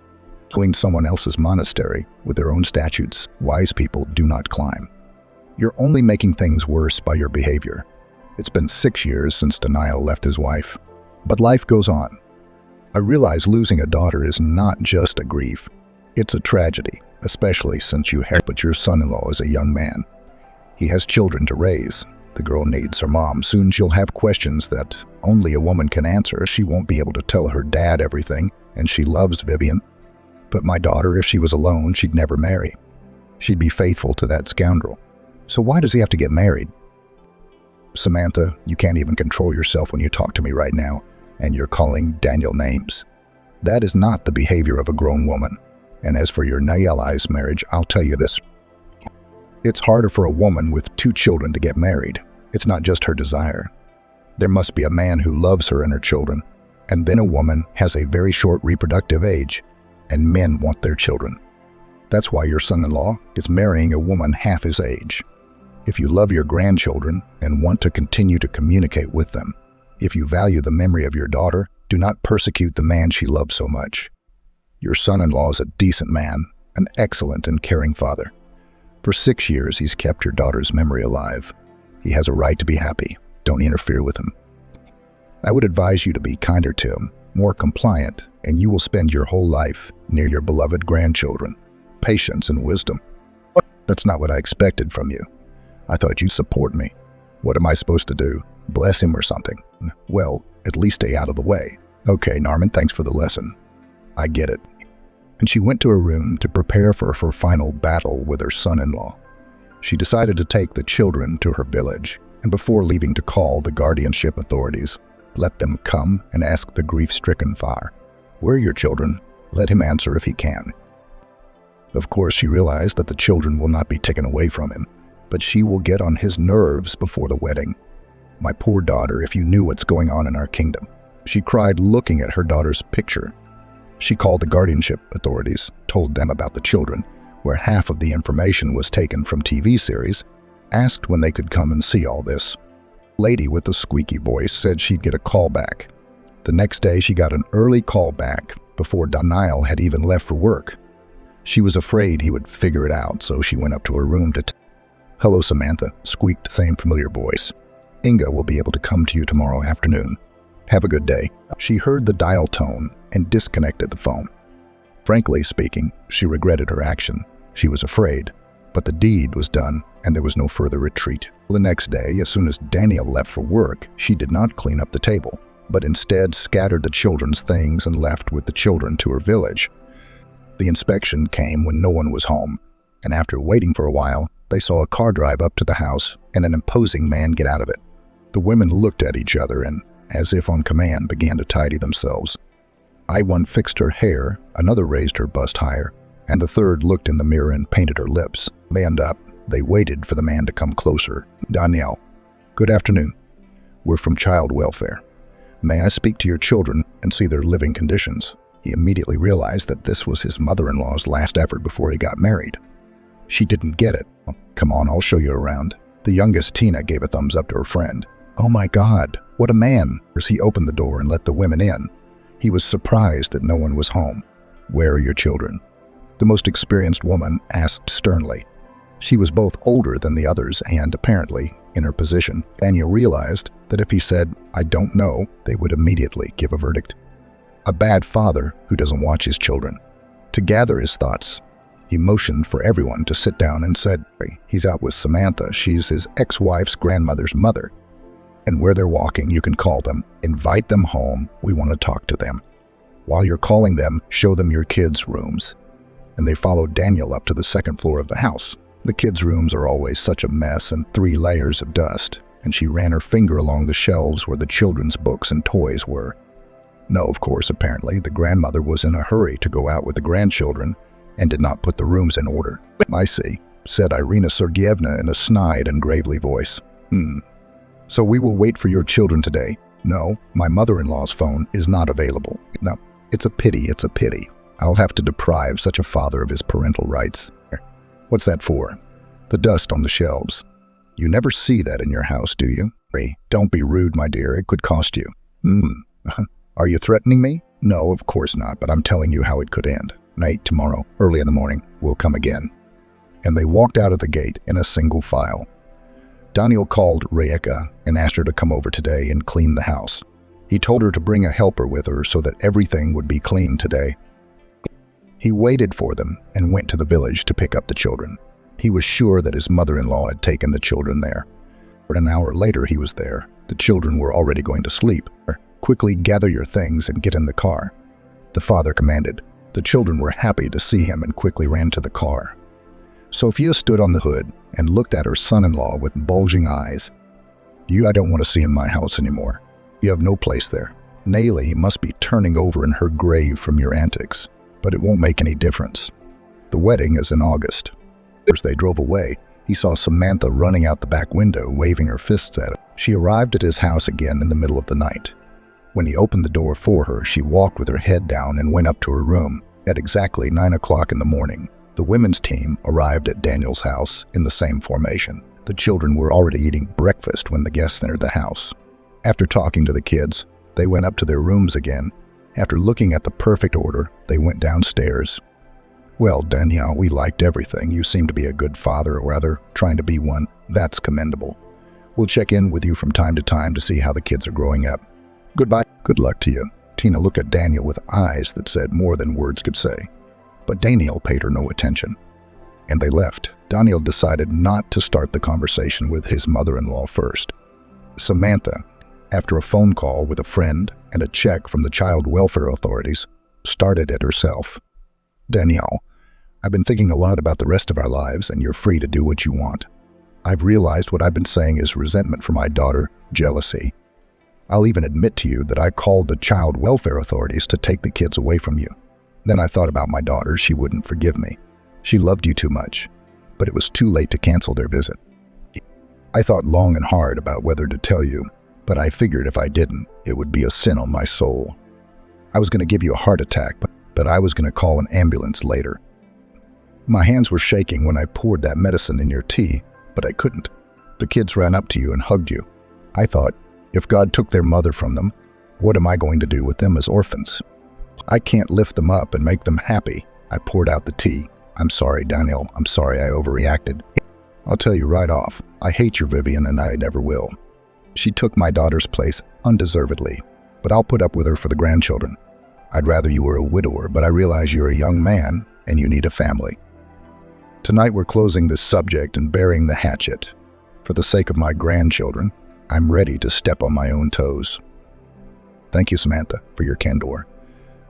Killing someone else's monastery with their own statutes, wise people do not climb. You're only making things worse by your behavior. It's been 6 years since Daniel left his wife. But life goes on. I realize losing a daughter is not just a grief. It's a tragedy, especially since you but your son-in-law is a young man. He has children to raise. The girl needs her mom. Soon she'll have questions that only a woman can answer. She won't be able to tell her dad everything, and she loves Vivian. But my daughter, if she was alone, she'd never marry. She'd be faithful to that scoundrel. So why does he have to get married? Samantha, you can't even control yourself when you talk to me right now, and you're calling Daniel names. That is not the behavior of a grown woman. And as for your Nayeli's marriage, I'll tell you this. It's harder for a woman with 2 children to get married. It's not just her desire. There must be a man who loves her and her children, and then a woman has a very short reproductive age, and men want their children. That's why your son-in-law is marrying a woman half his age. If you love your grandchildren and want to continue to communicate with them, if you value the memory of your daughter, do not persecute the man she loves so much. Your son-in-law is a decent man, an excellent and caring father. For 6 years, he's kept your daughter's memory alive. He has a right to be happy. Don't interfere with him. I would advise you to be kinder to him, more compliant, and you will spend your whole life near your beloved grandchildren. Patience and wisdom. That's not what I expected from you. I thought you'd support me. What am I supposed to do? Bless him or something? Well, at least stay out of the way. Okay, Norman, thanks for the lesson. I get it. And she went to her room to prepare for her final battle with her son-in-law. She decided to take the children to her village, and before leaving to call the guardianship authorities, let them come and ask the grief-stricken father, "Where are your children? Let him answer if he can." Of course, she realized that the children will not be taken away from him, but she will get on his nerves before the wedding. My poor daughter, if you knew what's going on in our kingdom. She cried looking at her daughter's picture. She called the guardianship authorities, told them about the children, where half of the information was taken from TV series, asked when they could come and see all this. Lady with the squeaky voice said she'd get a call back. The next day she got an early call back before Daniel had even left for work. She was afraid he would figure it out, so she went up to her room to "Hello, Samantha," squeaked the same familiar voice. "Inga will be able to come to you tomorrow afternoon. Have a good day." She heard the dial tone and disconnected the phone. Frankly speaking, she regretted her action. She was afraid, but the deed was done and there was no further retreat. The next day, as soon as Daniel left for work, she did not clean up the table, but instead scattered the children's things and left with the children to her village. The inspection came when no one was home, and after waiting for a while, they saw a car drive up to the house and an imposing man get out of it. The women looked at each other and, as if on command, began to tidy themselves. One fixed her hair, another raised her bust higher, and the third looked in the mirror and painted her lips. Manned up, they waited for the man to come closer. "Danielle, good afternoon. We're from child welfare. May I speak to your children and see their living conditions?" He immediately realized that this was his mother-in-law's last effort before he got married. She didn't get it. "Come on, I'll show you around." The youngest, Tina, gave a thumbs up to her friend. "Oh my God, what a man!" As he opened the door and let the women in, he was surprised that no one was home. "Where are your children?" The most experienced woman asked sternly. She was both older than the others and, apparently, in her position. Daniel realized that if he said, "I don't know," they would immediately give a verdict. A bad father who doesn't watch his children. To gather his thoughts, he motioned for everyone to sit down and said, "He's out with Samantha. She's his ex-wife's grandmother's mother. And where they're walking, you can call them, invite them home. We want to talk to them. While you're calling them, show them your kids' rooms." And they followed Daniel up to the second floor of the house. The kids' rooms are always such a mess and 3 layers of dust, and she ran her finger along the shelves where the children's books and toys were. No, of course, apparently, the grandmother was in a hurry to go out with the grandchildren and did not put the rooms in order. "I see," said Irina Sergeyevna in a snide and gravely voice. "So we will wait for your children today." "No, my mother-in-law's phone is not available." "No, it's a pity. I'll have to deprive such a father of his parental rights." "What's that for?" "The dust on the shelves. You never see that in your house, do you?" "Don't be rude, my dear. It could cost you." "Are you threatening me?" "No, of course not, but I'm telling you how it could end. Night tomorrow, early in the morning, we'll come again." And they walked out of the gate in a single file. Daniel called Rayeka and asked her to come over today and clean the house. He told her to bring a helper with her so that everything would be clean today. He waited for them and went to the village to pick up the children. He was sure that his mother-in-law had taken the children there. An hour later he was there. The children were already going to sleep. "Quickly gather your things and get in the car," the father commanded. The children were happy to see him and quickly ran to the car. Sophia stood on the hood and looked at her son-in-law with bulging eyes. I don't want to see in my house anymore. You have no place there. Nayli must be turning over in her grave from your antics. But it won't make any difference. The wedding is in August." As they drove away, he saw Samantha running out the back window, waving her fists at him. She arrived at his house again in the middle of the night. When he opened the door for her, she walked with her head down and went up to her room. At exactly 9 o'clock in the morning, the women's team arrived at Daniel's house in the same formation. The children were already eating breakfast when the guests entered the house. After talking to the kids, they went up to their rooms again. After looking at the perfect order, they went downstairs. "Well, Danielle, we liked everything. You seem to be a good father, or rather, trying to be one. That's commendable. We'll check in with you from time to time to see how the kids are growing up. Goodbye. Good luck to you." Tina looked at Daniel with eyes that said more than words could say. But Daniel paid her no attention. And they left. Daniel decided not to start the conversation with his mother-in-law first. Samantha, after a phone call with a friend and a check from the child welfare authorities, started it herself. "Danielle, I've been thinking a lot about the rest of our lives, and you're free to do what you want. I've realized what I've been saying is resentment for my daughter, jealousy. I'll even admit to you that I called the child welfare authorities to take the kids away from you. Then I thought about my daughter. She wouldn't forgive me. She loved you too much, but it was too late to cancel their visit. I thought long and hard about whether to tell you, but I figured if I didn't, it would be a sin on my soul. I was going to give you a heart attack, but I was going to call an ambulance later. My hands were shaking when I poured that medicine in your tea, but I couldn't. The kids ran up to you and hugged you. I thought, if God took their mother from them, what am I going to do with them as orphans? I can't lift them up and make them happy. I poured out the tea. I'm sorry, Daniel. I'm sorry I overreacted. I'll tell you right off, I hate your Vivian and I never will. She took my daughter's place undeservedly, but I'll put up with her for the grandchildren. I'd rather you were a widower, but I realize you're a young man and you need a family. Tonight we're closing this subject and burying the hatchet. For the sake of my grandchildren, I'm ready to step on my own toes. Thank you, Samantha, for your candor.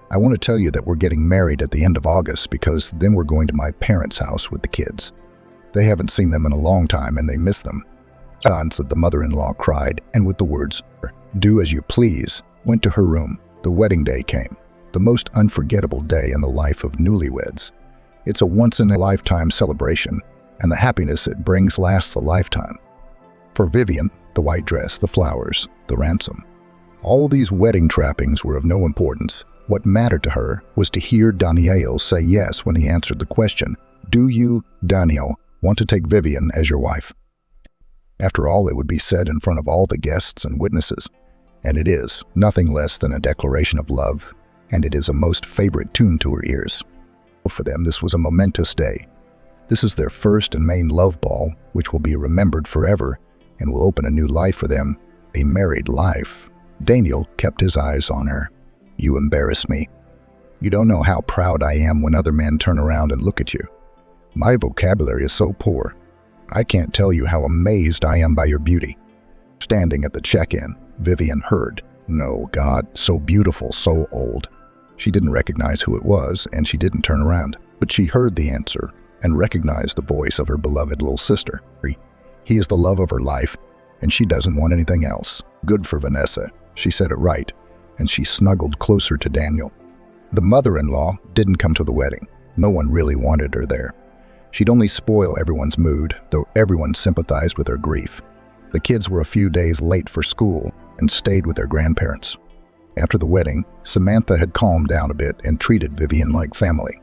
I want to tell you that we're getting married at the end of August because then we're going to my parents' house with the kids. They haven't seen them in a long time and they miss them. John, said the mother-in-law, cried, and with the words, "Do as you please," went to her room. The wedding day came, the most unforgettable day in the life of newlyweds. It's a once-in-a-lifetime celebration, and the happiness it brings lasts a lifetime. For Vivian, the white dress, the flowers, the ransom. All these wedding trappings were of no importance. What mattered to her was to hear Daniel say yes when he answered the question, "Do you, Daniel, want to take Vivian as your wife?" After all, it would be said in front of all the guests and witnesses. And it is nothing less than a declaration of love, and it is a most favorite tune to her ears. For them, this was a momentous day. This is their first and main love ball, which will be remembered forever and will open a new life for them, a married life. Daniel kept his eyes on her. "You embarrass me. You don't know how proud I am when other men turn around and look at you. My vocabulary is so poor. I can't tell you how amazed I am by your beauty." Standing at the check-in, Vivian heard, "No, God, so beautiful, so old." She didn't recognize who it was, and she didn't turn around. But she heard the answer and recognized the voice of her beloved little sister. He is the love of her life, and she doesn't want anything else. Good for Vanessa. She said it right, and she snuggled closer to Daniel. The mother-in-law didn't come to the wedding. No one really wanted her there. She'd only spoil everyone's mood, though everyone sympathized with her grief. The kids were a few days late for school and stayed with their grandparents. After the wedding, Samantha had calmed down a bit and treated Vivian like family.